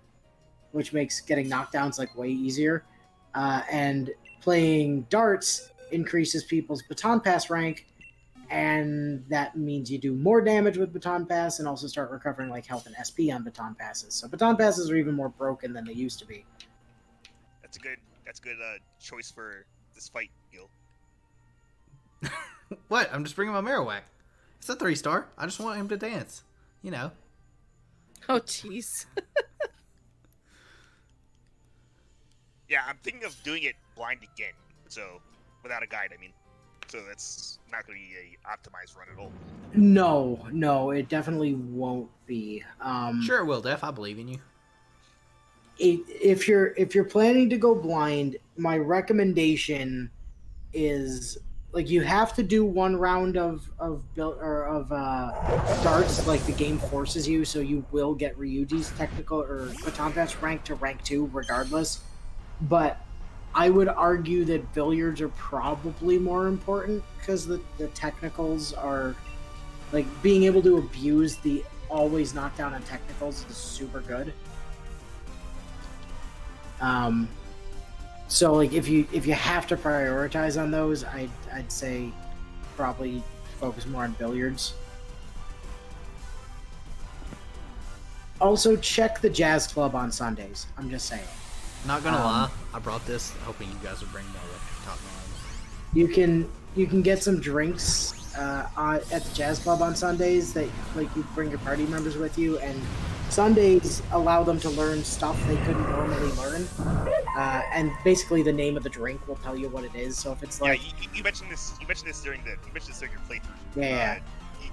which makes getting knockdowns way easier. And playing darts increases people's baton pass rank and that means you do more damage with baton pass and also start recovering like health and SP on baton passes. So baton passes are even more broken than they used to be. That's a good choice for this fight, Gil. What? I'm just bringing my Marowak. It's a 3-star. I just want him to dance. You know. Oh, jeez. Yeah, I'm thinking of doing it blind again. So, without a guide, I mean. So that's not going to be a optimized run at all. No, it definitely won't be. Sure it will, Def. I believe in you. If you're planning to go blind, my recommendation is like you have to do one round of darts, like the game forces you, so you will get Ryuji's technical or baton pass rank to rank 2 regardless. But I would argue that billiards are probably more important because the technicals are like being able to abuse the always knockdown on technicals is super good. So like if you have to prioritize on those, I'd say probably focus more on billiards. Also check the jazz club on Sundays. I'm just saying. Not gonna lie, I brought this hoping you guys would bring more top lines. You can get some drinks at the jazz club on Sundays that like you bring your party members with you, and Sundays allow them to learn stuff they couldn't normally learn. And basically, the name of the drink will tell you what it is. So if it's like, yeah, you mentioned this. You mentioned this during your playthrough. Yeah.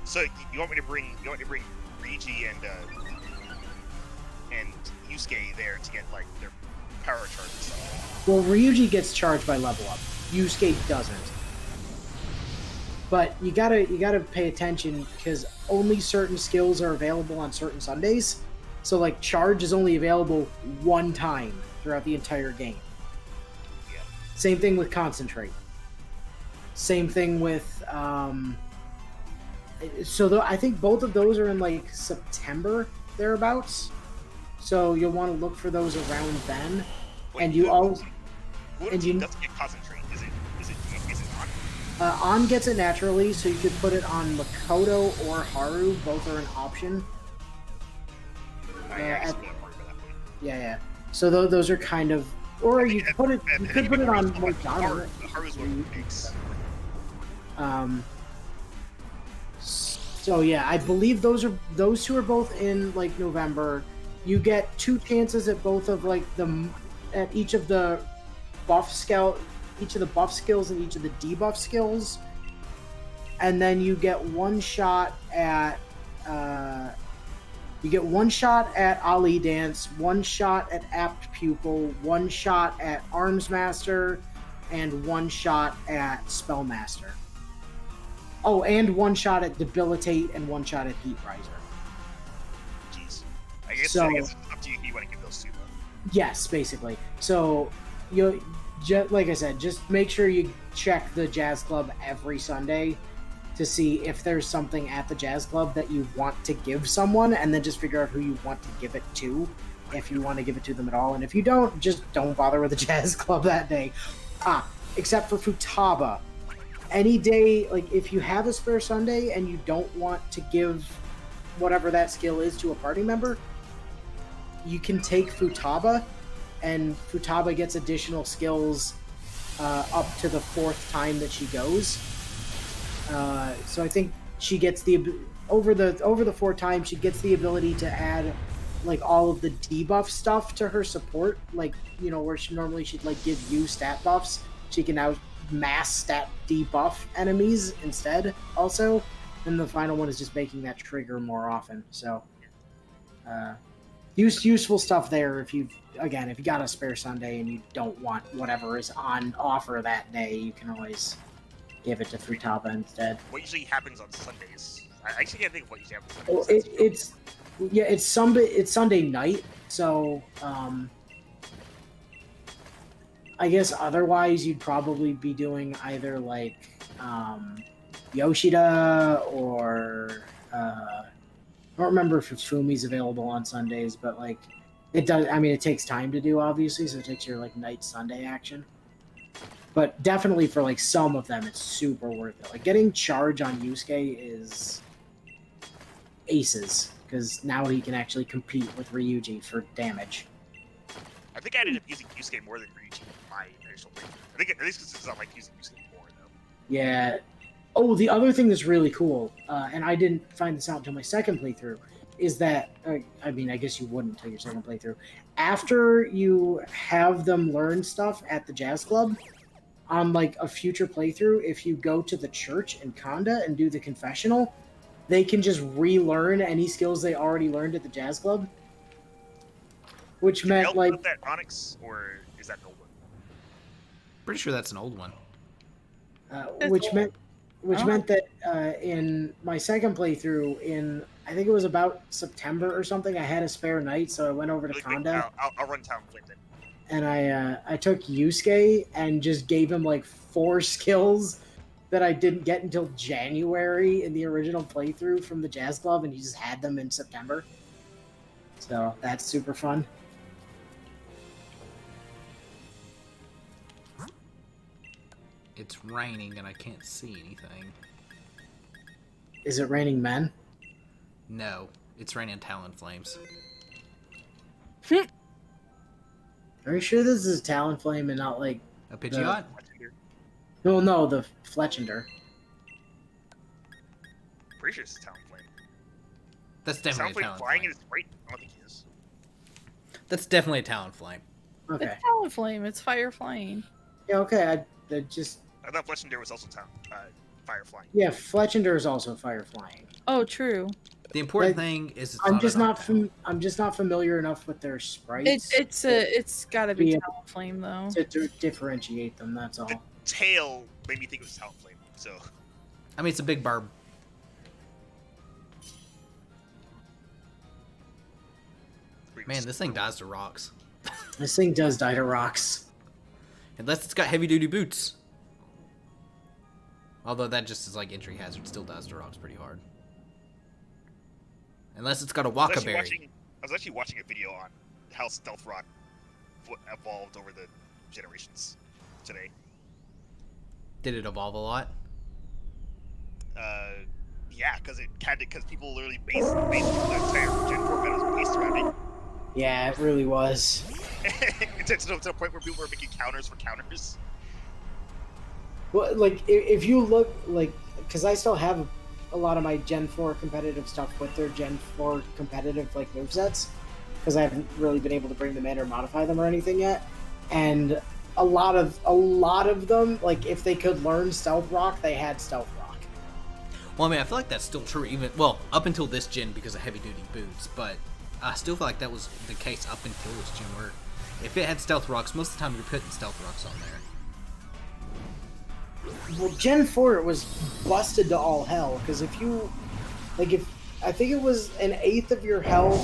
So you want me to bring Ryuji and Yusuke there to get like their power charge and stuff. Well, Ryuji gets charged by level up. Yusuke doesn't. But you gotta pay attention because only certain skills are available on certain Sundays. So like charge is only available one time throughout the entire game. Yeah. Same thing with concentrate. Same thing with I think both of those are in like September thereabouts. So you'll want to look for those around then. Wait, and you always doesn't get concentrate. Is it on? On gets it naturally, so you could put it on Makoto or Haru. Both are an option. Yeah. So those are kind of, or you could put it. You could put it on Morgana. Haru's one makes. So yeah, I believe those two are both in like November. You get 2 chances at both of like at each of the buff skills and each of the debuff skills, and then you get one shot at Ali Dance, one shot at Apt Pupil, one shot at Arms Master, and one shot at Spellmaster. Oh, and one shot at Debilitate and one shot at Heat Riser. Jeez. I guess it's up to you if you want to give those two. Yes, basically. So like I said, just make sure you check the Jazz Club every Sunday to see if there's something at the Jazz Club that you want to give someone, and then just figure out who you want to give it to, if you want to give it to them at all. And if you don't, just don't bother with the Jazz Club that day. Except for Futaba. Any day, like if you have a spare Sunday and you don't want to give whatever that skill is to a party member, you can take Futaba, and Futaba gets additional skills up to the 4th time that she goes. So I think she gets over the 4 times she gets the ability to add like all of the debuff stuff to her support, like where she'd like give you stat buffs, she can now mass stat debuff enemies instead also. And the final one is just making that trigger more often. So useful stuff there if you got a spare Sunday and you don't want whatever is on offer that day, you can always give it to Futaba instead. What usually happens on Sundays? I actually can't think of what usually happens Well, on Sundays. it's Sunday night, so I guess otherwise you'd probably be doing either like Yoshida or I don't remember if Fumi's available on Sundays, but like it does. I mean, it takes time to do, obviously, so it takes your like night Sunday action. But definitely for like some of them, it's super worth it. Like getting charge on Yusuke is aces because now he can actually compete with Ryuji for damage. I think I ended up using Yusuke more than Ryuji in my initial playthrough. I think at least because it's not like using Yusuke more though. Yeah. Oh, the other thing that's really cool, and I didn't find this out until my second playthrough, is that I mean, I guess you wouldn't until your second playthrough. After you have them learn stuff at the jazz club, on like a future playthrough, if you go to the church in Kanda and do the confessional, they can just relearn any skills they already learned at the jazz club. Which meant like that Onyx, or is that an old one? Pretty sure that's an old one. which meant that in my second playthrough in I think it was about September or something, I had a spare night, so I went over to Kanda. I'll run Town Flame then. And I took Yusuke and just gave him like 4 skills that I didn't get until January in the original playthrough from the Jazz Club, and he just had them in September. So that's super fun. It's raining and I can't see anything. Is it raining men? No, it's raining Talonflames. Are you sure this is Talonflame and not like A Pidgeot? no, the Fletchender? Pretty sure it's Town Flame. That's definitely a Town Flame flying Talonflame. is right. I don't think he is. That's definitely a Talonflame. Okay. It's Talonflame. It's fire flying. Yeah, okay. I just I thought Fletchender was also fire flying. yeah, Fletchender is also fire flying. Oh, true. The important Like, thing is it's I'm just an not Octo. I'm just not familiar enough with their sprites It's gotta be Yeah. Talonflame though. to differentiate them. That's all. The tail made me think it was Town Flame. So I mean, it's a big barb. Man, this thing dies to rocks. This thing does die to rocks. Unless it's got heavy-duty boots. Although that just is like entry hazard, still dies to rocks pretty hard. Unless it's got a I was Wakaberry. actually watching a video on how Stealth Rock evolved over the generations today. Did it evolve a lot? Yeah, because people literally based the entire Gen 4 meta was based around it. Yeah, it really was. to the point where people were making counters for counters. Well, like if you look like, because I still have a lot of my Gen 4 competitive stuff with their Gen 4 competitive like movesets, because I haven't really been able to bring them in or modify them or anything yet. And a lot of them, like if they could learn Stealth Rock, they had Stealth Rock. Well, I mean, I feel like that's still true, even well up until this gen because of heavy-duty boots. But I still feel like that was the case up until this gen, where if it had stealth rocks, most of the time you're putting stealth rocks on there. Well, Gen 4 it was busted to all hell, because if you if I think it was an eighth of your health.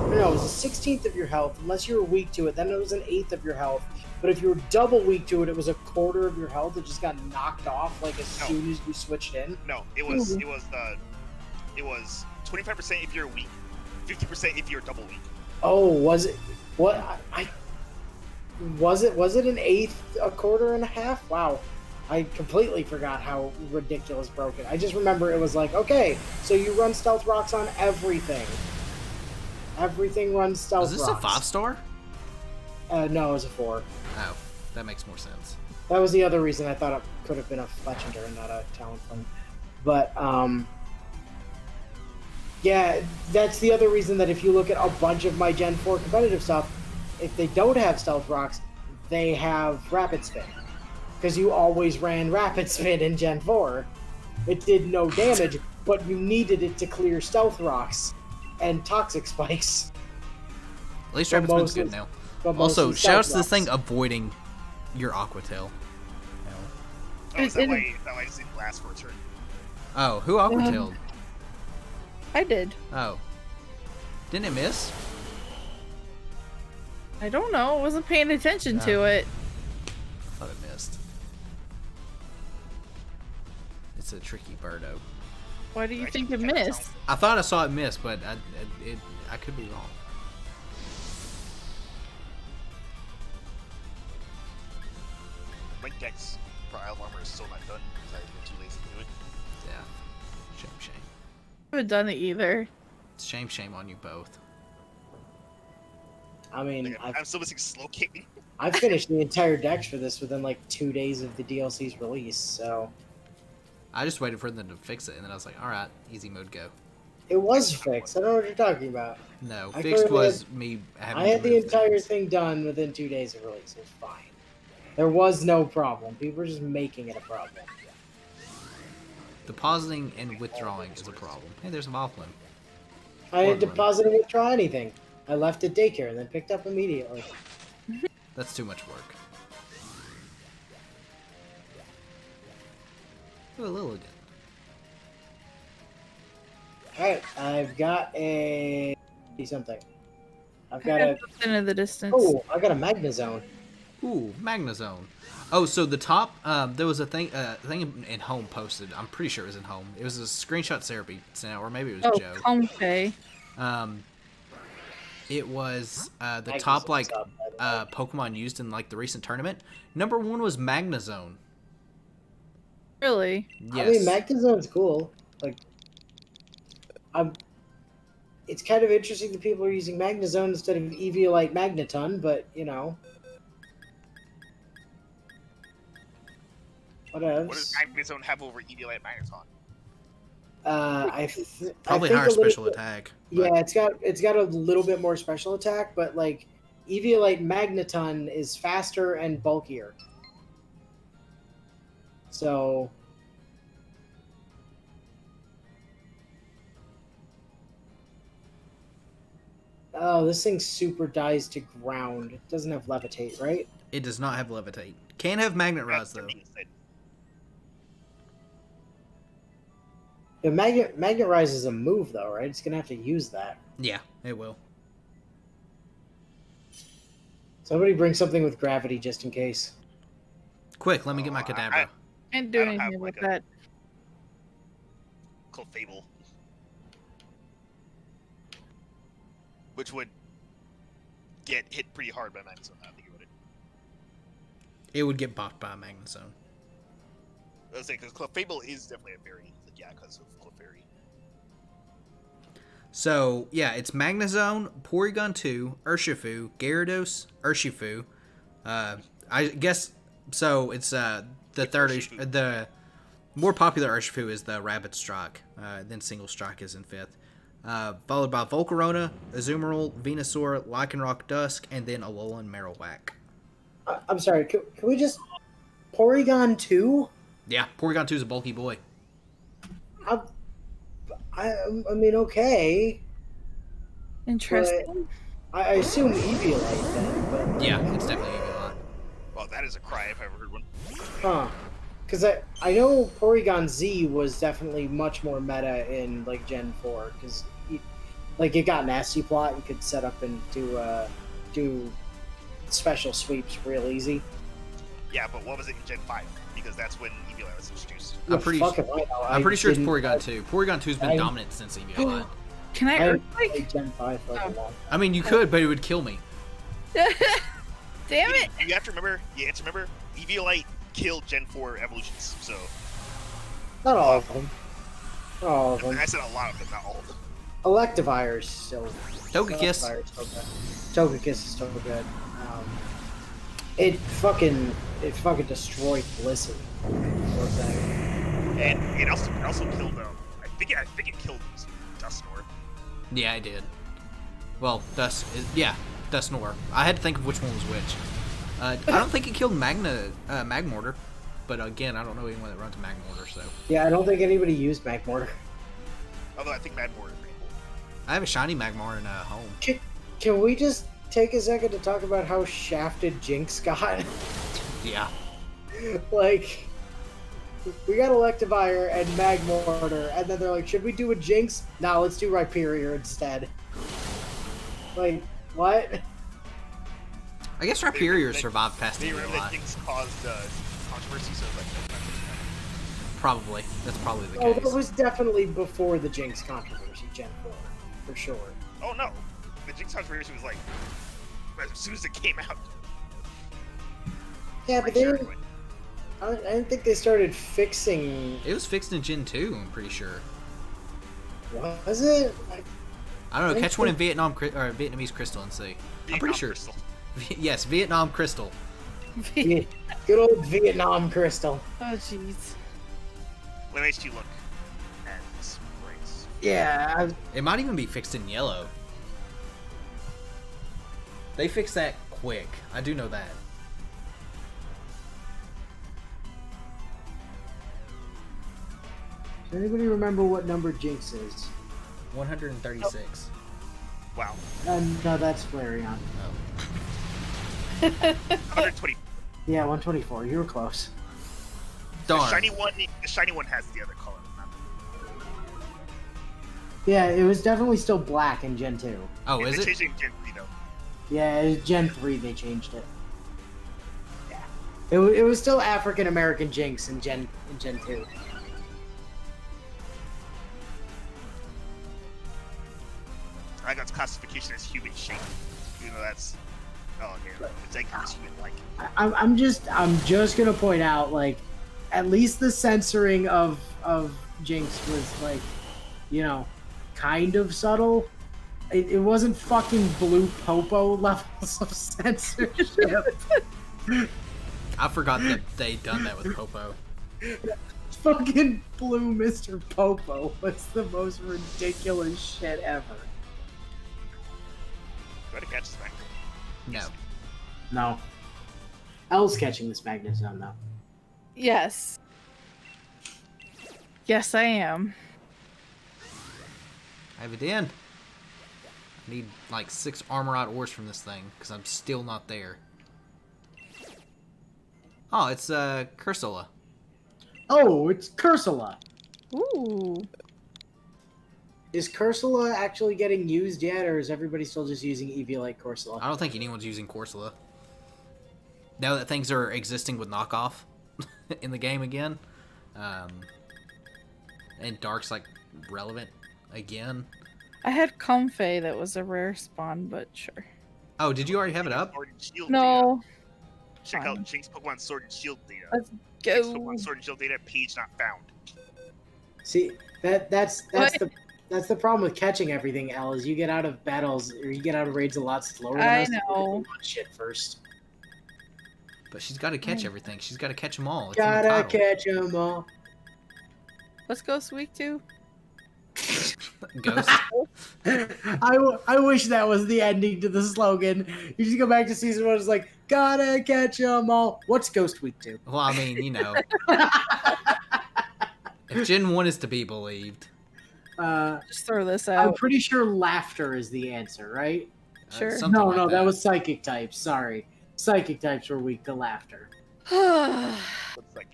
No, it was a 16th of your health, unless you were weak to it. Then it was an eighth of your health. But if you were double weak to it, it was a quarter of your health. It just got knocked off like as soon as you switched in. No, it was 25% if you're weak, 50% if you're double weak. Oh, was it? What? Was it an eighth, a quarter, and a half? Wow. I completely forgot how ridiculous broken. I just remember it was like, okay, so you run stealth rocks on everything. Everything runs stealth Is this rocks. a 5-star? No, it was a 4. Oh, that makes more sense. That was the other reason I thought it could have been a Fletchender and not a Talonflame. But, yeah, that's the other reason that if you look at a bunch of my Gen 4 competitive stuff, if they don't have Stealth Rocks, they have Rapid Spin. Because you always ran Rapid Spin in Gen 4. It did no damage, but you needed it to clear Stealth Rocks and Toxic Spikes. At least But Rapid Spin's mostly- good now. but Also, mostly shout out to Stealth this thing Rocks. avoiding your Aqua Tail. Oh, is that why it didn't last for a turn? Oh, who Aqua Tailed? I did. Oh. Didn't it miss? I don't know. I wasn't paying attention Oh. to it. I thought it missed. It's a tricky birdo. Why do you I think it can't tell. missed? I thought I saw it miss, but I could be wrong. Link Dex for Isle of Armor is still not done because I've been too lazy to do it. Yeah. Shame. I haven't done it either. Shame on you both. I mean, Like, I'm still missing Slow King. I finished the entire dex for this within like 2 days of the DLC's release, so I just waited for them to fix it, and then I was like, all right, easy mode, go. it was fixed. I don't know what you're talking about. No, I fixed clearly was me having I had to the move entire things. thing done within 2 days of release. It was fine. There was no problem. People were just making it a problem. Depositing and withdrawing is a problem. Hey, there's a Mothman. I didn't Portland. deposit and withdraw anything. I left at daycare and then picked up immediately. That's too much work. Do a little again. Alright, I've got a something. I've I got got a something in the distance. oh, I got a Magnazone. Ooh, Magnazone. Oh, so the top, there was a thing in Home posted. I'm pretty sure it was in Home. It was a screenshot Cerebi sent out, or maybe it was Oh, Joe. Comfey. It was the Magnazone's top like up, by the way. Pokemon used in like the recent tournament. Number 1 was Magnazone. Really? Yes. I mean, Magnazone's cool. Like, it's kind of interesting that people are using Magnazone instead of Eviolite Magneton, but you know, what else? What does Magnezone have over Eviolite Magneton? Probably think higher a little special bit- attack. But Yeah, it's got a little bit more special attack, but like Eviolite Magneton is faster and bulkier. So oh, this thing super dies to ground. It doesn't have levitate, right? it does not have Levitate. Can have Magnet Rise, That's though. being said. The Magnet Rise is a move though, right? It's gonna have to use that. Yeah, it will. Somebody bring something with gravity just in case. Quick, let me get my Oh, I- Kadabra. Can't do I don't have, anything like, with a- that. Called Fable. Which would get hit pretty hard by Magnezone, now I think about it. It would get bopped by a Magnezone. I was saying, because Clefable is definitely a fairy. Like, yeah, because of Clefairy. So, yeah, it's Magnezone, Porygon 2, Urshifu, Gyarados, Urshifu. I guess, so it's the third, Urshifu. the more popular Urshifu is the Rabbit Strike. Then Single Strike is in 5th. Followed by Volcarona, Azumarill, Venusaur, Lycanroc Dusk, and then Alolan Marowak. I'm sorry. Can we just Porygon 2? Yeah, Porygon 2 is a bulky boy. I mean, okay. Interesting. I assume Eviolite then, but Yeah, it's definitely Eviolite. Well, that is a cry if I ever heard one. huh? Because I know Porygon Z was definitely much more meta in like Gen 4 because like it got nasty plot. You could set up and do special sweeps real easy. Yeah, but what was it in Gen 5? Because that's when Eviolite was introduced. I'm pretty- Fucking right now. I'm pretty sure it's didn't- Porygon 2. Porygon 2's been I- dominant since Eviolite. Can I I haven't Earthquake? played Gen 5 for like a Oh. long time. I mean, you could, but it would kill me. Damn it! You have to remember, Eviolite killed Gen 4 evolutions. So, Not all of them. Not all of them. I said a lot of them, not all of them. Electivire's still. Togekiss. Electivire's still good. Togekiss is still good. It fucking destroyed Blizzard. Poor thing. And it also killed I think it killed Dusknoir. Yeah, I did. Well, Dusknoir. I had to think of which one was which. I don't think it killed Magmortar, but again, I don't know anyone that runs Magmortar, so. Yeah, I don't think anybody used Magmortar. Although I think Madmore is pretty cool. I have a shiny Magmar in home. Can we just take a second to talk about how shafted Jinx got? Yeah. Like, we got Electivire and Magmortar, and then they're like, should we do a Jinx? No, let's do Rhyperior instead. Like, what? I guess Rhyperior survived past Do the you remember that lot. things caused controversy? So like, Probably. That's probably the Oh, case. that was definitely before the Jinx controversy, Gen 4, for sure. oh no, the Jinx controversy was like as soon as it came out. Yeah, but they Sure, didn't, anyway. I didn't think they started fixing. It was fixed in Gen 2, I'm pretty sure. Was it? I don't know. think Catch one so. in Vietnamese crystal and see. I'm pretty Vietnam sure. Crystal. Yes, Vietnam crystal. Good old Vietnam crystal. Oh jeez. What makes you look at this race? Yeah, It might even be fixed in yellow. They fixed that quick. I do know that. does anybody remember what number Jinx is? 136. Wow. No, that's Flareon. Oh. 120. Yeah, 124. You were close. The Darn. shiny one has the other color. Yeah, it was definitely still black in Gen 2. Oh, Yeah, is they it? changed it in Gen 3 though. Yeah, it was Gen 3 they changed it. Yeah. It was still African American Jinx in Gen 2. I got its classification as human shape. Even though that's it's like human like. I'm just gonna point out, like, at least the censoring of Jinx was, like, you know, kind of subtle. It wasn't fucking blue popo levels of censorship. I forgot that they'd done that with Popo. Fucking blue Mr. Popo was the most ridiculous shit ever. Try to catch this back. No. No. Elle's catching this Magnezone, though. Yes. Yes, I am. I have it in. I need like 6 Armorite ores from this thing, because I'm still not there. Oh, it's Cursola. Oh, it's Cursula. Ooh. Is Cursula actually getting used yet, or is everybody still just using Eviolite Cursula? I don't think anyone's using Corsola. Now that things are existing with knockoff in the game again, and Dark's like relevant again. I had Comfey that was a rare spawn, but sure. Oh, did you already have it up? Sword and Shield No. Data. Check Fine. out Jinx Pokemon Sword and Shield data. Let's Jinx go. Pokemon Sword and Shield data page not found. See, that's What? the problem with catching everything, Elle, is you get out of battles, or you get out of raids a lot slower than I us. You know. want shit first. But she's got to catch everything. She's got to catch them all. It's in the Gotta title. catch 'em all. Let's go week 2. Ghost. I wish that was the ending to the slogan. You just go back to season 1, it's like, gotta catch 'em all. What's Ghost Week 2? Well, I mean, you know, if Gen 1 is to be believed, Just throw this I'm out. pretty sure laughter is the answer, right? Sure. something No, like no, that was psychic types. Sorry. Psychic types were weak to laughter. Looks like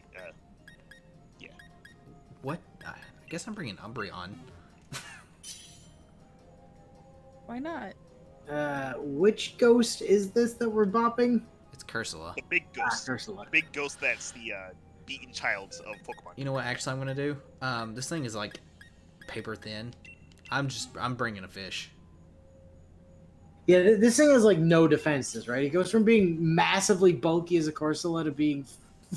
What? I guess I'm bringing Umbreon. Why not? Which ghost is this that we're bopping? It's Cursula. the big ghost. Ursula. The big ghost that's the beaten child of Pokemon. You know what? Actually, I'm gonna do. This thing is like paper thin. I'm bringing a fish. Yeah, this thing has like no defenses, right? It goes from being massively bulky as a Corsola to being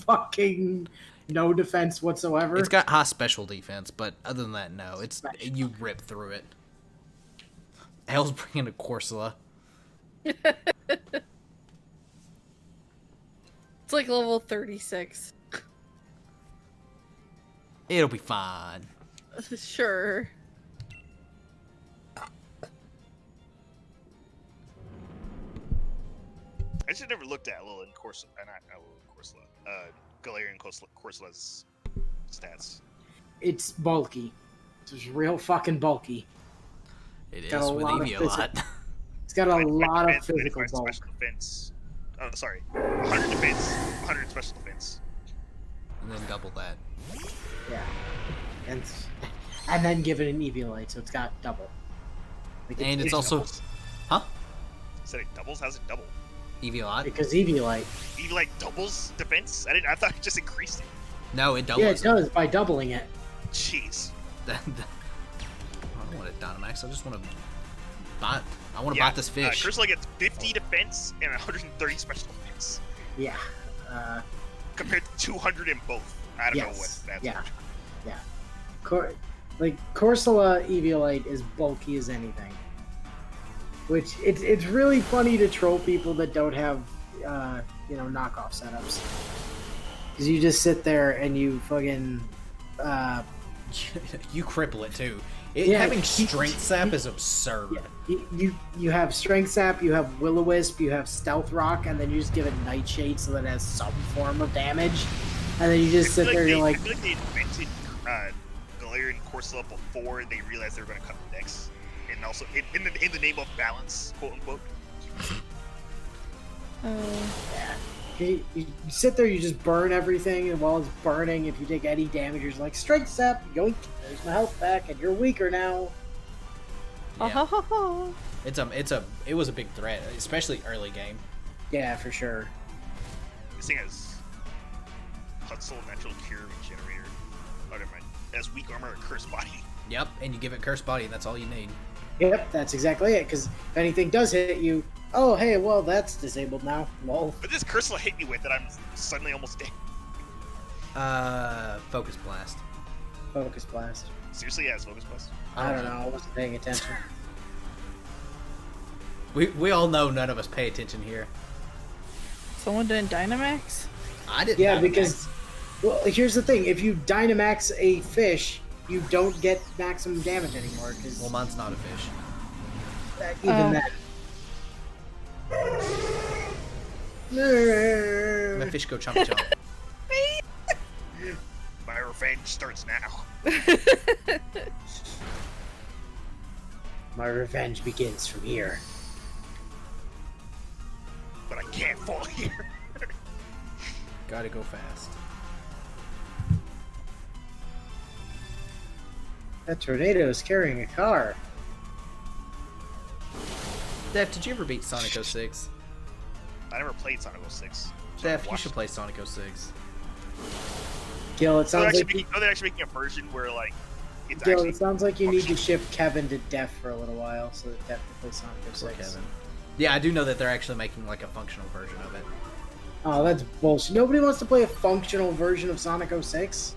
fucking no defense whatsoever. It's got high special defense, but other than that, no. It's you rip through it. Elle's bringing a Corsola. It's like level 36. It'll be fine. Sure. I just never looked at Alolan Corsola, not Alolan Corsola, Galarian Corsola's stats. It's bulky. It's real fucking bulky. It Got is a with lot of Eevee a lot. It's got a lot of 25 physical bulk. special defense. Oh, sorry. 100 defense, 100 special defense. And then double that. Yeah. And then give it an Eviolite, so it's got double. Like, And it's also... doubles. Huh? Said it doubles? How's it double? Eevee a lot? because Eviolite. Even like doubles defense? I thought it just increased it. No, it doubles. Yeah, it does by doubling it. Jeez. I don't want a Dynamax. I just want to buy. I want to buy this fish. Cursula gets 50 defense and 130 special defense. Yeah. compared to 200 in both. I don't know what Yes. that's. Yeah. Yeah. Corsola Eviolite is bulky as anything. Which it's really funny to troll people that don't have knockoff setups. Because you just sit there and you fucking You cripple it too. Yeah, Having strength sap is absurd. you have strength sap, you have will-o-wisp, you have stealth rock, and then you just give it nightshade so that it has some form of damage, and then you just sit there. You're like, I feel like they invented Galarian Corsola before they realized they were going to cut the decks, and also in the name of balance, quote unquote. you sit there, you just burn everything, and while it's burning, if you take any damage, you're just like, strength sap, yoink, there's my health back, and you're weaker now. Yeah. It was a big threat, especially early game. Yeah, for sure. This thing has Hutzel, Natural Cure, Regenerator. Oh, never mind. It has Weak Armor, and Cursed Body. Yep, and you give it Cursed Body, and that's all you need. Yep, that's exactly it, because if anything does hit you, oh, hey, well, that's disabled now. Lol. But this Cursula hit me with that I'm suddenly almost dead. Focus Blast. Focus Blast. Seriously, yeah, it's Focus Blast. I don't know, I wasn't paying attention. We all know none of us pay attention here. Someone didn't Dynamax? I didn't. Yeah, because, well, here's the thing. If you Dynamax a fish, you don't get maximum damage anymore. Cause Well, mine's not a fish. even that. My fish go chomp chomp. My revenge starts now. My revenge begins from here. But I can't fall here. Gotta go fast. That tornado is carrying a car. Def, did you ever beat Sonic 06? I never played Sonic 06. So Def, I you watched should play Sonic 06. Gil, it they're sounds like they're actually making a version where like it's Gil, actually it sounds like you need to ship Kevin to Def for a little while so that Def can play Sonic Poor 06. Kevin. Yeah, I do know that they're actually making like a functional version of it. Oh, that's bullshit. Nobody wants to play a functional version of Sonic 06.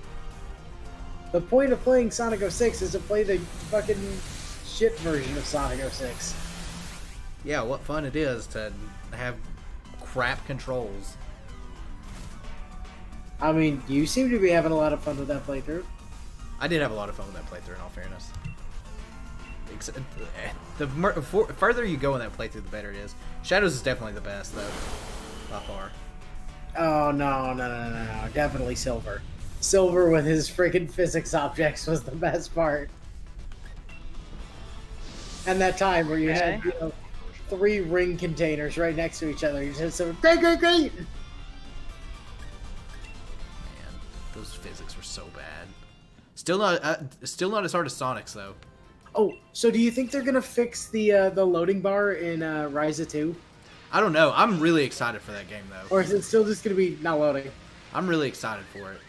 The point of playing Sonic 06 is to play the fucking shit version of Sonic 06. Yeah, what fun it is to have crap controls. I mean, you seem to be having a lot of fun with that playthrough. I did have a lot of fun with that playthrough, in all fairness. The further you go in that playthrough, the better it is. Shadows is definitely the best, though, by far. Oh, no. Definitely Silver. Silver with his freaking physics objects was the best part. And that time where you had, 3 ring containers right next to each other. You just said, great! Man, those physics were so bad. Still not as hard as Sonic's, though. Oh, so do you think they're gonna fix the loading bar in Ryza 2? I don't know. I'm really excited for that game, though. Or is it still just gonna be not loading? I'm really excited for it.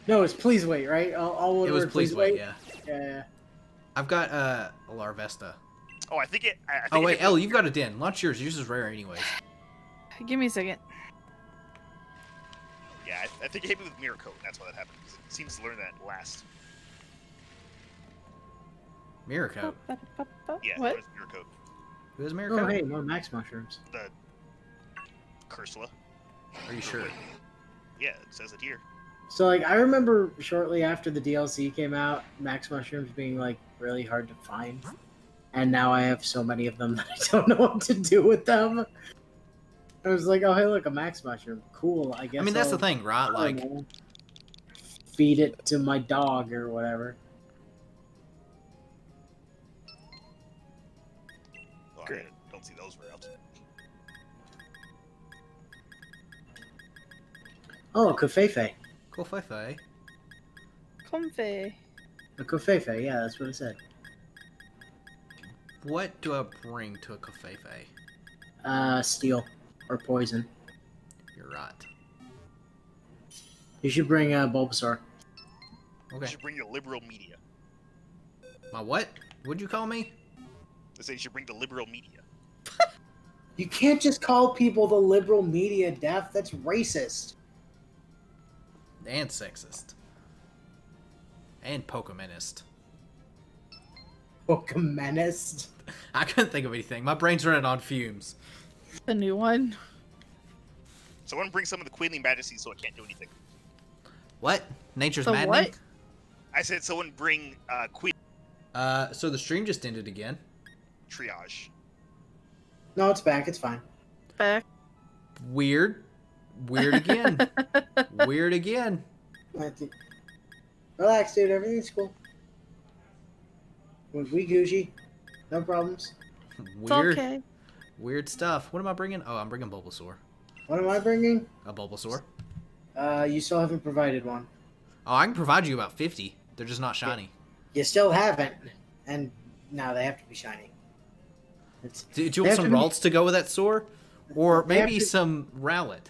No, it's please wait, right? All It was please wait, yeah. Yeah. I've got a Larvesta. Oh, I think it. I think Oh wait, it, Elle, you've got a Den. Launch yours. Yours is rare, anyways. Give me a second. Yeah, I think it hit me with Mirror Coat. That's why that happened. It seems to learn that last. Mirror Coat. Yeah, What? it was Mirror Coat. Who has Mirror Oh, Coat? hey, more max mushrooms. The Cursula. Are you sure? Yeah, it says it here. So, like, I remember shortly after the DLC came out, max mushrooms being, like, really hard to find. And now I have so many of them that I don't know what to do with them. I was like, oh, hey, look, a max mushroom. Cool, I guess I mean, that's I'll, the thing, right? I don't Like, know, feed it to my dog or whatever. Oh, Great. I don't see those very often. Oh, a Kofefe. cool Fefe. Comfy. A Kofefe, yeah, that's what it said. What do I bring to a Fefe? Steel. Or poison. You're right. You should bring Bulbasaur. You Okay. should bring your liberal media. My what? What'd you call me? They say you should bring the liberal media. You can't just call people the liberal media deaf. That's racist. And sexist. And Pokemonist. Pokemonist. I couldn't think of anything. My brain's running on fumes. The new one. Someone bring some of the Queenly Majesty so it can't do anything. What? Nature's The maddening? what? I said someone bring Queen So the stream just ended again. Triage. No, it's back. It's fine. Back. Weird. Weird again. Weird again. Relax, dude. Everything's cool. We Gucci. No problems. It's Weird. okay. Weird stuff. What am I bringing? Oh, I'm bringing Bulbasaur. What am I bringing? A Bulbasaur. You still haven't provided one. Oh, I can provide you about 50. They're just not shiny. You still haven't. And now they have to be shiny. Do you They want have some to be- Ralts to go with that Soar? Or They have maybe to- some Rowlet?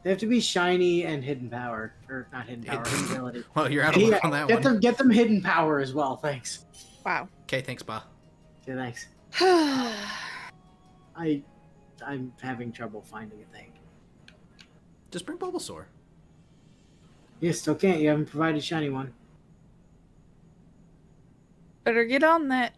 They have to be shiny and hidden power. Or not hidden power, hidden ability. Well, you're out of luck on that one. Get them hidden power as well, thanks. Wow. Okay, thanks, Ba. Okay, thanks. I'm having trouble finding a thing. Just bring Bulbasaur. You still can't. You haven't provided a shiny one. Better get on that.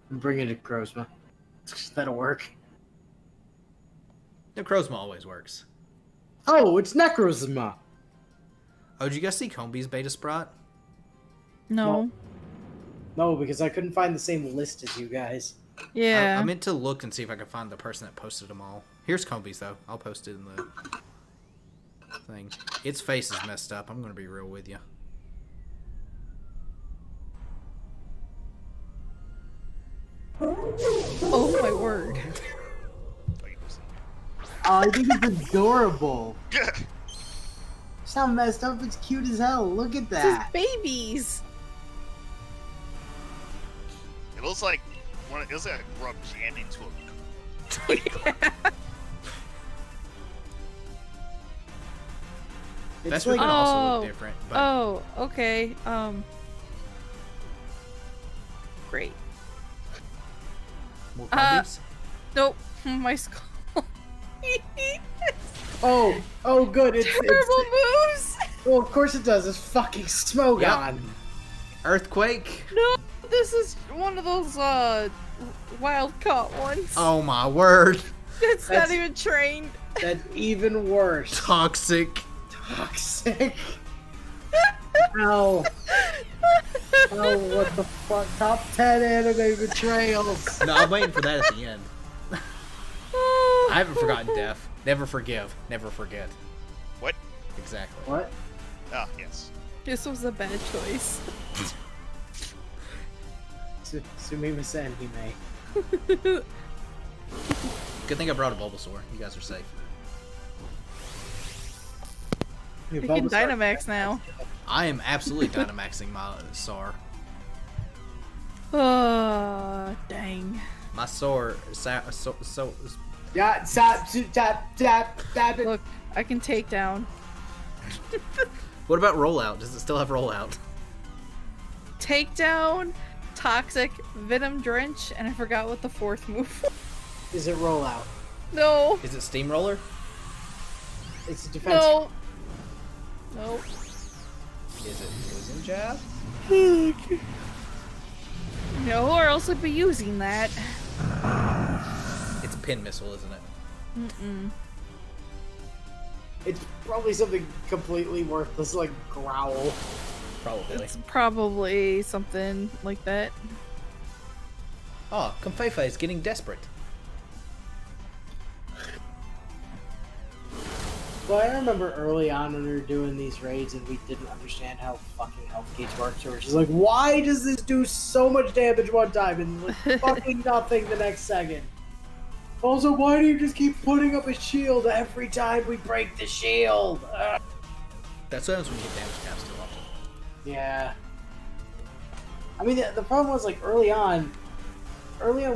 I'm bringing it to Grosma. That'll work. Necrozma always works. Oh, it's Necrozma. Oh, did you guys see Combee's beta spot? No. No, because I couldn't find the same list as you guys. Yeah. I meant to look and see if I could find the person that posted them all. Here's Combee's, though. I'll post it in the thing. Its face is messed up. I'm going to be real with you. Oh my word. Oh, I think it's adorable. It's not messed up. It's cute as hell. Look at This is that. babies. It looks like it looks like I rubbed jam into a. It's That's like can also Oh. look different. But Oh, okay. Great. more Uh, Combee's? Nope. My skull. oh, good. It's Terrible moves. well, of course it does. It's fucking Smogon. Yep. Earthquake? No, this is one of those wild caught ones. Oh my word. It's not That's- even trained. That's even worse. Toxic. Toxic. Ow. Oh, what the fuck? Top 10 anime betrayals. No, I'm waiting for that at the end. I haven't forgotten Death. Never forgive. Never forget. What? Exactly. What? Oh, yes. This was a bad choice. Sumimasen, he may. Good thing I brought a Bulbasaur. You guys are safe. You can Dynamax now. I am absolutely Dynamaxing my Sar. Dang. My Sar... Yeah, tap, tap it. Look, I can take down. What about Rollout? Does it still have Rollout? Takedown, Toxic, Venom Drench, and I forgot what the fourth move was. Is it rollout? No. Is it Steamroller? It's a defense. No. Nope. Is it Poison Jab? No, or else I'd be using that. It's Pin Missile, isn't it? Mm-mm. It's probably something completely worthless, like Growl. Probably. It's probably something like that. Oh, Kumfefe is getting desperate. Well, I remember early on when we were doing these raids and we didn't understand how fucking health gauge worked. So we're just like, why does this do so much damage one time and like, fucking nothing the next second? Also, why do you just keep putting up a shield every time we break the shield? That's what happens when you get damage caps too often. Yeah. I mean, the problem was, like, early on,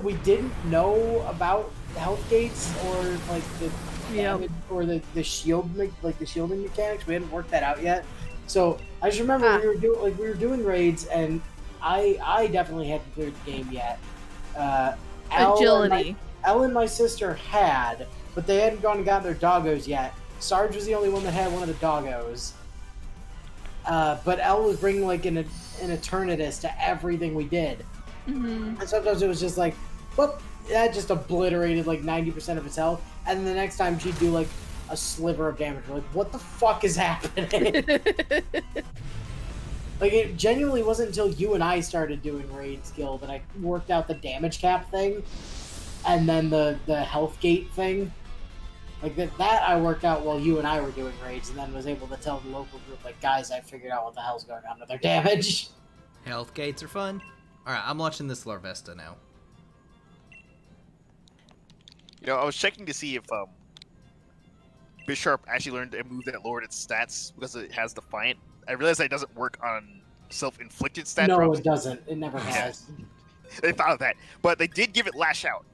we didn't know about health gates or, like, the Yeah. damage or the shield like the shielding mechanics. We hadn't worked that out yet. So I just remember we were doing raids, and I definitely hadn't cleared the game yet. Agility. Elle and my sister had, but they hadn't gone and gotten their doggos yet. Sarge was the only one that had one of the doggos. But Elle was bringing like an Eternatus to everything we did. Mm-hmm. And sometimes it was just like, whoop, that just obliterated like 90% of its health. And then the next time she'd do like a sliver of damage. We're like, what the fuck is happening? Like, it genuinely wasn't until you and I started doing raid skill that I worked out the damage cap thing, and then the health gate thing. Like, that I worked out while you and I were doing raids, and then was able to tell the local group, like, guys, I figured out what the hell's going on with their damage. Health gates are fun. Alright, I'm watching this Larvesta now. You know, I was checking to see if Bisharp actually learned a move that lowered its stats because it has Defiant. I realized that it doesn't work on self-inflicted stat No, drops. it doesn't. It never has. They thought of that, but they did give it Lash Out,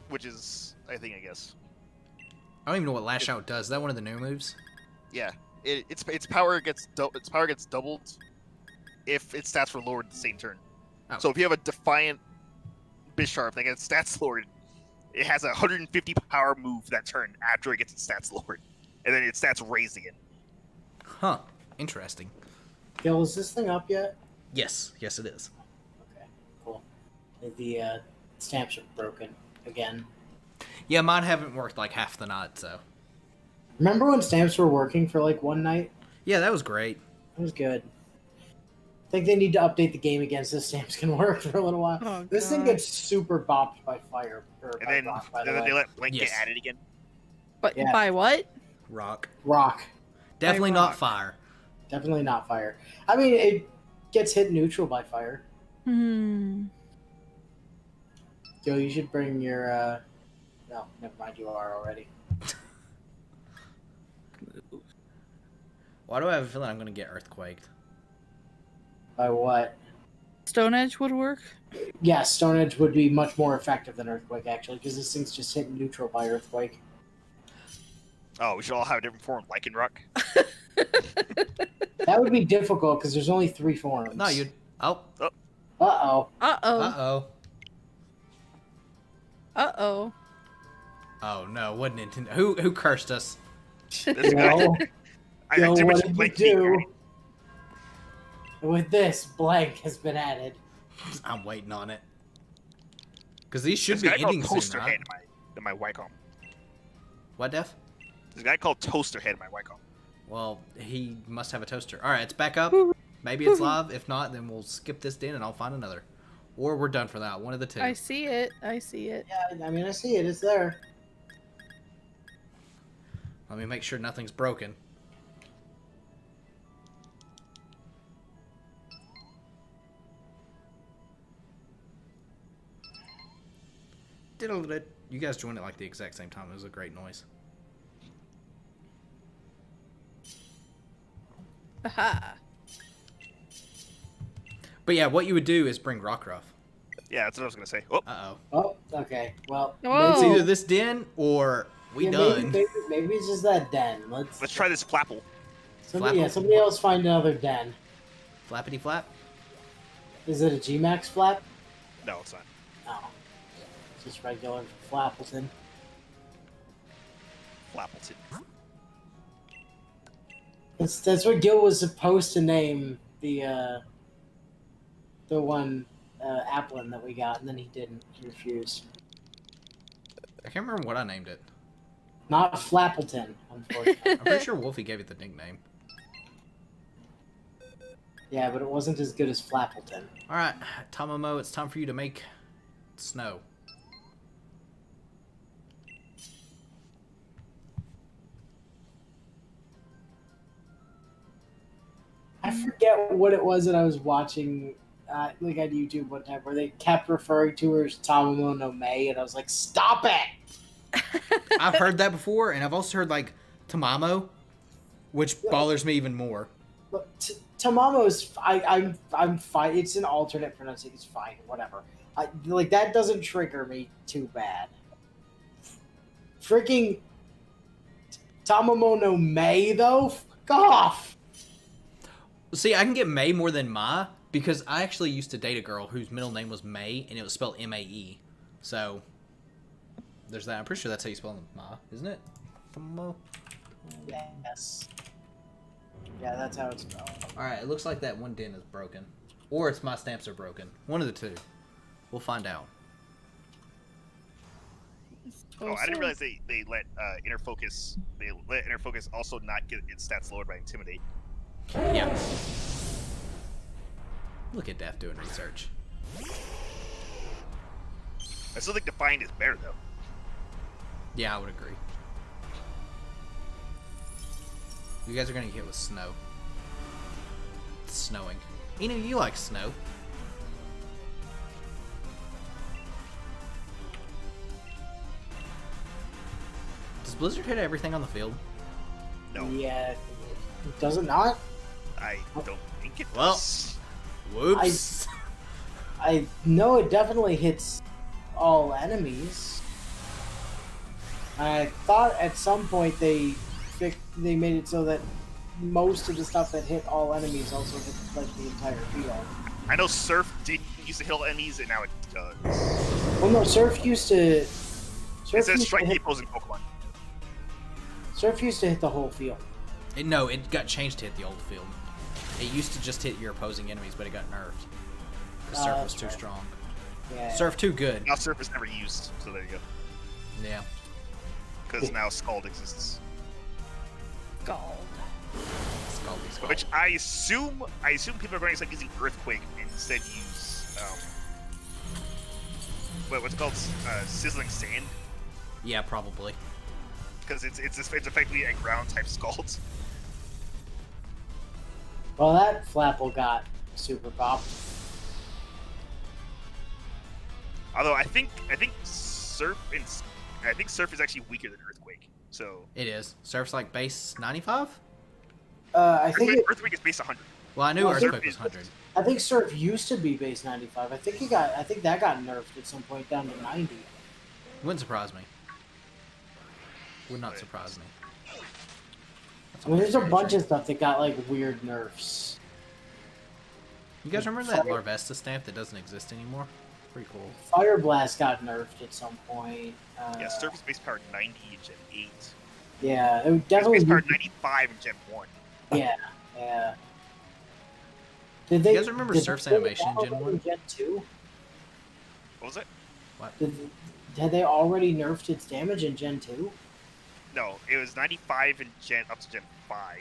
which is, I guess. I don't even know what Lash Out does. Is that one of the new moves? Yeah, its power gets doubled if its stats were lowered the same turn. Oh. So if you have a Defiant Bisharp that gets stats lowered, it has a 150 power move that turn after it gets its stats lowered, and then its stats raised again. Huh. Interesting. Gil, is this thing up yet? Yes. Yes, it is. Okay, cool. The stamps are broken again. Yeah, mine haven't worked like half the night, so. Remember when stamps were working for like one night? Yeah, that was great. It was good. I think they need to update the game again so stamps can work for a little while. Oh, This thing God. gets super bopped by fire. Or And by then, rock, by and the then way. they let Blink Yes. get added again. But Yeah. by what? Rock. Rock. Definitely By not rock. fire. Definitely not fire. I mean, it gets hit neutral by fire. Hmm. Yo, you should bring your, no, never mind, you are already. Why do I have a feeling I'm going to get earthquaked? By what? Stone Edge would work. Yeah, Stone Edge would be much more effective than Earthquake, actually, because this thing's just hitting neutral by Earthquake. Oh, we should all have a different form, Lycanroc. That would be difficult, because there's only 3 forms. No, you'd... Oh. Uh-oh. Uh-oh. Uh-oh. Uh-oh. Oh, no. What Nintendo... Who cursed us? This guy, Yo, I yo, too what much did you Blink do? being With this, blank has been added. I'm waiting on it. Because these should There's be a guy called ending soon, Toaster right? Head in my Wycombe. What, Def? There's a guy called Toaster Head in my Wycombe. Well, he must have a toaster. Alright, it's back up. Maybe it's live. If not, then we'll skip this den and I'll find another. Or we're done for that. One of the two. I see it. I see it. Yeah, I mean, I see it. It's there. Let me make sure nothing's broken. Diddle-did. You guys joined it like the exact same time. It was a great noise. Aha. But yeah, what you would do is bring Rockruff. Yeah, that's what I was gonna say. Oh, Uh-oh. Oh, okay. Well, Whoa. It's maybe, either this den or we yeah, done. maybe it's just that den. let's try this Flapple. Somebody else find another den. Flappity flap. Is it a G-Max flap? No, it's not. No. It's just regular Flappleton. Flappleton. That's what Gil was supposed to name the one Applin that we got, and then he didn't. He refused. I can't remember what I named it. Not Flappleton, unfortunately. I'm pretty sure Wolfie gave it the nickname. Yeah, but it wasn't as good as Flappleton. Alright, Tamamo, it's time for you to make snow. I forget what it was that I was watching, like on YouTube one time, where they kept referring to her as Tamamo no May, and I was like, "Stop it!" I've heard that before, and I've also heard, like, Tamamo, which bothers me even more. Look, Tamamo's, I'm fine. It's an alternate pronunciation. It's fine. Whatever. Like that doesn't trigger me too bad. Freaking Tamamo no Mei, though? Fuck off! See, I can get May more than Ma because I actually used to date a girl whose middle name was May and it was spelled M-A-E. So, there's that. I'm pretty sure that's how you spell Ma, isn't it? Yes. Yeah, that's how it's spelled. Alright, it looks like that one den is broken. Or it's my stamps are broken. One of the two. We'll find out. Oh, I didn't realize they let inner focus. They let inner focus also not get its stats lowered by intimidate. Yeah. Look at Death doing research. I still think Defiant is better though. Yeah, I would agree. You guys are gonna get hit with snow. It's snowing. Inu, you like snow. Does Blizzard hit everything on the field? No, Yeah. Does it not? I don't think it Well. does. Whoops. I know it definitely hits all enemies. I thought at some point they made it so that most of the stuff that hit all enemies also hit like the entire field. I know Surf did used to hit all enemies, and now it does. Well, no, Surf used to. It Surf says used to strike the hit, opposing Pokemon. Surf used to hit the whole field. No, it got changed to hit the old field. It used to just hit your opposing enemies, but it got nerfed. Because Surf was that's too right. strong. Yeah. Surf too good. Now Surf is never used, so there you go. Yeah. Because now Scald exists, Scald. Scald. which I assume people are going to start using Earthquake and instead use what's it called, Sizzling Sand, Yeah, probably. because it's effectively a ground type Scald. Well, that Flapple got super popped. Although I think Surf is actually weaker than Earthquake. So It is. Surf's like base 95? I think Earthquake is base 100. Well, I knew Well, Earthquake Surf was is- 100. I think Surf used to be base 95. I think that got nerfed at some point down to 90. Wouldn't surprise me. Would not surprise me. That's I mean, there's a almost bunch very of stuff that got like weird nerfs. true. You guys remember that Larvesta stamp that doesn't exist anymore? Pretty cool. Fire Blast got nerfed at some point. Yeah, Surf is base power 90 in Gen 8. Yeah, it would It's definitely. base power 95 in Gen 1. Yeah, yeah. Did they? You guys remember did Surf's they animation in Gen already 1? Gen 2? What was it? Had they already nerfed its damage in Gen 2? No, it was 95 in Gen up to Gen 5.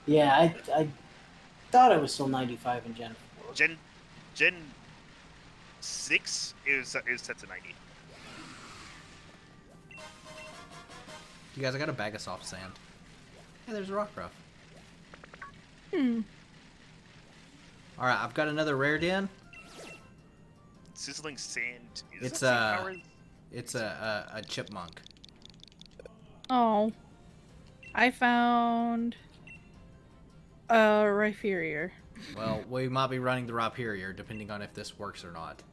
Yeah, I thought it was still 95 in Gen 4. Gen 6 is set to 90. You guys, I got a bag of soft sand. Hey, there's a rock ruff. Alright, I've got another rare den. Sizzling Sand is It's, that same power? It's a chipmunk. Oh. I found a Rhyperior. Well, we might be running the Rhyperior, depending on if this works or not.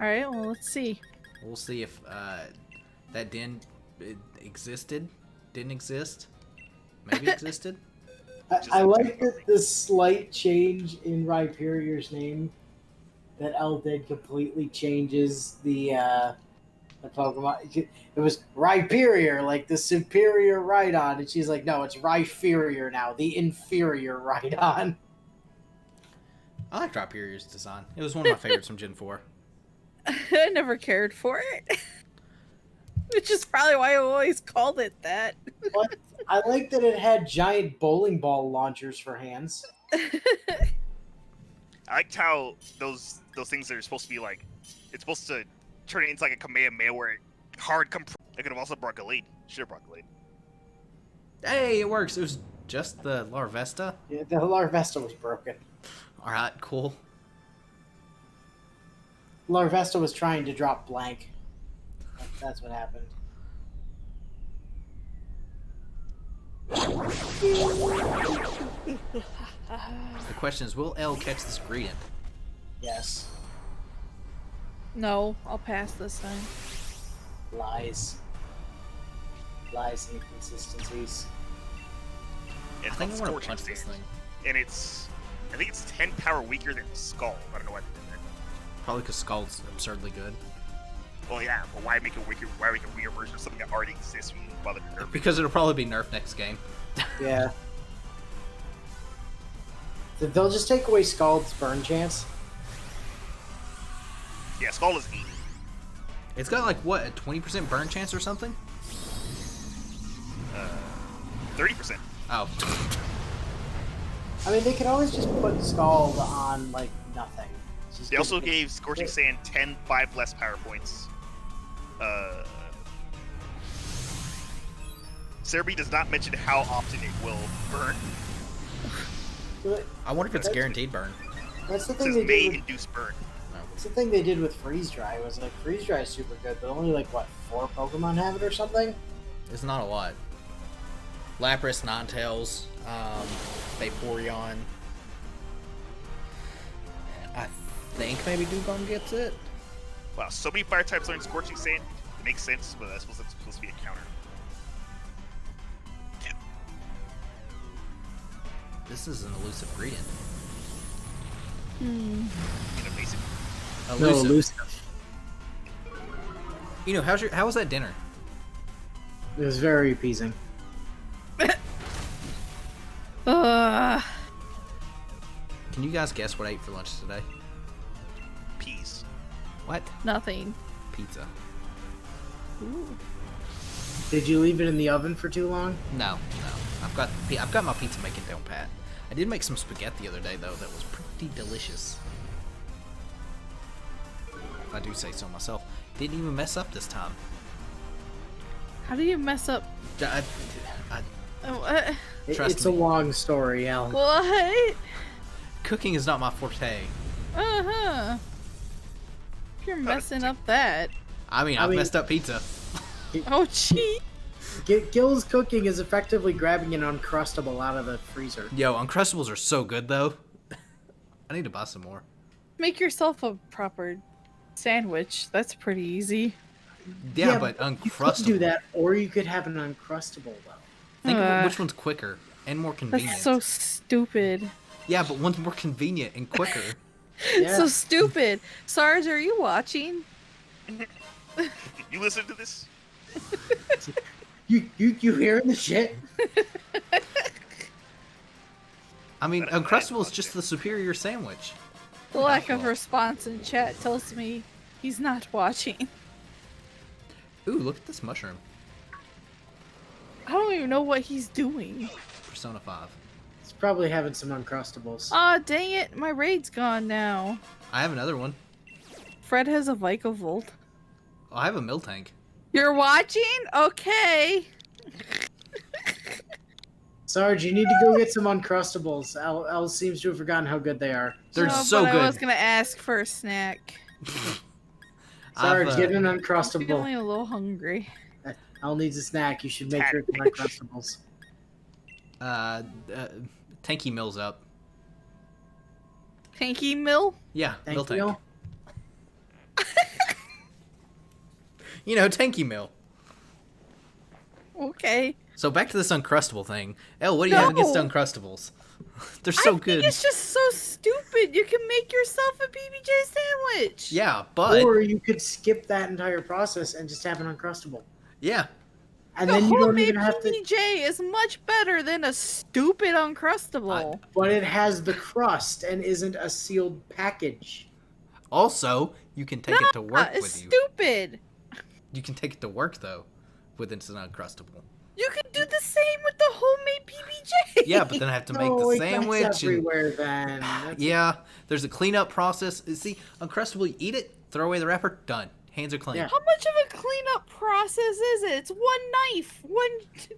Alright, well, let's see. We'll see if that den existed, didn't exist, maybe existed. I like that the slight change in Rhyperior's name that L did completely changes the Pokemon. It was Rhyperior, like the superior Rhydon, and she's like, no, it's Rhyperior now, the inferior Rhydon. I like Rhyperior's design. It was one of my favorites from Gen 4. I never cared for it. Which is probably why I always called it that. But I like that it had giant bowling ball launchers for hands. I liked how those things are supposed to be like, it's supposed to turn it into like a Kamehameha where it hard They could have also brought Gallade. Should have brought Gallade. Hey, it works. It was just the Larvesta. Yeah, the Larvesta was broken. Alright, cool. Larvesta was trying to drop blank. That's what happened. The question is, will L catch this Greedent? Yes. No, I'll pass this time. Lies. Lies and inconsistencies. It's I think I called want to Scorching punch this Sand. thing. And I think it's 10 power weaker than Skull. I don't know why they did that. Probably because Skull's absurdly good. Well, yeah, but why make a weaker version of something that already exists when you bother to nerf it? Because it'll probably be nerfed next game. Yeah. They'll just take away Scald's burn chance. Yeah, Skull is 80. It's got like what, a 20% burn chance or something? 30%. Oh, I mean, they could always just put Scald on, like, nothing. Just They also give- gave Scorching Sand 5 less power points. Cerebi does not mention how often it will burn. I wonder if it's guaranteed burn. That's the It thing says they may did. induce burn. That's the thing they did with Freeze Dry. Was like Freeze Dry is super good, but only like what 4 Pokemon have it or something. It's not a lot. Lapras, Ninetales, Vaporeon. I think maybe Dugong gets it. Wow, so many fire types learn Scorching Sand. It makes sense, but that's supposed to be a counter. This is an elusive gradient. You know, basically. Elusive. You know, how was that dinner? It was very appeasing. Ugh. Can you guys guess what I ate for lunch today? Peas. What? Nothing. Pizza. Ooh. Did you leave it in the oven for too long? No. I've got my pizza making down pat. I did make some spaghetti the other day though. That was pretty delicious. If I do say so myself. Didn't even mess up this time. How do you mess up? I, What? Trust It's me. a long story, Al. What? cooking is not my forte. Uh-huh. You're messing up that. I've messed up pizza. Oh, gee. Gil's cooking is effectively grabbing an Uncrustable out of the freezer. Yo, Uncrustables are so good though. I need to buy some more. Make yourself a proper sandwich. That's pretty easy. Yeah, but You could Uncrustable. do that, or you could have an Uncrustable, though. Think of Uh, which one's quicker and more convenient. That's so stupid. Yeah, but one's more convenient and quicker. Yeah. So stupid. Sarge, are you watching? You listen to this? You hearing the shit? I mean, Uncrustable is just the superior sandwich. The lack of response in chat tells me he's not watching. Ooh, look at this mushroom. I don't even know what he's doing. Persona 5. He's probably having some Uncrustables. Aw, dang it. My raid's gone now. I have another one. Fred has a Vikavolt. Oh, I have a Miltank. You're watching? Okay. Sarge, you need to go get some Uncrustables. Al seems to have forgotten how good they are. They're No, so but good. I was gonna ask for a snack. Sarge, I've, get an I'm Uncrustable. feeling a little hungry. Al needs a snack. You should make sure it's Uncrustables. Tanky Mill's up. Tanky Mill? Yeah, Thank Miltank. you. You know, Tanky Mill. Okay. So back to this Uncrustable thing. Elle, what do you have against No. Uncrustables? They're so I good. think it's just so stupid. You can make yourself a BBJ sandwich. Yeah, but Or you could skip that entire process and just have an Uncrustable. yeah, And The then you don't homemade even have to. BBJ is much better than a stupid Uncrustable. But it has the crust and isn't a sealed package. also you can take it to work it's with you. stupid. You can take it to work though, with it's an Uncrustable. You can do the same with the homemade BBJ. Yeah, but then I have to make No, the that's sandwich and everywhere then. That's- yeah, there's a cleanup process. See, Uncrustable, you eat it, throw away the wrapper, done. Hands are clean. Yeah. How much of a cleanup process is it? It's one knife,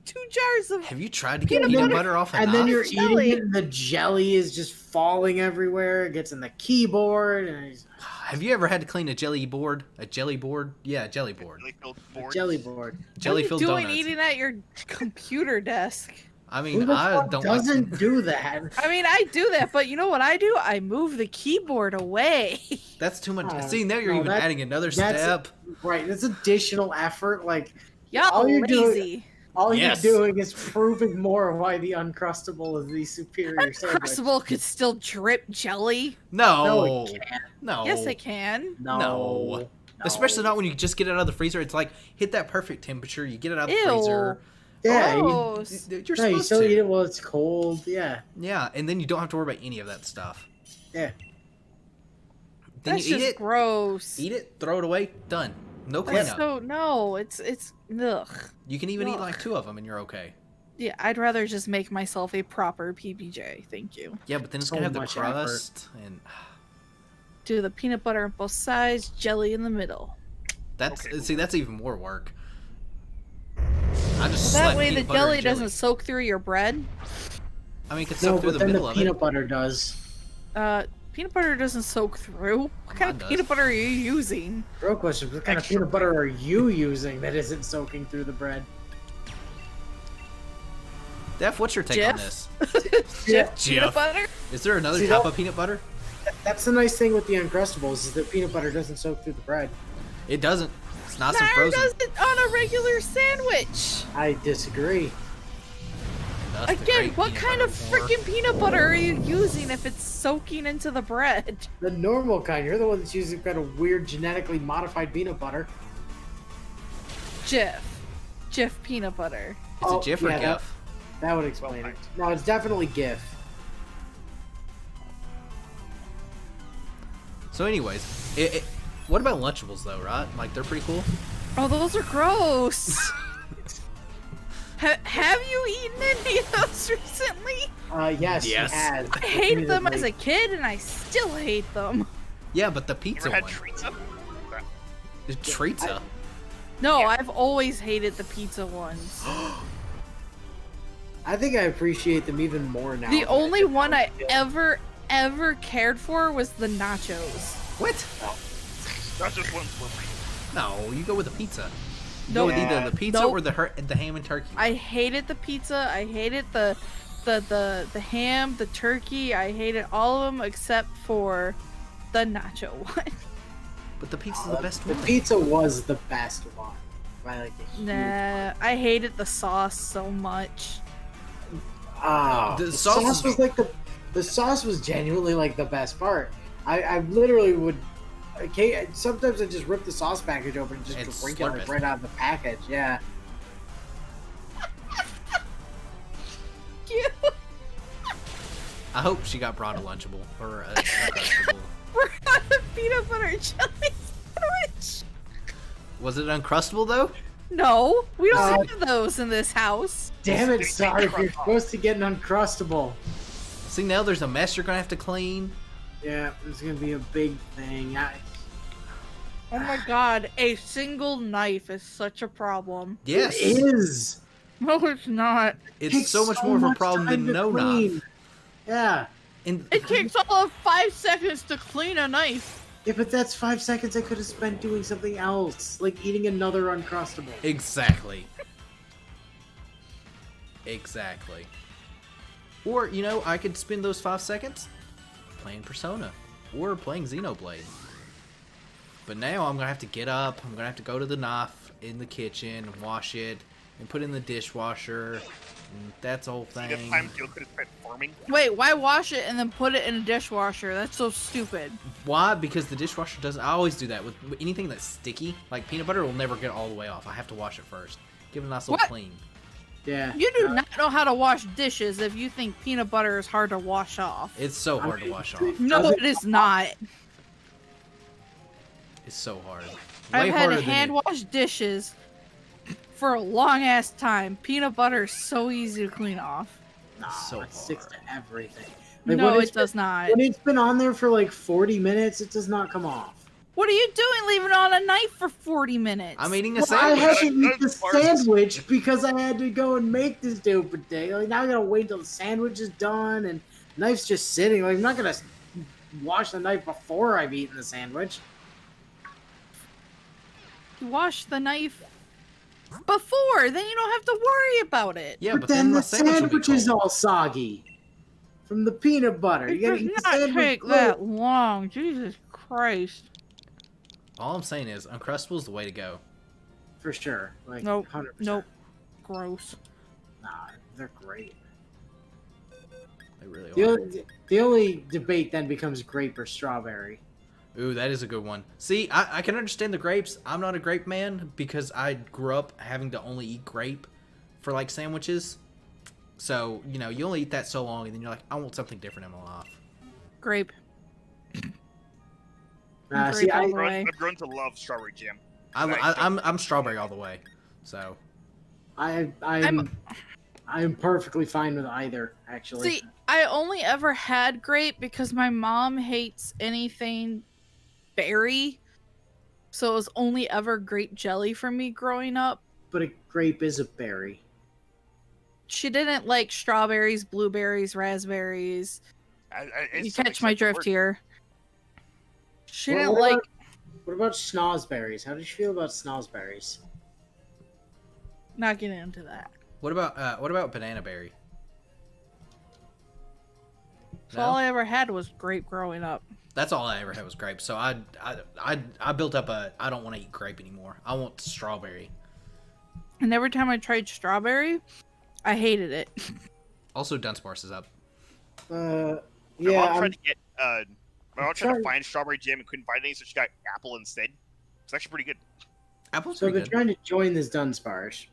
two jars of. Have you tried to get Peanut peanut butter. butter off a And then knife? you're Jelly. eating it, and the jelly is just falling everywhere. It gets in the keyboard, and it's Have you ever had to clean a jelly board? A jelly board? Yeah, a jelly board. Really filled a board. jelly board. Jelly what are filled you doing donuts. eating at your computer desk? I Who mean, the I fuck don't like doesn't do that? I mean, I do that, but you know what I do? I move the keyboard away. That's too much. Oh, See, now you're no, even that- adding another that's- step. Right, it's additional effort. Like Y'all All you're doing- lazy. All Yes. you're doing is proving more why the Uncrustable is the superior sandwich. Uncrustable could still drip jelly. No. No, it can't. No. Yes, it can. No. Especially not when you just get it out of the freezer. It's like, hit that perfect temperature, you get it out of the Ew. freezer. Yeah, Gross. You're you supposed still to. eat it while it's cold. Yeah, Yeah, and then you don't have to worry about any of that stuff. yeah. Then That's you eat just it, gross. eat it, throw it away, done. No That's cleanup. so no. It's ugh. You can even eat Ugh. like 2 of them and you're okay. Yeah, I'd rather just make myself a proper PBJ. Thank you. Yeah, but then it's So gonna have the much crust and Do the peanut butter on both sides, jelly in the middle. that's Okay. see that's even more work. I just That slap way the peanut butter jelly and doesn't soak through your bread. I mean, it could No, soak through but the then middle the of peanut it. butter does. Peanut butter doesn't soak through. What kind of Mine does. peanut butter are you using? Real question: what kind of Extra peanut butter are you using that isn't soaking through the bread? Def, what's your take on Jeff? this? Peanut Jeff. butter? Is there another See, type that- of peanut butter? That's the nice thing with the Uncrustables is that peanut butter doesn't soak through the bread. It doesn't. It's nice and Neither frozen. does it on a regular sandwich. I disagree. That's the Again, great what peanut kind butter of for. freaking peanut butter are you using if it's soaking into the bread? The normal kind. You're the one that's using kind of weird genetically modified peanut butter. Jif peanut butter. It's a Jif or yeah, Gif? That would explain it. No, it's definitely GIF. So, anyways, what about Lunchables though? Right? Like they're pretty cool. Oh, those are gross. Have you eaten any of those recently? Yes, Yes. he has. I hated them as a kid, and I still hate them. Yeah, but the You pizza ever had one. treats up? Treatza. No, Yeah. I've always hated the pizza ones. I think I appreciate them even more now. The than only did one when I was a kid. ever cared for was the nachos. What? Not just ones for me. No, you go with the pizza. You Nope. go with either the pizza Nope. or the ham and turkey. I hated the pizza. I hated the ham, the turkey. I hated all of them except for the nacho one. But the pizza's the best The one. pizza was the best one. By like a huge Nah, I hated the sauce so much. The The sauce sauce is- was like the sauce was genuinely like the best part. I literally would. Okay, sometimes I just rip the sauce package open and just And drink it slurp like it. right out of the package. Yeah. Cute. I hope she got brought a Lunchable or a Uncrustable. We're on a peanut butter jelly sandwich. Was it Uncrustable though? No, we don't Uh, have those in this house. Damn it, Big sorry. You're crust. supposed to get an Uncrustable. See, now there's a mess you're gonna have to clean. Yeah, it's gonna be a big thing. Oh my god, a single knife is such a problem. Yes, It is. No, it's not. it's Takes so much more of a problem time than to no clean. knife. Yeah. And It takes all of 5 seconds to clean a knife. Yeah, but that's 5 seconds I could have spent doing something else, like eating another Uncrustable. exactly, exactly. Or you know, I could spend those 5 seconds playing Persona or playing Xenoblade. But now I'm gonna have to get up. I'm gonna have to go to the knife in the kitchen and wash it and put it in the dishwasher. And that's the whole See the thing. time Gil could have spent farming? Wait, why wash it and then put it in a dishwasher? That's so stupid. Why? Because the dishwasher doesn't. I always do that with anything that's sticky. Like peanut butter will never get all the way off. I have to wash it first. Give it a nice little What? clean. Yeah. You do not know how to wash dishes if you think peanut butter is hard to wash off. It's so I hard to mean, wash off. No, Does it is not. It's so hard. I've Way had harder to than hand it- wash dishes for a long ass time. Peanut butter is so easy to clean off. No, so it sticks to hard. everything. No, when it does not. When it's been on there for like 40 minutes, it does not come off. What are you doing leaving it on a knife for 40 minutes? I'm eating a Well, I sandwich. had to eat the That's part of the sandwich because I had to go and make this stupid thing. Like now I gotta wait till the sandwich is done and knife's just sitting. Like I'm not gonna wash the knife before I've eaten the sandwich. You wash the knife before, then you don't have to worry about it. Yeah, but but then my the sandwich will be is cold. all soggy from the peanut butter. It You gotta does eat the not sandwich take cold. that long. Jesus Christ. All I'm saying is, Uncrustable's the way to go. For sure. Like Nope. 100%. Nope. gross. Nah, they're great. They really The are. the only debate then becomes grape or strawberry. Ooh, that is a good one. See, I can understand the grapes. I'm not a grape man because I grew up having to only eat grape for like sandwiches. So, you know, you only eat that so long and then you're like, I want something different in my life. Grape. See, Grape all I've the way. grown to love strawberry jam. I'm strawberry all the way. So, I'm perfectly fine with either, actually. See, I only ever had grape because my mom hates anything berry. So it was only ever grape jelly for me growing up. But a grape is a berry. She didn't like strawberries, blueberries, raspberries. You catch my drift here. She didn't What like. about- What about snozzberries? How did you feel about snozzberries? Not getting into that. what about banana berry? So all I ever had was grape growing up. That's all I ever had was grape. So I built up a I don't want to eat grape anymore. I want strawberry. And every time I tried strawberry, I hated it. Also, Dunsparce is up. My Yeah, mom I'm, tried to get my mom tried trying- to find strawberry jam and couldn't find any, so she got apple instead. It's actually pretty good. Apple's so I've pretty been good. trying to join this Dunsparce,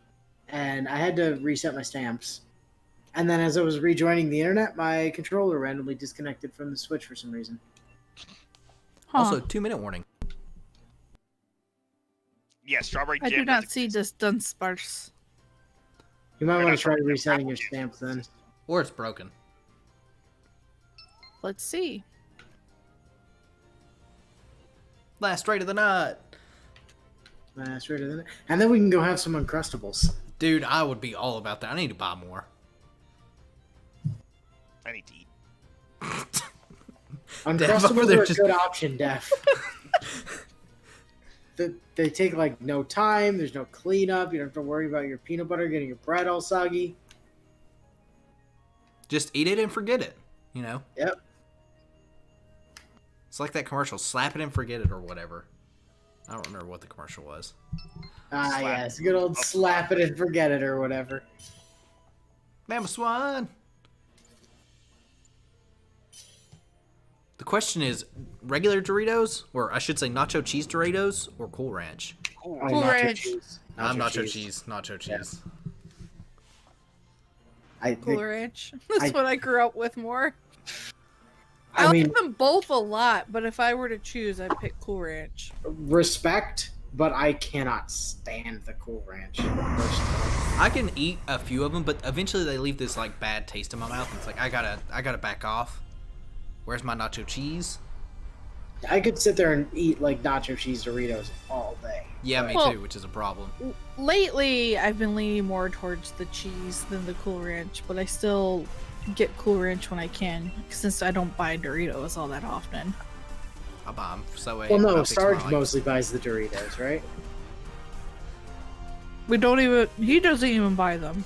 and I had to reset my stamps. And then as I was rejoining the internet, my controller randomly disconnected from the Switch for some reason. Huh. Also, 2-minute warning. Yeah, strawberry I jam. do not does see exist. this Dunsparce. You might Or want not to try strawberry jam, resetting apple your jam stamps then. exists. Or it's broken. Let's see. Last raid of the night. That's right, isn't it? And then we can go have some Uncrustables. Dude, I would be all about that. I need to buy more. I need to eat. Uncrustables they're are a just- good option, Def. They take like no time. There's no cleanup. You don't have to worry about your peanut butter getting your bread all soggy. Just eat it and forget it. You know? Yep. It's like that commercial, slap it and forget it or whatever. I don't remember what the commercial was. Ah, Slap. yes, good old slap it and forget it or whatever. Mama Swan! The question is, regular Doritos, or I should say nacho cheese Doritos, or Cool Ranch? Cool. Oh, Cool nacho Ranch. cheese. I'm nacho cheese. Nacho cheese. I Cool think, Ranch. That's I- what I grew up with more. I I mean, like them both a lot, but if I were to choose, I'd pick Cool Ranch. respect, but I cannot stand the Cool Ranch. Personally. I can eat a few of them, but eventually they leave this like bad taste in my mouth, and it's like I gotta back off. Where's my nacho cheese? I could sit there and eat like nacho cheese Doritos all day. Yeah, me Well- too, which is a problem. Lately, I've been leaning more towards the cheese than the Cool Ranch, but I still get Cool Ranch when I can, since I don't buy Doritos all that often. I'll buy them. So Well, no, I'll fix my Sarge life. mostly buys the Doritos, right? We don't even. He doesn't even buy them.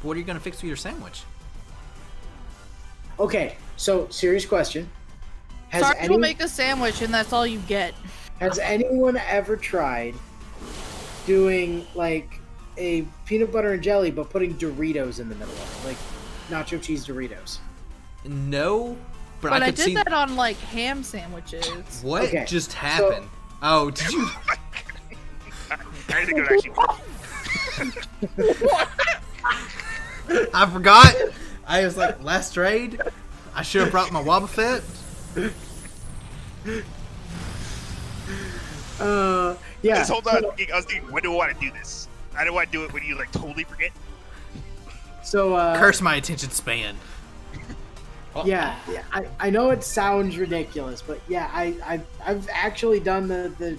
What are you gonna fix with your sandwich? Okay, so serious question: Sarge will make a sandwich, and that's all you get. Has anyone ever tried doing like a peanut butter and jelly, but putting Doritos in the middle of it, like nacho cheese Doritos? No, but But I I could did see that on like ham sandwiches. what Okay, just happened. Oh, did you? I think it would actually work. I forgot. I was like, last raid. I should have brought my Wobba Fett. Yeah. Just hold on. I was thinking, when do I want to do this? I don't want to do it when you like totally forget. So Curse my attention span. yeah, I know it sounds ridiculous, but yeah, I've actually done the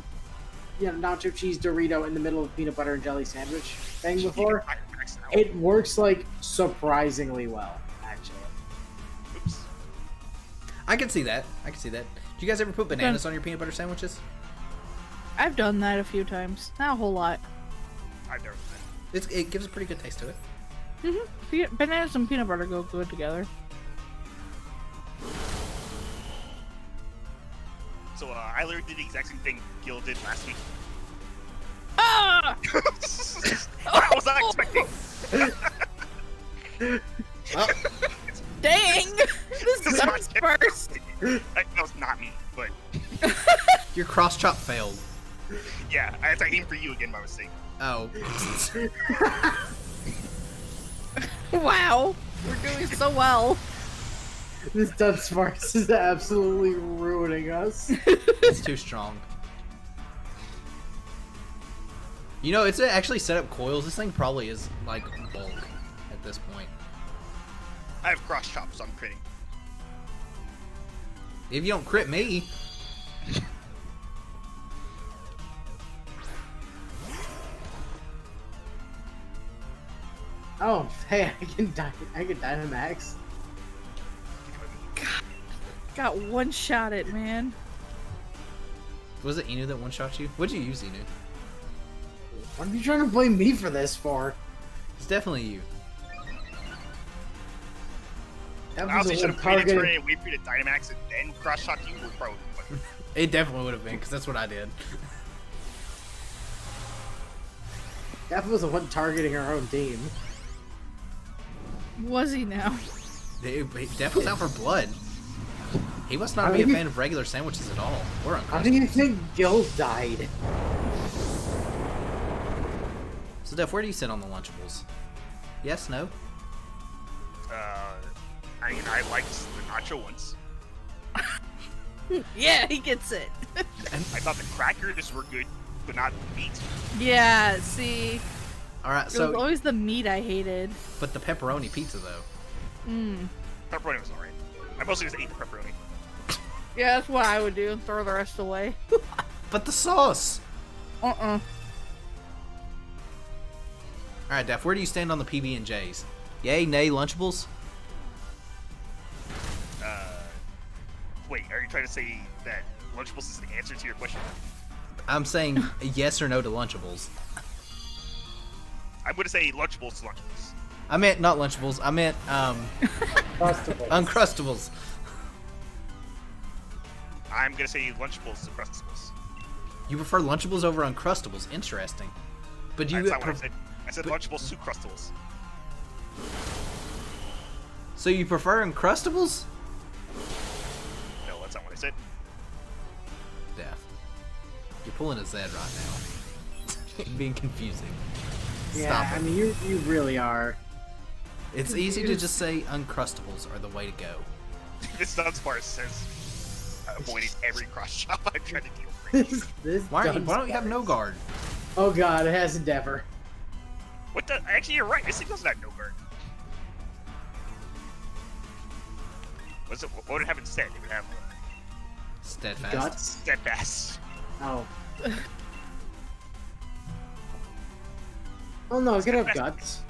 nacho cheese Dorito in the middle of peanut butter and jelly sandwich thing before. It works like surprisingly well, actually. Oops. I can see that. I can see that. Do you guys ever put bananas on your peanut butter sandwiches? I've done that a few times. Not a whole lot. I've never done It gives a pretty good taste to it. Bananas and peanut butter go good together. that. So I literally did the exact same thing Gil did last week. Ah! I was not expecting. Oh, Dang! This is first. That was not me, but your cross chop failed. yeah, I had to aim for you again by mistake. Oh. Wow, we're doing so well. This Dunsparce is absolutely ruining us. It's too strong. You know, it's actually set up coils. This thing probably is like bulk at this point. I have cross chops, so I'm critting. If you don't crit me, Oh, hey, I can Dynamax. Got one shot at, man. was it Inu that one shot you? What'd you use, Inu? What are you trying to blame me for this for? It's definitely you. That I was honestly a should one have waited targeted. turn and wait for you to Dynamax and then cross shot you. Would probably be funny. It definitely would have been, because that's what I did. That was the one targeting our own team. Was he now? Def was out for blood. He must not be a fan of regular sandwiches at all. Or How do you think Gil died? So, Def, where do you sit on the Lunchables? Yes, no? I mean, I liked the nacho ones. Yeah, he gets it. I thought the crackers were good, but not meat. Yeah, see, Alright, it was so, always the meat I hated. but the pepperoni pizza, though. Pepperoni was alright. I mostly just ate the pepperoni. Yeah, that's what I would do and throw the rest away. But the sauce! Uh-uh. Alright, Def, where do you stand on the PB&Js? Yay, nay, Lunchables? Wait, are you trying to say that Lunchables is the answer to your question? I'm saying yes or no to Lunchables. I'm gonna say Lunchables to Lunchables. I meant not Lunchables, I meant, Uncrustables. Uncrustables. I'm gonna say Lunchables to Crustables. You prefer Lunchables over Uncrustables? Interesting. But you That's not what I said. I said Lunchables to Crustables. So you prefer Uncrustables? No, that's not what I said. Def. You're pulling a Z right now. Being confusing. Yeah, Stop I it. mean, you really are. It's easy to just say Uncrustables are the way to go. This Dunsparce says avoiding every cross shot I tried to deal with. This Why don't you have Dunsparce. no guard? Oh god, it has Endeavor. What the? Actually, you're right. This thing doesn't have no guard. What's it? What would it have instead? It would have Steadfast. Guts? steadfast. Oh. Oh no, it's gonna have guts.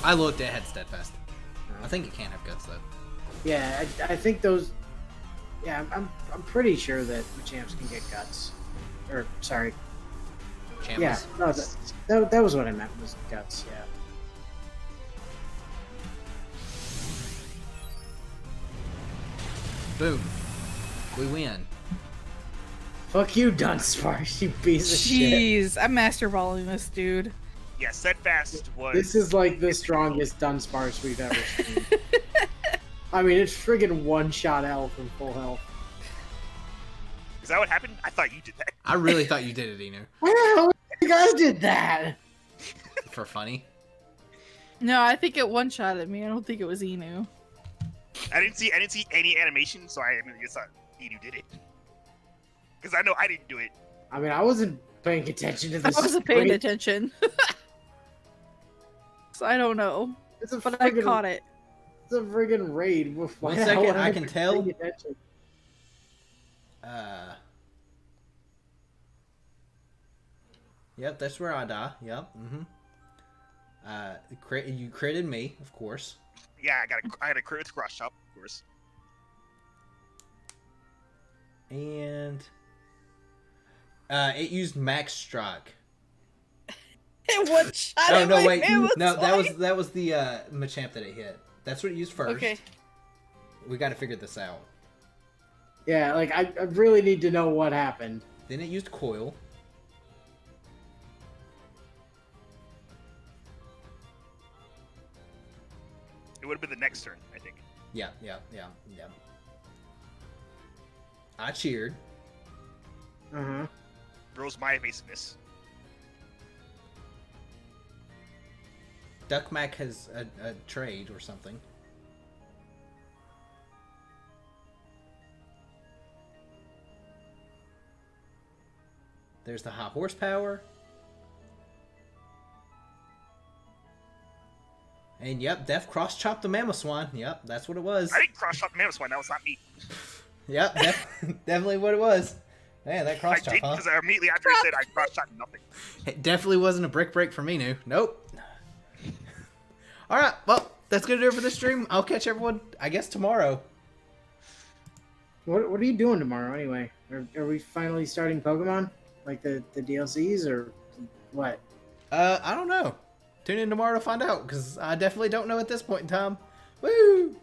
I looked, it had Steadfast. I think it can have guts though. Yeah, I think those. Yeah, I'm pretty sure that Machamps can get guts. Or sorry. Chambliss. Yeah, no, that was what I meant was guts. Yeah. Boom. We win. Fuck you, Dunsparce, you piece of shit. Jeez, I'm master balling this dude. Yeah, steadfast was. This is like the strongest Dunsparce we've ever seen. I mean, it's friggin' one-shot L from full health. Is that what happened? I thought you did that. I really thought you did it, Inu. Where the hell you guys did that? For funny. No, I think it one-shot at me. I don't think it was Inu. I didn't see any animation, so I immediately thought Edu did it. Because I know I didn't do it. I mean, I wasn't paying attention to I this. wasn't paying attention. So I don't know. It's a But I friggin', caught it. It's a friggin' raid. Why One the second, hell would I be can tell. paying attention? Yep, that's where I die. Yep. You critted me, of course. Yeah, I had a crit with cross chop, of course. And it used max strike. It one-shot Oh at no, my wait. man with No, Slice. that was the Machamp that it hit. That's what it used first. Okay. We got to figure this out. Yeah, like I really need to know what happened. Then it used coil. have been the next turn, I think. Yeah. I cheered. Uh-huh. Rose my evasiveness. Duckmac has a trade or something. There's the high horsepower. And yep, Def cross-chopped the Mamoswine. Yep, that's what it was. I didn't cross-shot the Mamoswine. That was not me. Yep, definitely what it was. Man, that I cross-chop, did huh? because immediately after I said I cross-shot nothing. It definitely wasn't a brick break for me, new. Nope. Alright, well, that's gonna do it for this stream. I'll catch everyone, I guess, tomorrow. What are you doing tomorrow anyway? Are we finally starting Pokemon? Like the DLCs or what? I don't know. Tune in tomorrow to find out, because I definitely don't know at this point in time. Woo!